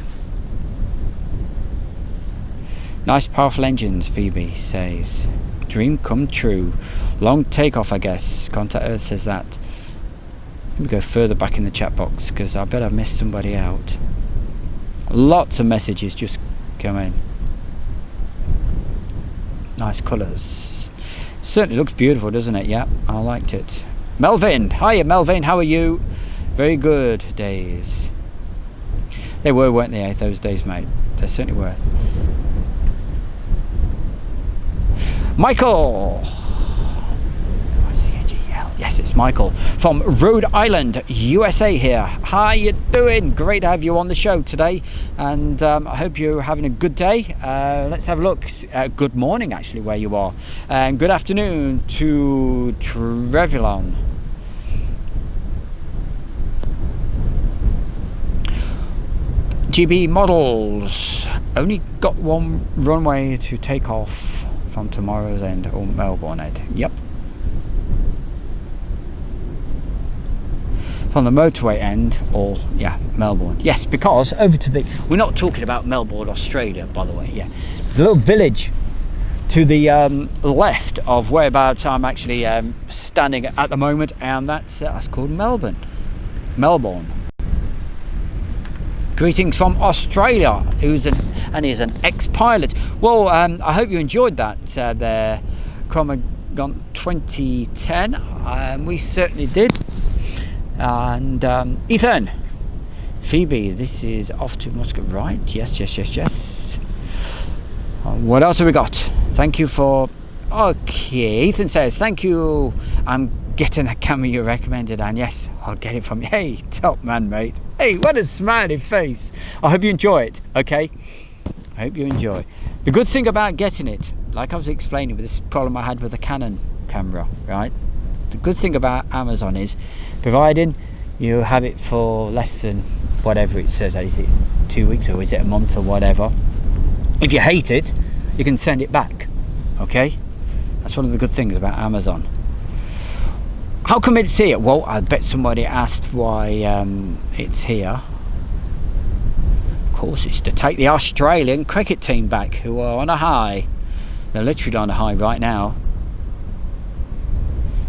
[SPEAKER 1] Nice powerful engines, Phoebe says. Dream come true. Long takeoff, I guess. Contact Earth says that. Let me go further back in the chat box, because I bet I've missed somebody out. Lots of messages just coming. Nice colours. Certainly looks beautiful, doesn't it? Yeah, I liked it. Melvin, hiya Melvin, how are you? Very good days. They were, weren't they, those days, mate? They certainly were. Michael. Yes, it's Michael from Rhode Island, USA here. How you doing? Great to have you on the show today, and I hope you're having a good day. Let's have a look. Good morning, actually, where you are, and good afternoon to Trevelyan. GB models only got one runway to take off from tomorrow's end, or Melbourne end. Yep. From the motorway end, or yeah, Melbourne. Yes, because over to the, we're not talking about Melbourne, Australia, by the way. Yeah, there's a little village to the left of whereabouts I'm actually standing at the moment, and that's called Melbourne. Greetings from Australia. He's an ex-pilot. Well, I hope you enjoyed that there, Chromagon 2010. We certainly did. And Ethan, Phoebe, this is off to Muscat, right? Yes. What else have we got? Thank you for. Okay, Ethan says thank you. I'm getting the camera you recommended, and yes, I'll get it from you. Hey, top man, mate. Hey, what a smiley face. I hope you enjoy it. Okay, I hope you enjoy. The good thing about getting it, like I was explaining with this problem I had with the Canon camera, right? The good thing about Amazon is, providing you have it for less than whatever it says, is it 2 weeks or is it a month or whatever, if you hate it, you can send it back. Okay, that's one of the good things about Amazon. How come it's here? Well, I bet somebody asked why it's here. Of course, it's to take the Australian cricket team back, who are on a high. They're literally on a high right now.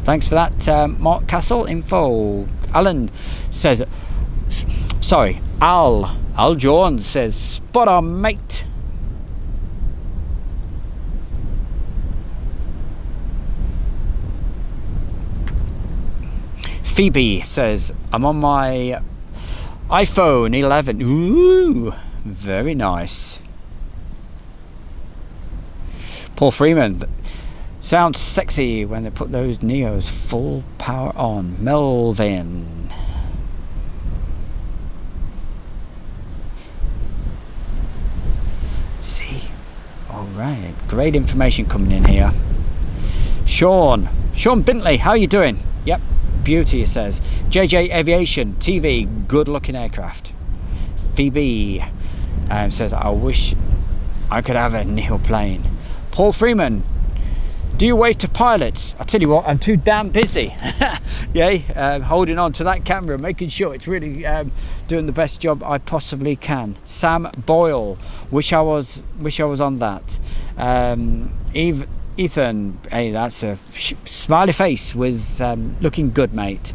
[SPEAKER 1] Thanks for that, Mark Castle info. Alan says, sorry, Al Jones says, spot on, mate. Phoebe says, I'm on my iPhone 11. Ooh, very nice. Paul Freeman, sounds sexy when they put those Neos full power on. Melvin. All right, great information coming in here. Sean Bintley, how are you doing? Yep, beauty, it says. JJ Aviation TV, good looking aircraft. Phoebe says, I wish I could have a Neil plane. Paul Freeman, do you wave to pilots? I tell you what, I'm too damn busy. Yeah, holding on to that camera, making sure it's really doing the best job I possibly can. Sam Boyle, wish I was on that. Ethan, hey, that's a smiley face with looking good, mate.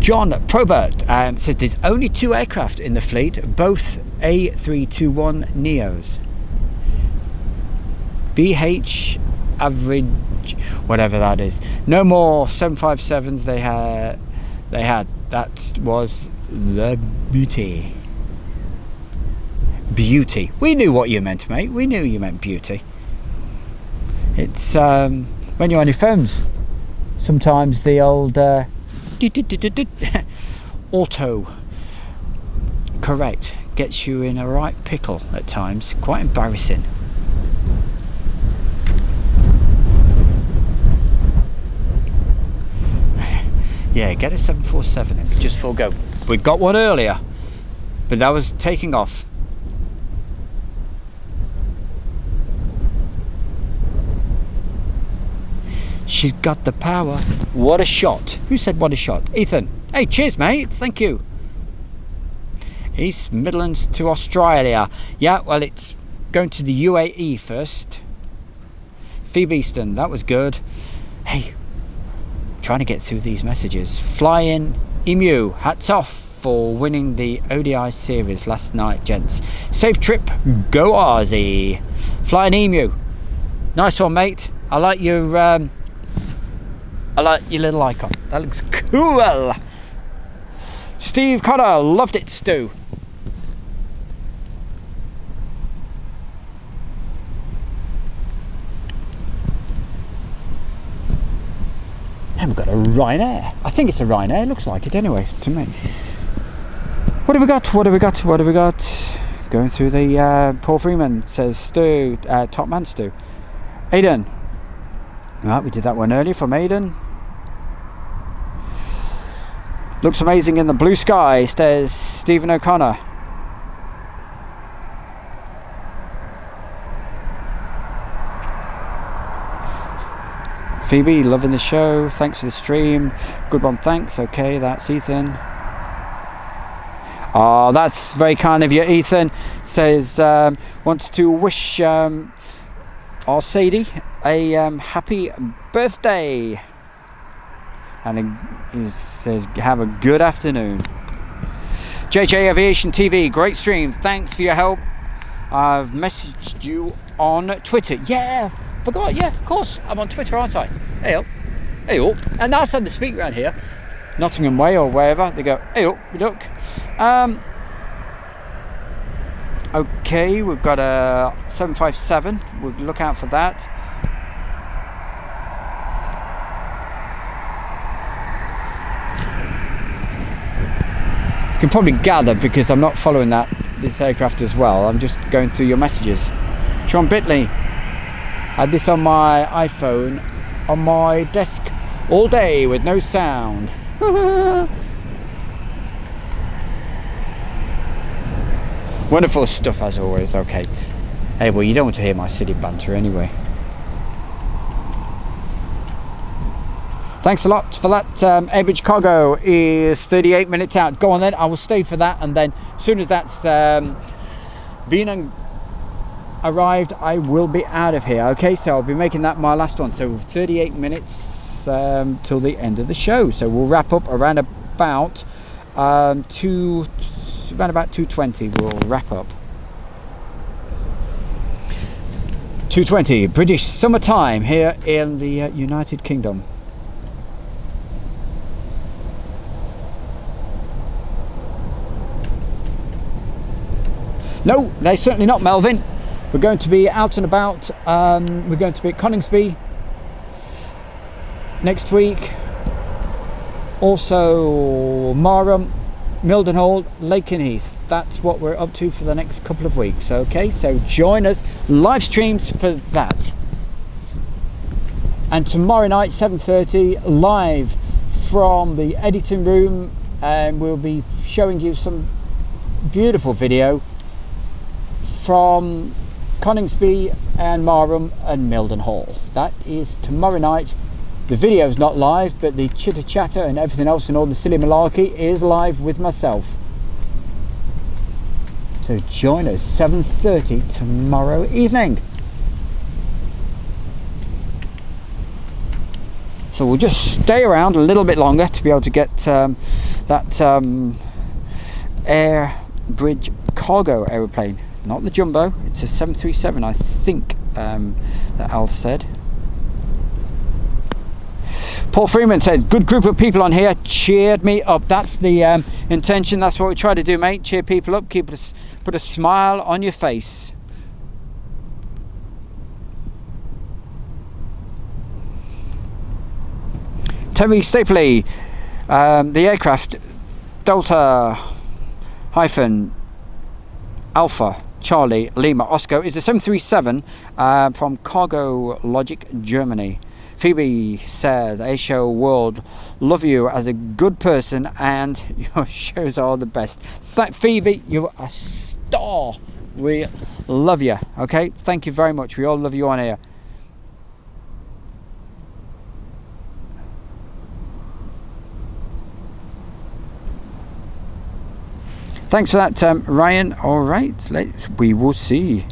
[SPEAKER 1] John Probert said there's only 2 aircraft in the fleet, both A321 Neos. BH average, whatever that is. No more 757s they had. That was the beauty. Beauty. We knew what you meant, mate. We knew you meant beauty. It's when you're on your phones, sometimes the old auto correct gets you in a right pickle at times. Quite embarrassing. Yeah, get a 747 in just full go. We got one earlier, but that was taking off. She's got the power. What a shot. Who said what a shot? Ethan. Hey, cheers, mate. Thank you. East Midlands to Australia. Yeah, well, it's going to the UAE first. Phoebe Easton, that was good. Hey, trying to get through these messages. Flying Emu, hats off for winning the ODI series last night, gents. Safe trip, go Aussie. Flying Emu, nice one, mate. I like your little icon. That looks cool. Steve Connor, loved it, Stu. And we've got a Ryanair. I think it's a Ryanair. Looks like it anyway to me. What have we got? What have we got? What have we got? Going through the Paul Freeman says Stu, top man Stu. Aidan. Right, we did that one earlier from Aidan. Looks amazing in the blue sky, says Stephen O'Connor. Phoebe, loving the show. Thanks for the stream. Good one, thanks. Okay, that's Ethan. Oh, that's very kind of you, Ethan. Says, wants to wish our Sadie a happy birthday. And he says, have a good afternoon. JJ Aviation TV, great stream. Thanks for your help. I've messaged you on Twitter. Yeah, forgot. Yeah, of course. I'm on Twitter, aren't I? Hey up. Hey up. And that's how they speak around here. Nottingham Way or wherever. They go, hey up, look. Okay, we've got a 757. We'll look out for that. You can probably gather because I'm not following this aircraft as well. I'm just going through your messages. Sean Bitley, had this on my iPhone on my desk all day with no sound. Wonderful stuff as always. Okay. Hey, well, you don't want to hear my silly banter anyway. Thanks a lot for that. Airbridge Cargo is 38 minutes out. Go on then, I will stay for that, and then as soon as that's been arrived, I will be out of here. Okay, so I'll be making that my last one. So 38 minutes till the end of the show. So we'll wrap up around about 2:20. We'll wrap up. 2:20 British summertime here in the United Kingdom. No, they're certainly not, Melvin. We're going to be out and about. We're going to be at Coningsby next week. Also Marham, Mildenhall, Lakenheath. That's what we're up to for the next couple of weeks. Okay, so join us, live streams for that. And tomorrow night 7:30 live from the editing room, and we'll be showing you some beautiful video from Coningsby and Marham and Mildenhall. That is tomorrow night. The video's not live, but the chitter chatter and everything else and all the silly malarkey is live with myself. So join us 7:30 tomorrow evening. So we'll just stay around a little bit longer to be able to get that air bridge cargo aeroplane. Not the jumbo, it's a 737 I think that Al said. Paul Freeman said, good group of people on here, cheered me up. That's the intention, that's what we try to do, mate. Cheer people up, put a smile on your face. Terry Stapley, the aircraft Delta Alpha Charlie Lima Oscar is a 737 from Cargo Logic, Germany. Phoebe says, Asia World, love you as a good person and your shows are the best. Phoebe, you're a star. We love you. Okay, thank you very much. We all love you on here. Thanks for that, Ryan. All right, we will see.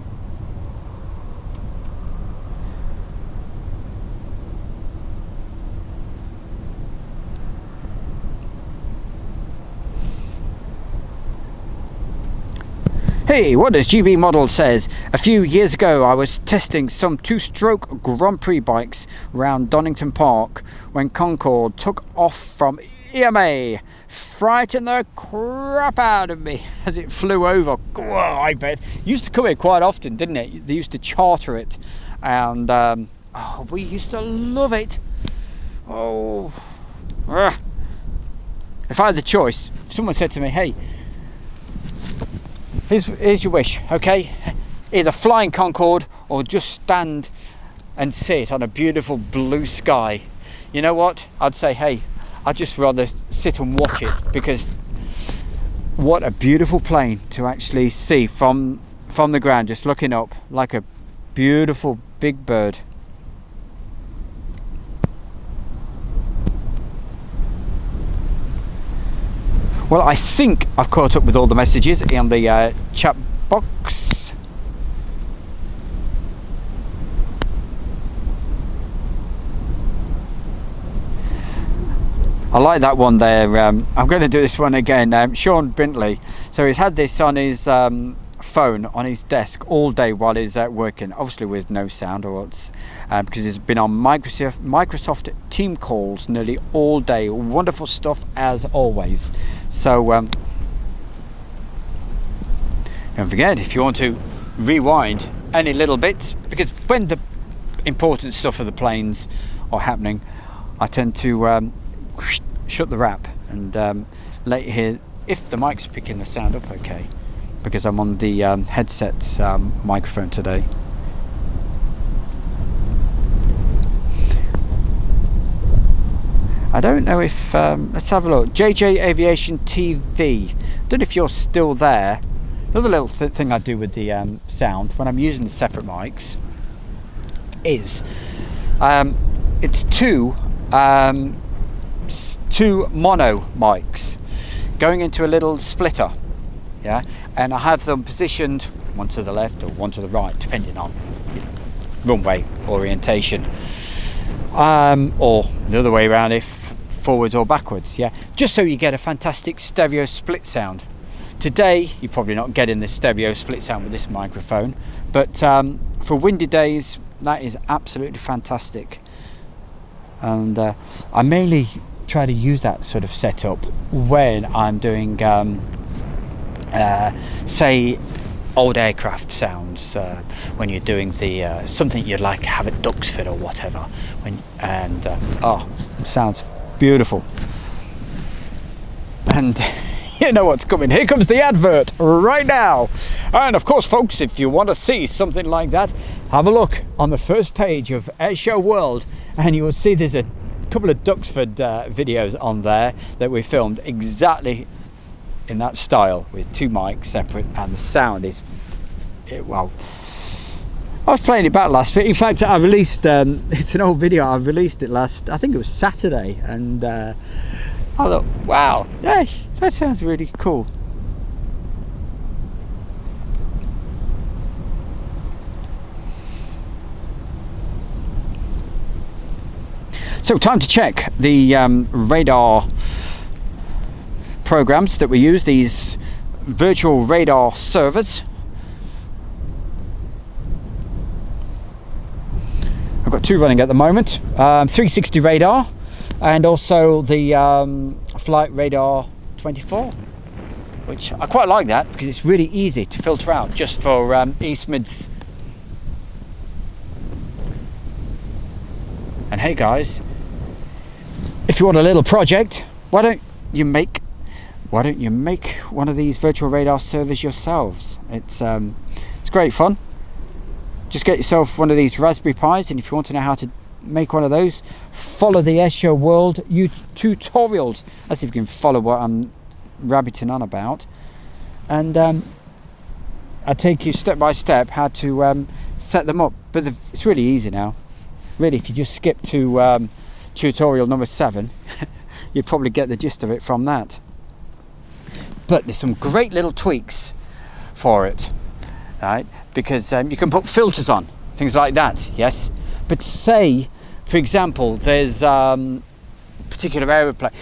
[SPEAKER 1] Hey, what does GB Model says? A few years ago I was testing some two-stroke Grand Prix bikes around Donington Park when Concorde took off from EMA. Frightened the crap out of me as it flew over. Whoa, I bet. Used to come here quite often, didn't it? They used to charter it, and we used to love it. Oh, if I had the choice, if someone said to me, hey, here's your wish, okay? Either flying Concorde or just stand and sit on a beautiful blue sky. You know what? I'd say, hey, I'd just rather sit and watch it, because what a beautiful plane to actually see from the ground, just looking up like a beautiful big bird. Well, I think I've caught up with all the messages in the chat box. I like that one there. I'm going to do this one again. Sean Brintley. So he's had this on his phone on his desk all day while he's working, obviously with no sound, or it's because he's been on Microsoft team calls nearly all day. Wonderful stuff as always. So don't forget, if you want to rewind any little bits, because when the important stuff of the planes are happening, I tend to shut the wrap and let you hear if the mic's picking the sound up okay, because I'm on the headset microphone today. I don't know if let's have a look. JJ Aviation TV, don't know if you're still there. Another little thing I do with the sound when I'm using the separate mics is it's two mono mics going into a little splitter, yeah, and I have them positioned one to the left or one to the right depending on runway orientation, or the other way around if forwards or backwards, yeah, just so you get a fantastic stereo split sound. Today you're probably not getting this stereo split sound with this microphone, but for windy days that is absolutely fantastic. And I mainly try to use that sort of setup when I'm doing say old aircraft sounds, when you're doing the something you'd like to have at Duxford or whatever, sounds beautiful. and you know what's coming. Here comes the advert right now. And of course, folks, if you want to see something like that, have a look on the first page of Airshow World, and you will see there's a couple of Duxford videos on there that we filmed exactly in that style, with 2 mics separate, and the sound is, well, I was playing it back last week. In fact, I released it's an old video. I released it last, I think it was Saturday, and I thought, wow, hey, that sounds really cool. So time to check the radar programs that we use, these virtual radar servers. I've got 2 running at the moment, 360 radar and also the Flight Radar 24, which I quite like that because it's really easy to filter out just for Eastmids. And hey guys, if you want a little project, why don't you make one of these virtual radar servers yourselves? It's great fun. Just get yourself one of these Raspberry Pis, and if you want to know how to make one of those, follow the Airshow World tutorials. As if you can follow what I'm rabbiting on about, and I take you step by step how to set them up. But it's really easy now. Really, if you just skip to tutorial number 7, you'd probably get the gist of it from that. But there's some great little tweaks for it, right? Because you can put filters on, things like that, yes? But say, for example, there's particular aeroplane,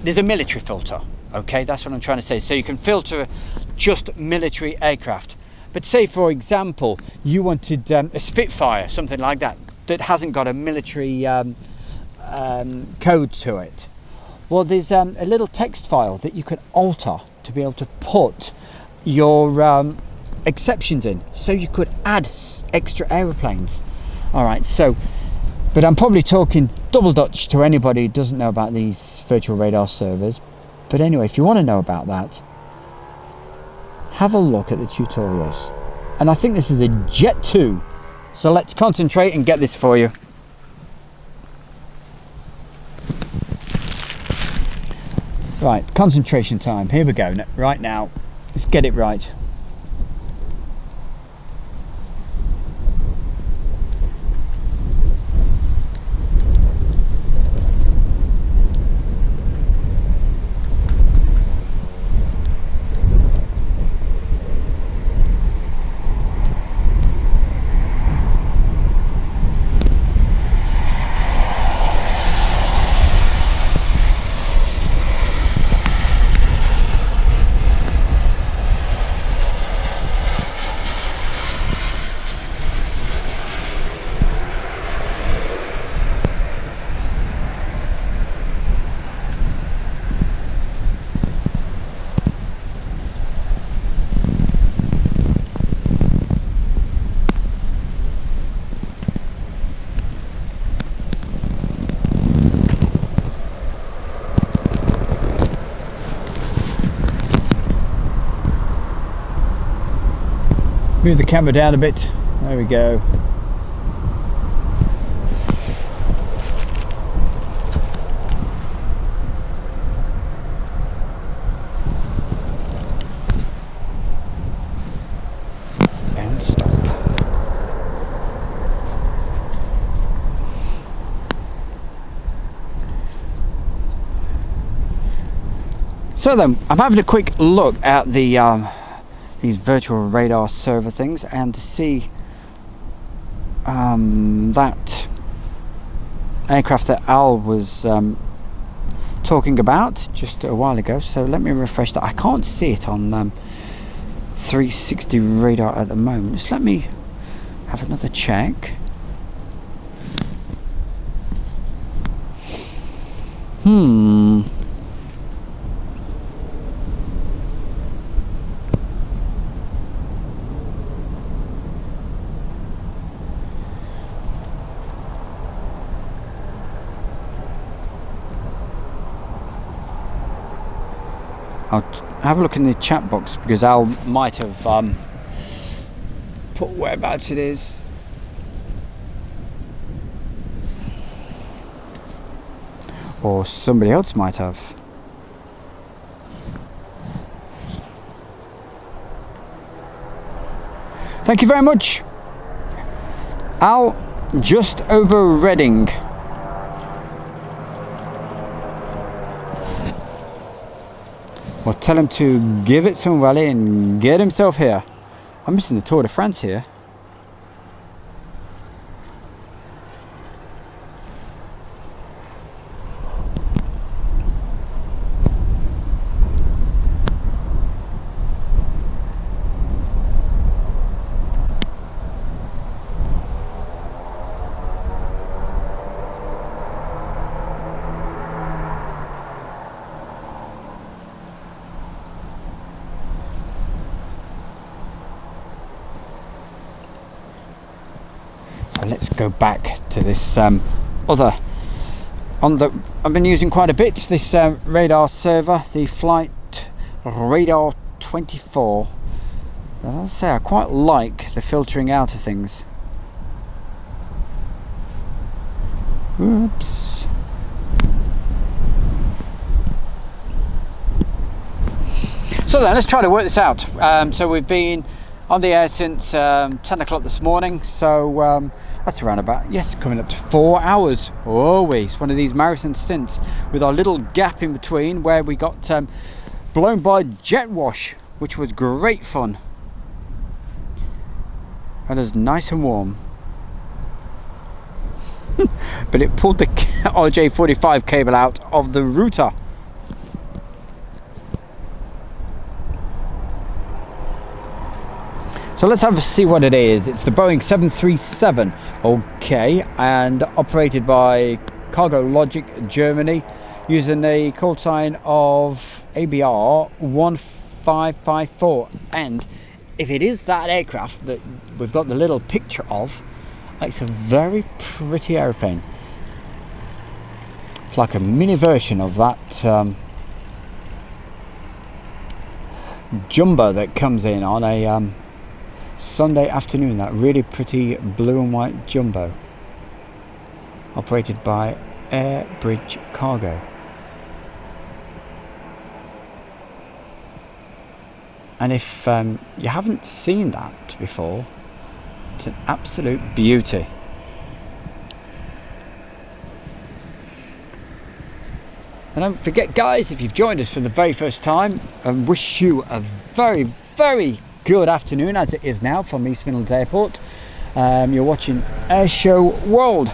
[SPEAKER 1] there's a military filter, okay? That's what I'm trying to say. So you can filter just military aircraft. But say, for example, you wanted a Spitfire, something like that, that hasn't got a military code to it. Well, there's a little text file that you can alter to be able to put your exceptions in, so you could add extra aeroplanes. All right, so, but I'm probably talking double Dutch to anybody who doesn't know about these virtual radar servers. But anyway, if you want to know about that, have a look at the tutorials. And I think this is a Jet 2, so let's concentrate and get this for you. Right, concentration time. Here we go. Right now, let's get it right. Move the camera down a bit. There we go. And stop. So then, I'm having a quick look at the these virtual radar server things, and to see that aircraft that Al was talking about just a while ago. So let me refresh that. I can't see it on 360 radar at the moment. Just let me have another check. have a look in the chat box, because Al might have put whereabouts it is. Or somebody else might have. Thank you very much, Al. Just over Reading. Well, tell him to give it some rally and get himself here. I'm missing the Tour de France here. Let's go back to this other I've been using quite a bit, this radar server, the Flight Radar 24. And I'll say I quite like the filtering out of things. Oops. So then, let's try to work this out. So we've been on the air since 10 o'clock this morning, so that's around about, yes, coming up to 4 hours. Always one of these marathon stints with our little gap in between where we got blown by jet wash, which was great fun. And it's nice and warm. But it pulled the RJ45 cable out of the router. So let's have a see what it is. It's the Boeing 737, okay, and operated by Cargo Logic Germany, using a call sign of ABR 1554. And if it is that aircraft that we've got the little picture of, it's a very pretty airplane. It's like a mini version of that jumbo that comes in on a Sunday afternoon, that really pretty blue and white jumbo, operated by Air Bridge Cargo. And if you haven't seen that before, it's an absolute beauty. And don't forget, guys, if you've joined us for the very first time, I wish you a very, very good afternoon, as it is now, from East Midlands Airport. You're watching Airshow World.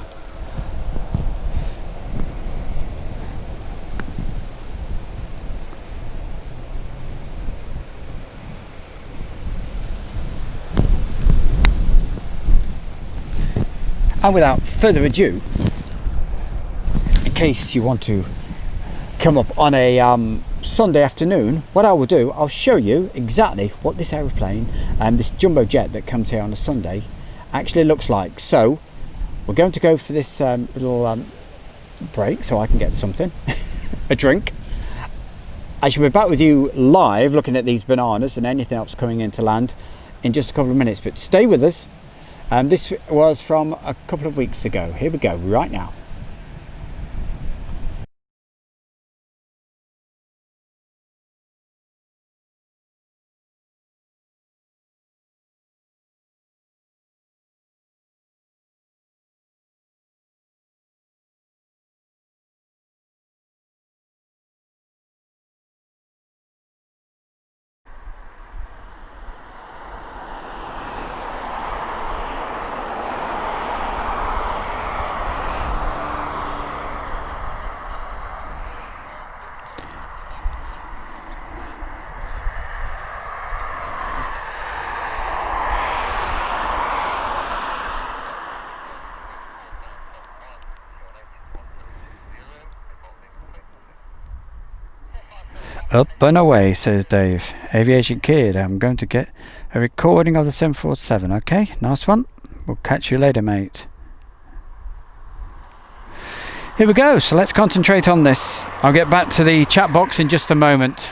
[SPEAKER 1] And without further ado, in case you want to come up on a Sunday afternoon, what I will do, I'll show you exactly what this aeroplane and this jumbo jet that comes here on a Sunday actually looks like. So we're going to go for this little break so I can get something, a drink. I shall be back with you live looking at these bananas and anything else coming into land in just a couple of minutes, but stay with us. This was from a couple of weeks ago. Here we go right now. Up and away, says Dave. Aviation Kid, I'm going to get a recording of the 747. Okay, nice one. We'll catch you later, mate. Here we go, so let's concentrate on this. I'll get back to the chat box in just a moment.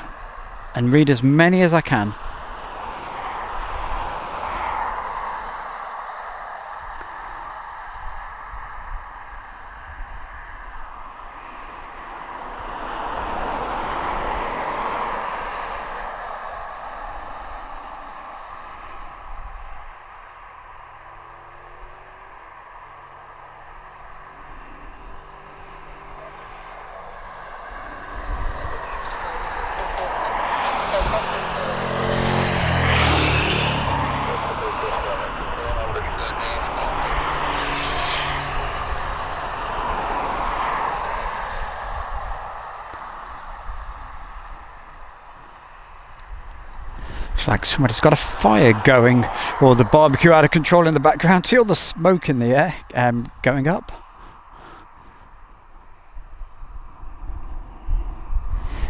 [SPEAKER 1] and read as many as I can. It's like somebody's got a fire going, or the barbecue out of control in the background. See all the smoke in the air going up.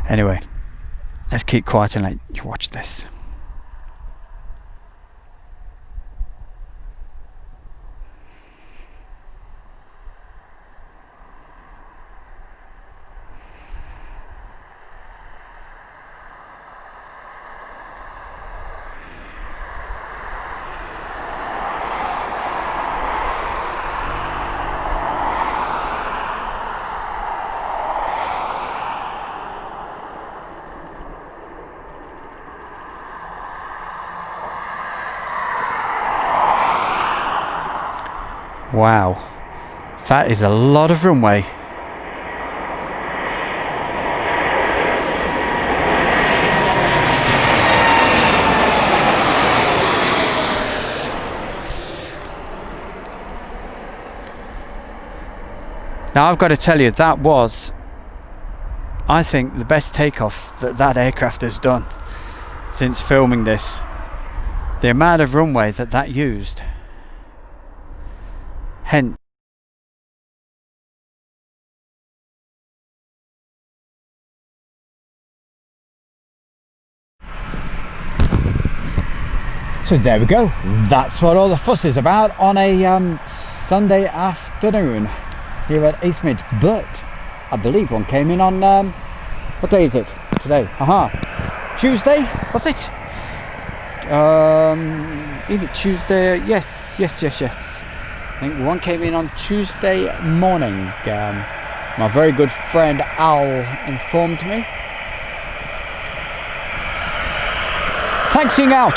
[SPEAKER 1] Anyway, let's keep quiet and let you watch this. Wow, that is a lot of runway. Now I've got to tell you, that was, I think, the best takeoff that aircraft has done since filming this. The amount of runway that used. Hence, so there we go. That's what all the fuss is about on a Sunday afternoon here at East Mid. But I believe one came in on what day is it today? Tuesday, was it? Either Tuesday. Yes. I think one came in on Tuesday morning. My very good friend Al informed me. Taxiing out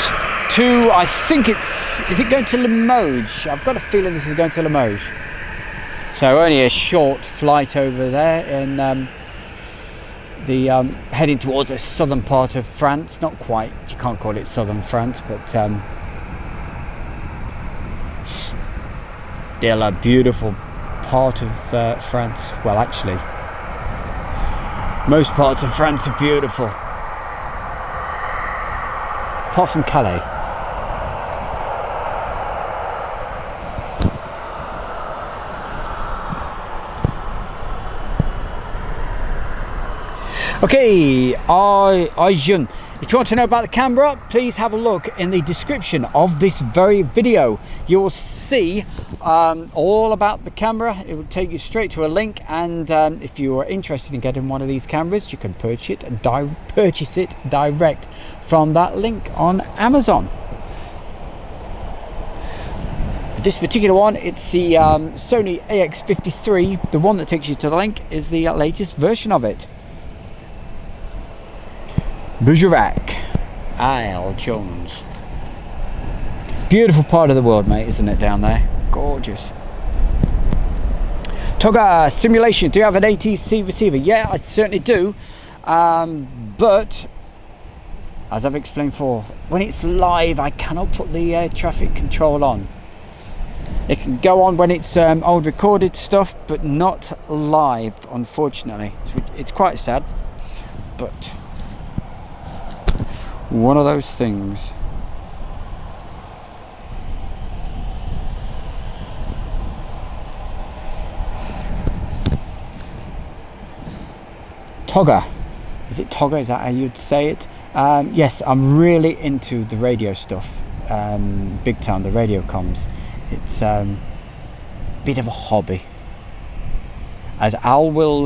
[SPEAKER 1] to, I think is it going to Limoges? I've got a feeling this is going to Limoges. So only a short flight over there, and heading towards the southern part of France. Not quite, you can't call it southern France, but still a beautiful part of France. Well, actually, most parts of France are beautiful, apart from Calais. Okay, Jun. If you want to know about the camera, please have a look in the description of this very video. You will see all about the camera. It will take you straight to a link, and if you are interested in getting one of these cameras, you can purchase it direct from that link on Amazon. This particular one, it's the Sony AX53. The one that takes you to the link is the latest version of it. Bergerac, Isle Jones. Beautiful part of the world, mate, isn't it, down there? Gorgeous. Toga simulation. Do you have an ATC receiver? Yeah, I certainly do. But as I've explained before, when it's live, I cannot put the air traffic control on. It can go on when it's old recorded stuff, but not live, unfortunately. It's quite sad, but one of those things. Toga. Is it Toga? Is that how you'd say it? Yes, I'm really into the radio stuff. Big time, the radio comms. It's a bit of a hobby, as Al will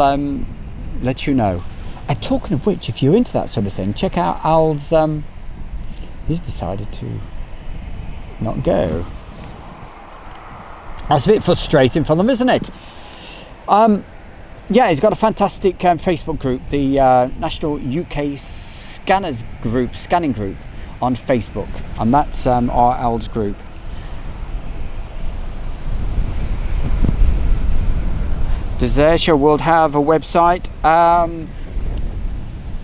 [SPEAKER 1] let you know. And talking of which, if you're into that sort of thing, check out Al's. He's decided to not go. That's a bit frustrating for them, isn't it? Yeah, he's got a fantastic Facebook group, the National UK Scanners Group, Scanning Group on Facebook, and that's our Al's group. Does Airshow World have a website?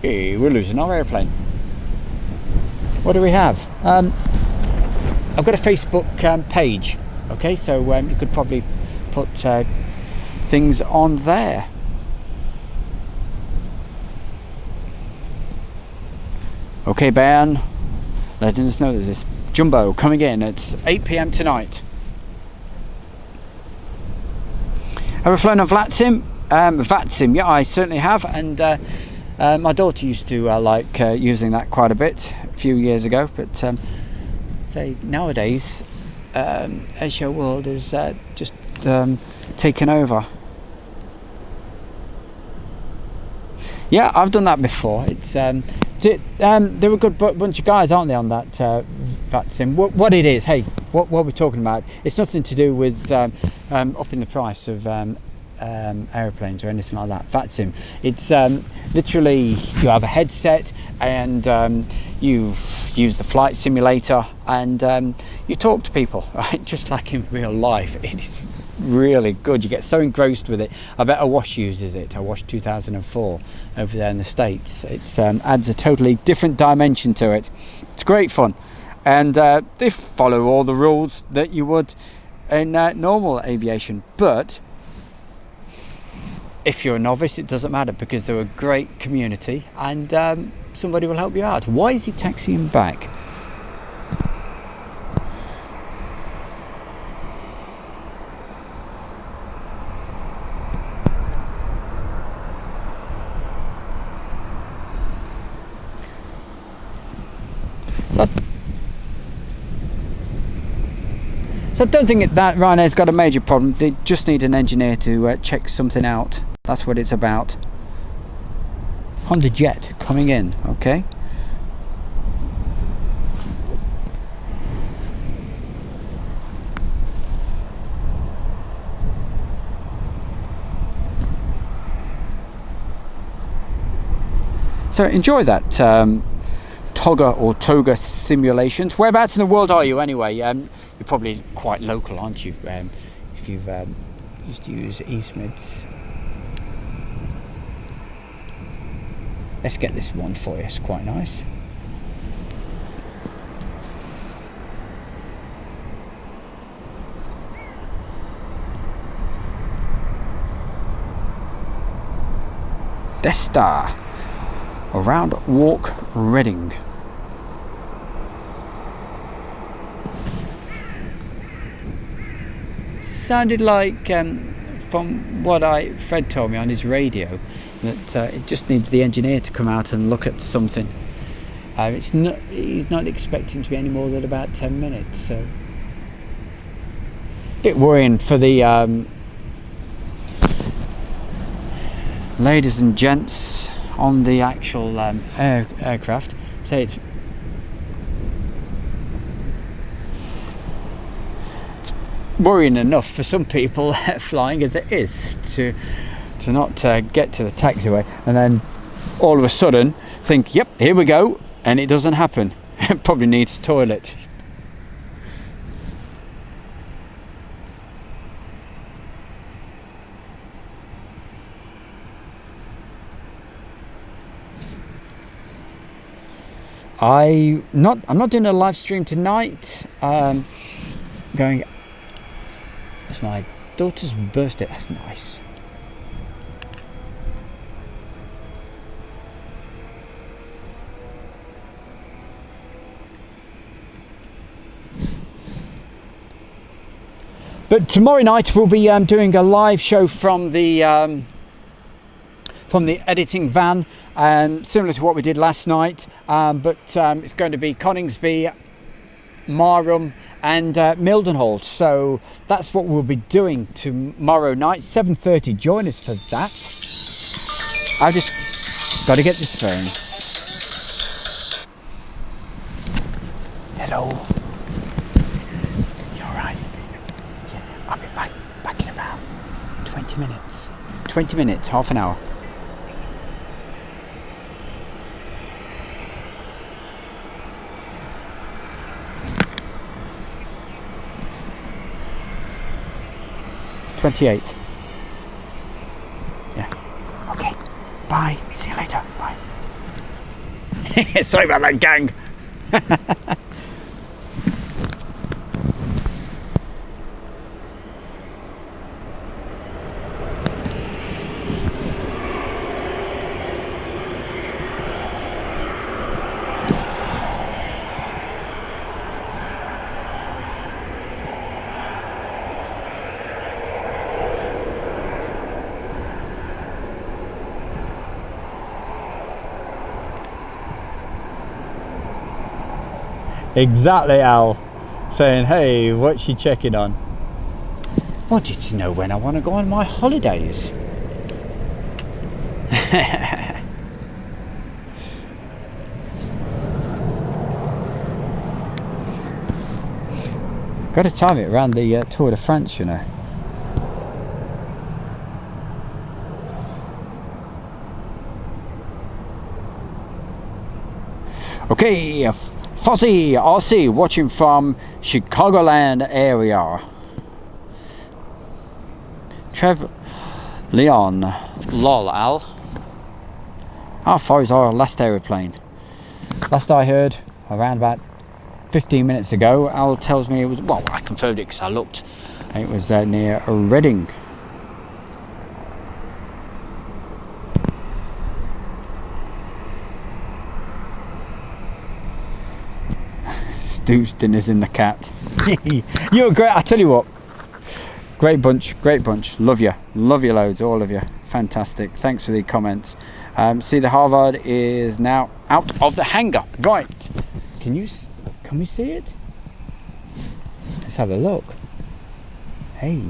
[SPEAKER 1] We're losing our airplane. What do we have? I've got a Facebook page. Okay, so you could probably put things on there. Okay, Ben, letting us know there's this jumbo coming in. It's 8 p.m. tonight. Ever flown on VATSIM? VATSIM, yeah, I certainly have, and my daughter used to like using that quite a bit a few years ago, but say nowadays Airshow World is just taken over. Yeah, I've done that before. It's they're a good bunch of guys, aren't they, on that VATSIM? What it is, hey, what we're talking about, it's nothing to do with upping the price of aeroplanes or anything like that. VATSIM, it's literally you have a headset and you use the flight simulator and you talk to people, right, just like in real life. It is really good. You get so engrossed with it. I bet Awash uses it. Awash 2004 over there in the States. It adds a totally different dimension to it. It's great fun, and they follow all the rules that you would in normal aviation, but if you're a novice it doesn't matter, because they're a great community and somebody will help you out. Why is he taxiing back? So I don't think that Ryanair's got a major problem. They just need an engineer to check something out. That's what it's about. Honda Jet coming in, okay? So enjoy that Togga or Toga simulations. Whereabouts in the world are you anyway? You're probably quite local, aren't you? If you've used to use eSmids. Let's get this one for you, it's quite nice. Death Star, around Walk Reading. Sounded like, from what Fred told me on his radio, that it just needs the engineer to come out and look at something. He's not expecting to be any more than about 10 minutes, so bit worrying for the ladies and gents on the actual aircraft. So it's worrying enough for some people flying as it is to not get to the taxiway and then all of a sudden think, yep, here we go, and it doesn't happen. It probably needs a toilet. I'm not doing a live stream tonight. Going. It's my daughter's birthday. That's nice. But tomorrow night we'll be doing a live show from the editing van, similar to what we did last night, but it's going to be Coningsby, Marham and Mildenhall. So that's what we'll be doing tomorrow night, 7:30. Join us for that. Got to get this phone. Hello. You alright? Yeah, I'll be back in about 20 minutes. 20 minutes, half an hour. '28th. Yeah. Okay. Bye. See you later. Bye. Sorry about that, gang. Exactly, Al. Saying, hey, what's she checking on? Wanted to know when I want to go on my holidays. Got to time it around the Tour de France, you know. Okay, Fuzzy RC watching from Chicagoland area. Trev Leon, lol Al. How far is our last aeroplane? Last I heard, around about 15 minutes ago. Al tells me it was, well, I confirmed it because I looked. It was near Reading. Stooston is in the cat. You're great, I tell you what. Great bunch, love you loads, all of you, fantastic. Thanks for the comments. See, the Harvard is now out of the hangar. Right, can we see it? Let's have a look. Hey,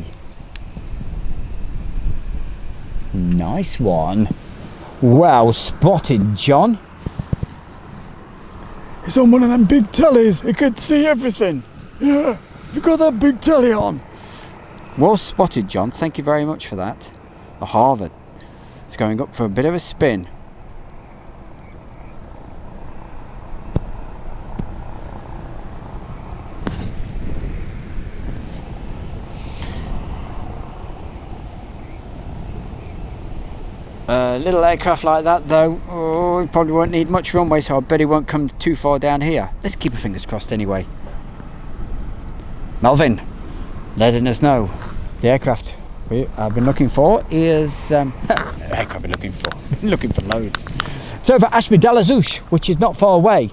[SPEAKER 1] nice one. Well spotted, John. It's on one of them big tellies. It could see everything. Yeah, you got that big telly on. Well spotted, John. Thank you very much for that. The Harvard. It's going up for a bit of a spin. Little aircraft like that, though, it probably won't need much runway, so I bet it won't come too far down here. Let's keep our fingers crossed anyway. Melvin, letting us know the aircraft I've been looking for is aircraft I've been looking for loads. It's over Ashby de la Zouch, which is not far away.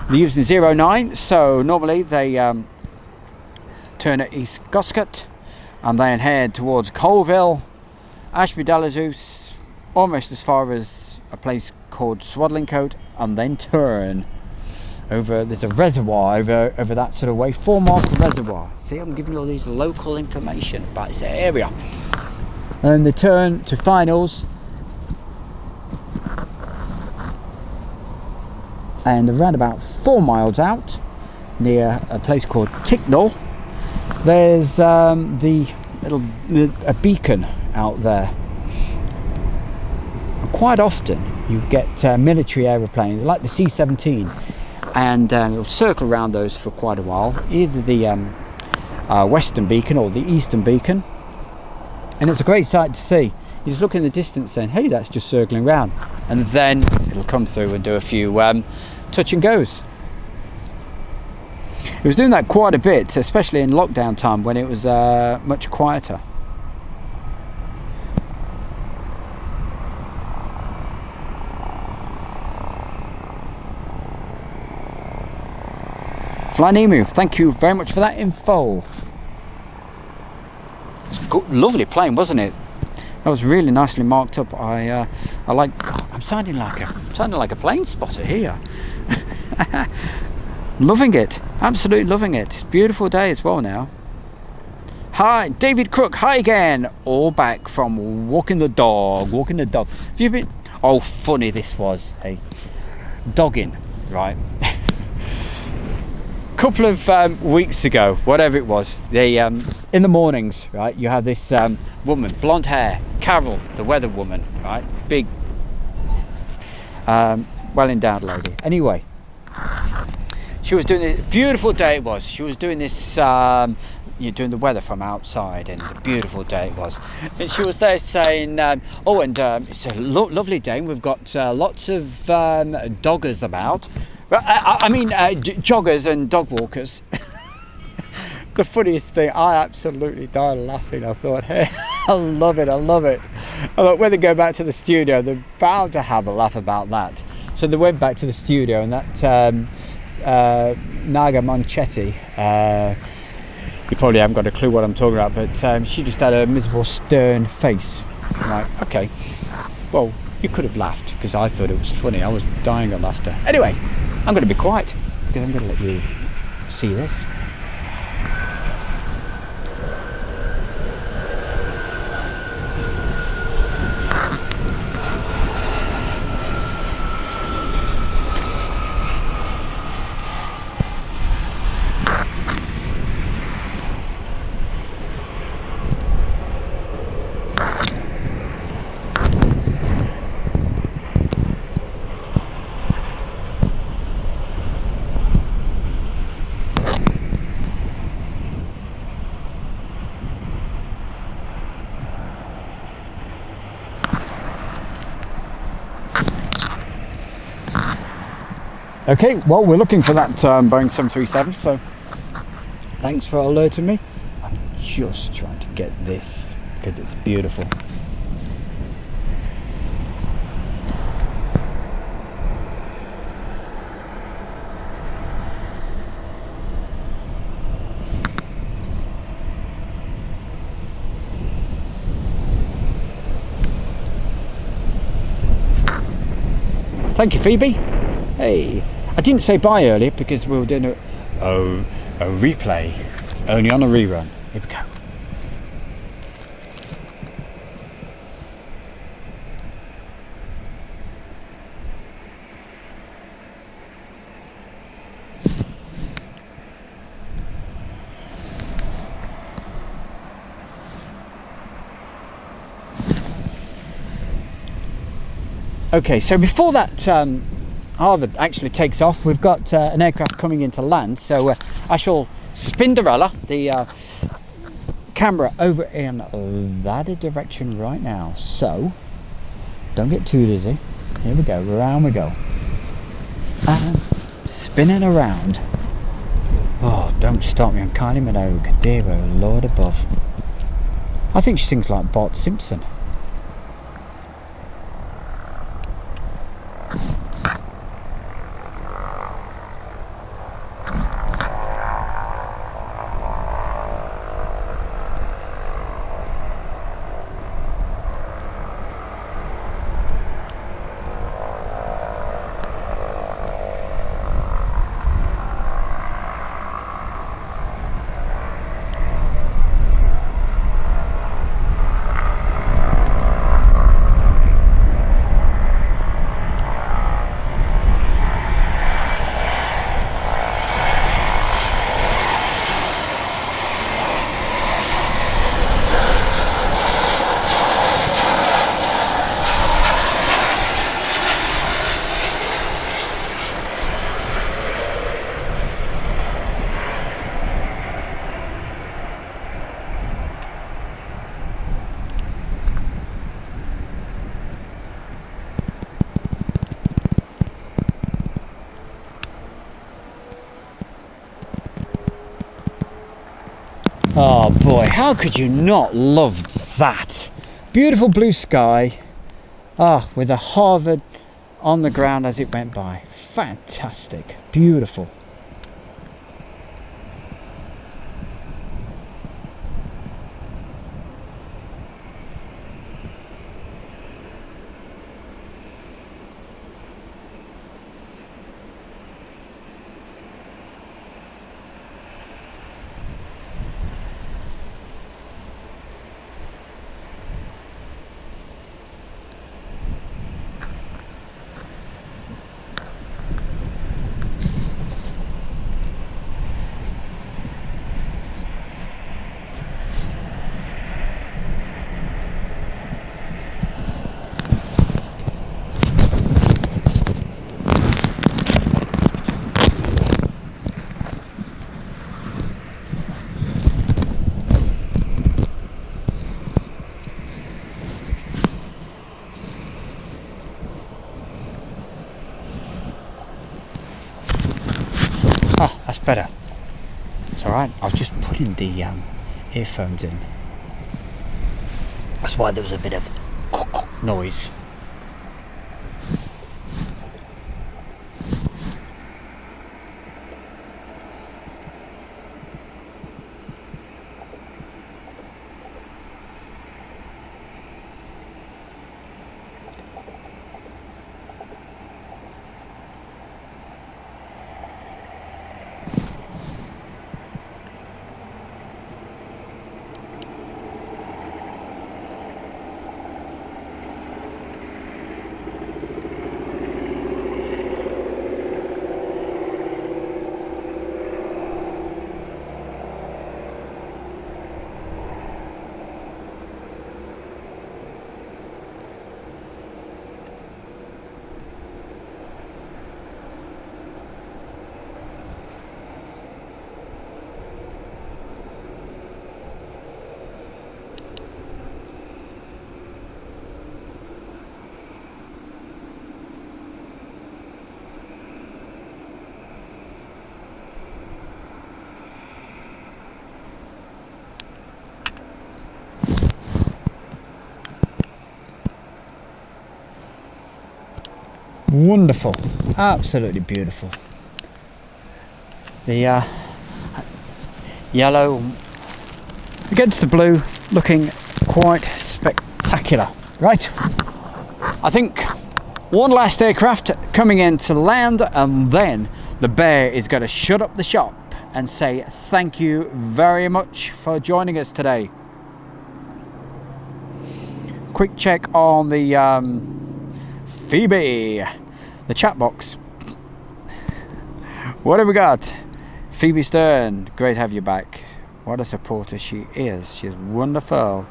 [SPEAKER 1] They're using 09, so normally they turn at East Goscott and then head towards Colville, Ashby de la Zouch, almost as far as a place called Swadlincote, and then turn over. There's a reservoir over that sort of way, 4 Mile Reservoir. See, I'm giving you all these local information about this area. And they turn to finals, and around about 4 miles out, near a place called Ticknall, there's a beacon out there. And quite often you get military aeroplanes like the C-17, and it'll circle around those for quite a while, either the western beacon or the eastern beacon, and it's a great sight to see. You just look in the distance saying, hey, that's just circling around, and then it'll come through and do a few touch and goes. It was doing that quite a bit, especially in lockdown time when it was much quieter. Flying Emu, thank you very much for that info. It's a good, lovely plane, wasn't it? That was really nicely marked up. I like. God, I'm sounding like a plane spotter here. Loving it, absolutely loving it. It's a beautiful day as well now. Hi, David Crook. Hi again. All back from walking the dog. Have you been? how funny this was. Hey, dogging, right? Couple of weeks ago, whatever it was, they in the mornings, right, you have this woman, blonde hair, Carol, the weather woman, right, big, well endowed lady. Anyway, she was doing this beautiful day. It was. She was doing this, doing the weather from outside, and the beautiful day it was. And she was there saying, it's a lovely day. And we've got lots of doggers about. I mean, joggers and dog walkers. The funniest thing, I absolutely died laughing. I thought, hey, I love it. I thought, when they go back to the studio, they're bound to have a laugh about that. So they went back to the studio, and that Naga Manchetti, you probably haven't got a clue what I'm talking about, but she just had a miserable, stern face. I'm like, okay, well, you could have laughed, because I thought it was funny. I was dying of laughter. Anyway, I'm going to be quiet, because I'm going to let you see this. Okay, well, we're looking for that Boeing 737, so thanks for alerting me. I'm just trying to get this because it's beautiful. Thank you, Phoebe. Hey, I didn't say bye earlier because we were doing a replay, only on a rerun. Here we go. Okay, so before that Harvard actually takes off, we've got an aircraft coming into land, so I shall Spinderella the camera over in that direction right now, so don't get too dizzy. Here we go, around we go, and spinning around. Oh, don't stop me, I'm Kylie Minogue, dear oh Lord above. I think she sings like Bart Simpson. Oh boy, how could you not love that? Beautiful blue sky, with a Harvard on the ground as it went by. Fantastic, beautiful. That's better. It's alright. I was just putting the earphones in. That's why there was a bit of noise. Wonderful, absolutely beautiful. The yellow against the blue, looking quite spectacular. Right, I think one last aircraft coming in to land, and then the bear is going to shut up the shop and say thank you very much for joining us today. Quick check on the Phoebe, the chat box. What have we got? Phoebe Stern, great to have you back. What a supporter she is. She's wonderful.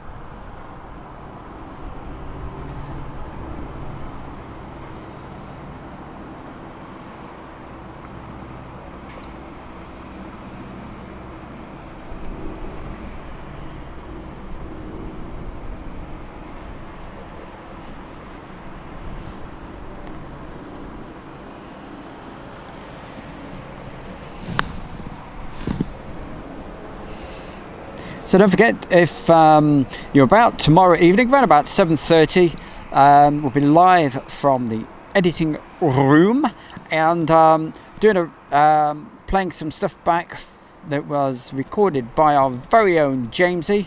[SPEAKER 1] So don't forget, if you're about tomorrow evening, around about 7:30, we'll be live from the editing room and playing some stuff back that was recorded by our very own Jamesy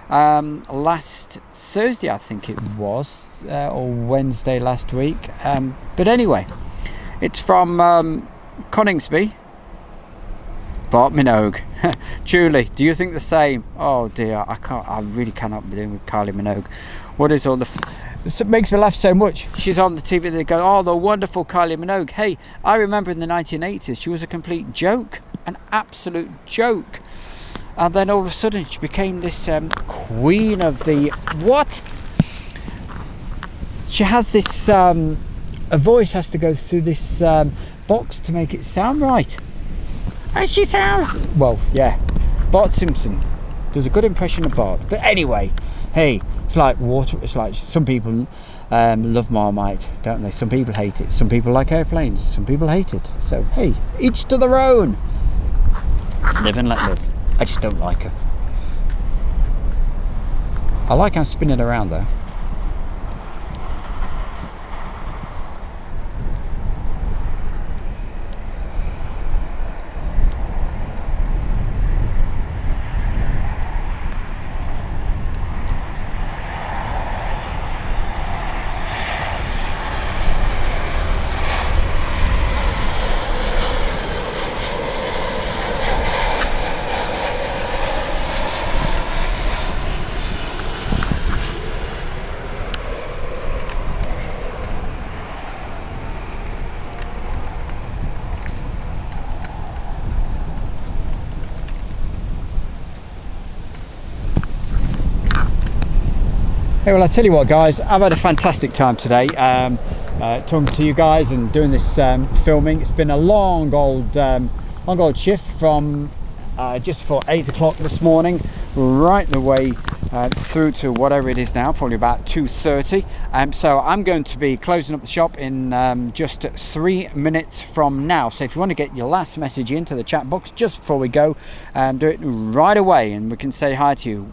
[SPEAKER 1] last Thursday, I think it was, or Wednesday last week. But anyway, it's from Coningsby. Bart Minogue. Julie, do you think the same? Oh dear, I really cannot be doing with Kylie Minogue. What is all the it makes me laugh so much. She's on the TV, they go, oh, the wonderful Kylie Minogue. Hey, I remember in the 1980s she was a complete joke, an absolute joke, and then all of a sudden she became this queen of the what? She has this a voice has to go through this box to make it sound right. And she sounds, well, yeah, Bart Simpson does a good impression of Bart. But anyway, hey, it's like water. It's like some people love Marmite, don't they? Some people hate it. Some people like airplanes. Some people hate it. So hey, each to their own. Live and let live. I just don't like her. I like how I'm spinning around though. Hey, well, I tell you what, guys, I've had a fantastic time today talking to you guys and doing this filming. It's been a long old shift from just before 8 o'clock this morning. right the way through to whatever it is now, probably about 2:30. So I'm going to be closing up the shop in just 3 minutes from now. So if you want to get your last message into the chat box just before we go, do it right away and we can say hi to you.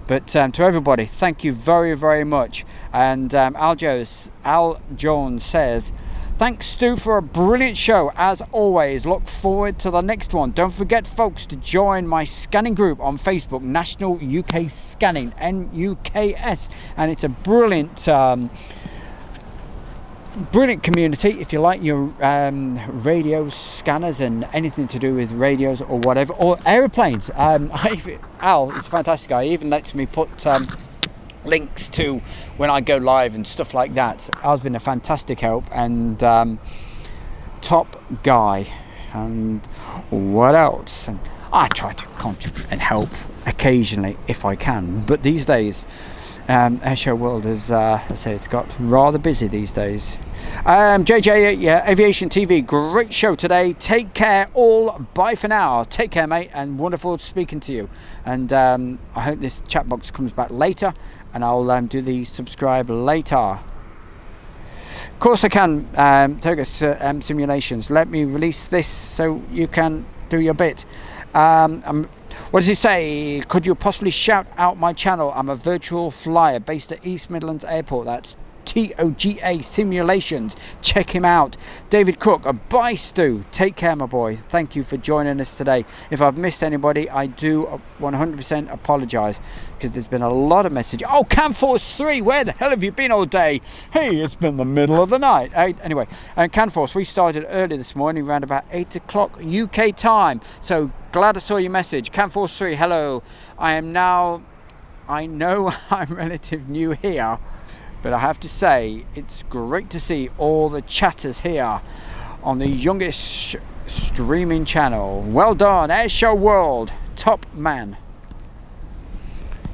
[SPEAKER 1] But to everybody, thank you very, very much. And Al Jones says, thanks, Stu, for a brilliant show. As always, look forward to the next one. Don't forget, folks, to join my scanning group on Facebook, National UK Scanning, NUKS. And it's a brilliant brilliant community if you like your radio scanners and anything to do with radios or whatever, or aeroplanes. Al is a fantastic guy. He even lets me put links to when I go live and stuff like that. Al's been a fantastic help and top guy. And what else? And I try to contribute and help occasionally if I can, but these days Airshow World is, I say, it's got rather busy these days. JJ, yeah, Aviation TV, great show today. Take care all. Bye for now. Take care, mate, and wonderful speaking to you. And I hope this chat box comes back later, and I'll do the subscribe later. Of course I can. Toga Simulations, let me release this so you can do your bit. What does he say? Could you possibly shout out my channel? I'm a virtual flyer based at East Midlands Airport. That's TOGA Simulations. Check him out. David Cook, bye Stu. Take care, my boy. Thank you for joining us today. If I've missed anybody, I do 100% apologise because there's been a lot of messages. Oh, Canforce 3, where the hell have you been all day? Hey, it's been the middle of the night. Anyway, Canforce, we started early this morning around about 8 o'clock UK time. So glad I saw your message. Canforce 3, hello. I know I'm relative new here, but I have to say it's great to see all the chatters here on the youngest streaming channel. Well done, Airshow World, top man.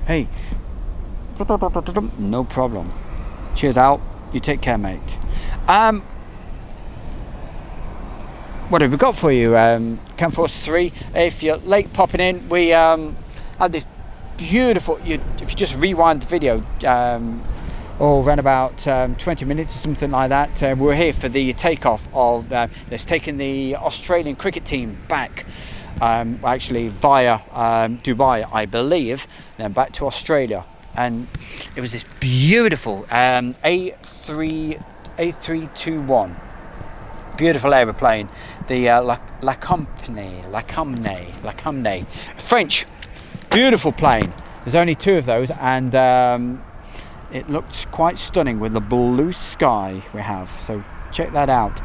[SPEAKER 1] Hey, no problem. Cheers, Al. You take care, mate. What have we got for you? Canforce 3. If you're late popping in, we had this beautiful. If you just rewind the video. Around about 20 minutes or something like that. We're here for the takeoff of that's taking the Australian cricket team back, actually via Dubai, I believe, then back to Australia. And it was this beautiful A321, beautiful aeroplane, the La Comne, French, beautiful plane. There's only two of those, and it looks quite stunning with the blue sky we have. So check that out.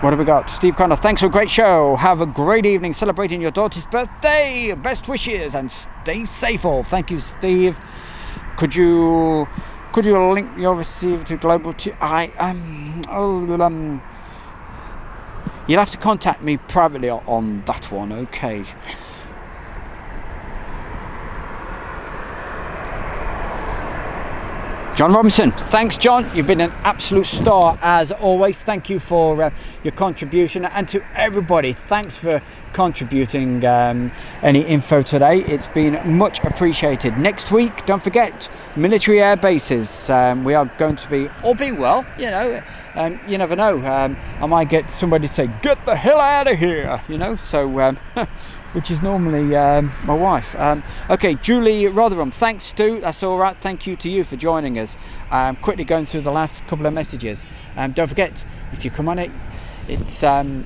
[SPEAKER 1] What have we got? Steve Connor, thanks for a great show. Have a great evening celebrating your daughter's birthday. Best wishes and stay safe all. Thank you, Steve. Could you link your receiver to global? You'll have to contact me privately on that one. Okay. John Robinson, thanks John, you've been an absolute star as always. Thank you for your contribution, and to everybody, thanks for contributing any info today. It's been much appreciated. Next week, don't forget, military air bases. We are going to be, all being well, you never know, I might get somebody to say, get the hell out of here, so which is normally my wife. Okay, Julie Rotherham, thanks Stu, that's all right. Thank you to you for joining us. Quickly going through the last couple of messages. Don't forget, if you come on it, it's no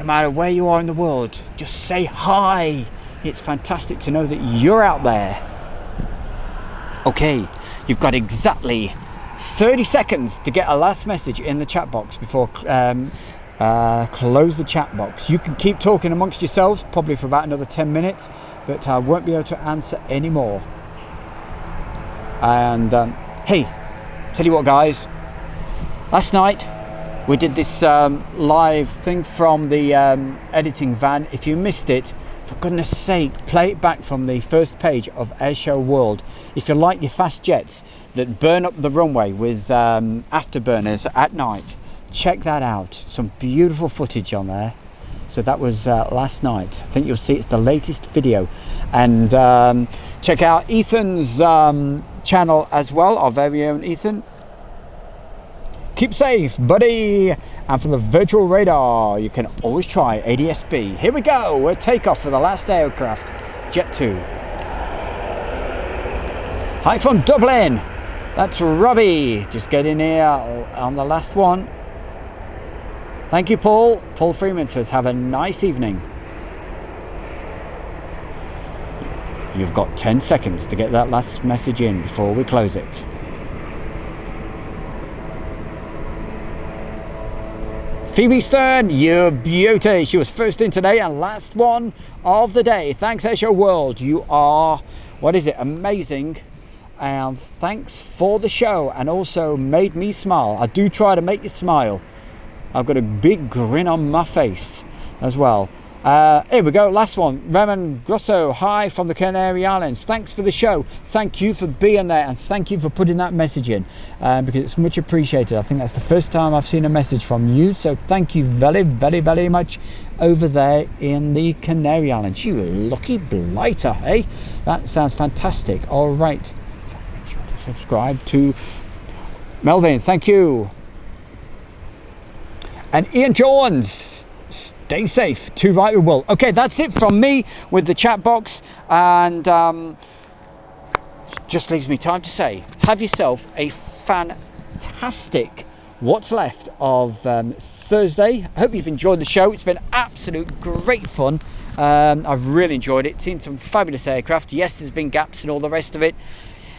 [SPEAKER 1] matter where you are in the world, just say hi. It's fantastic to know that you're out there. Okay, you've got exactly 30 seconds to get a last message in the chat box before close the chat box. You can keep talking amongst yourselves probably for about another 10 minutes, but I won't be able to answer any more. And hey, tell you what guys, last night we did this live thing from the editing van. If you missed it, for goodness sake, play it back from the first page of Airshow World. If you like your fast jets that burn up the runway with afterburners at night, check that out. Some beautiful footage on there. So that was last night. I think you'll see it's the latest video. And check out Ethan's channel as well, our very own Ethan. Keep safe, buddy. And for the virtual radar, you can always try ADS-B. Here we go. We're takeoff for the last aircraft, Jet 2. Hi from Dublin. That's Robbie. Just getting here on the last one. Thank you, Paul. Paul Freeman says, have a nice evening. You've got 10 seconds to get that last message in before we close it. Phoebe Stern, you beauty. She was first in today and last one of the day. Thanks, Airshow World. You are, what is it, amazing. And thanks for the show and also made me smile. I do try to make you smile. I've got a big grin on my face as well. Here we go, last one. Raymond Grosso, hi from the Canary Islands. Thanks for the show. Thank you for being there and thank you for putting that message in because it's much appreciated. I think that's the first time I've seen a message from you. So thank you very, very, very much over there in the Canary Islands. You lucky blighter, hey? That sounds fantastic. All right. Make sure to subscribe to Melvin. Thank you. And Ian Jones, stay safe, too right we will. Okay, that's it from me with the chat box, and just leaves me time to say, have yourself a fantastic what's left of Thursday. I hope you've enjoyed the show. It's been absolute great fun. I've really enjoyed it, seen some fabulous aircraft. Yes, there's been gaps and all the rest of it.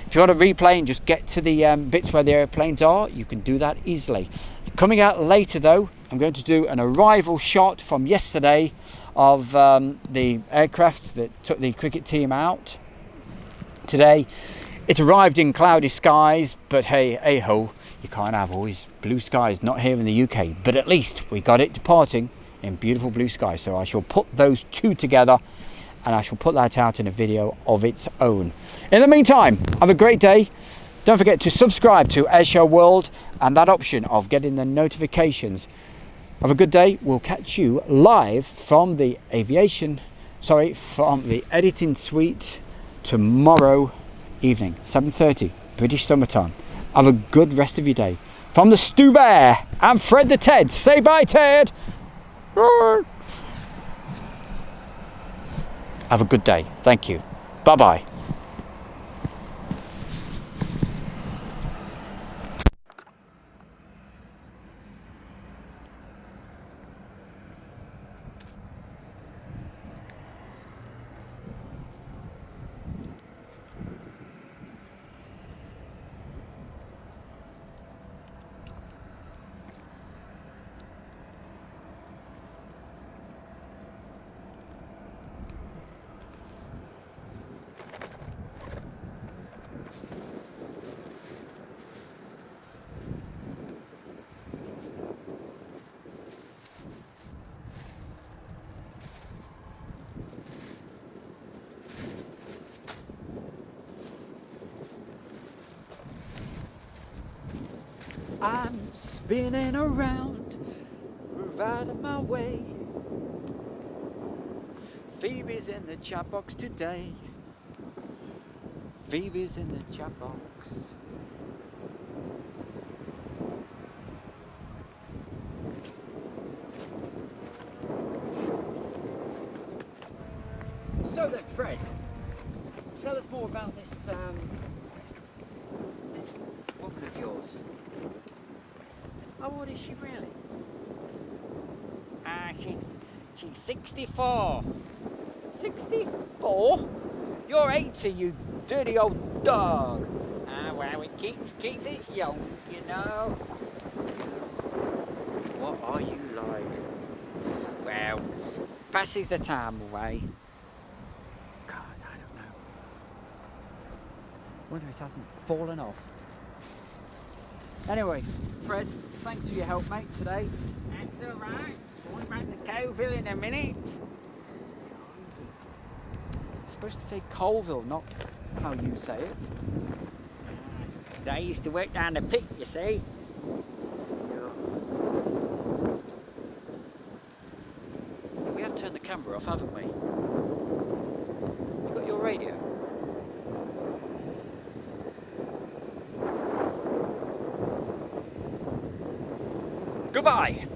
[SPEAKER 1] If you want to replay and just get to the bits where the airplanes are, you can do that easily. Coming out later though, I'm going to do an arrival shot from yesterday of the aircraft that took the cricket team out today. It arrived in cloudy skies, but hey ho, you can't have always blue skies, not here in the UK, but at least we got it departing in beautiful blue skies. So I shall put those two together and I shall put that out in a video of its own. In the meantime, have a great day. Don't forget to subscribe to Airshow World and that option of getting the notifications. Have a good day. We'll catch you live from the from the editing suite tomorrow evening, 7:30, British summertime. Have a good rest of your day. From the Stu Bear and Fred the Ted. Say bye, Ted. Have a good day. Thank you. Bye-bye. I'm spinning around, move out of my way. Phoebe's in the chat box today. Phoebe's in the chat box. So then, Fred, tell us more about this this woman of yours. How old is she really? She's 64. 64? You're 80, you dirty old dog. Well, it keeps us young, you know. What are you like? Well, passes the time away. God, I don't know. Wonder it hasn't fallen off. Anyway, Fred, thanks for your help, mate, today. That's all right. Going back to Coville in a minute. It's supposed to say Colville, not how you say it. I used to work down the pit, you see. off, haven't we? You got your radio? Goodbye!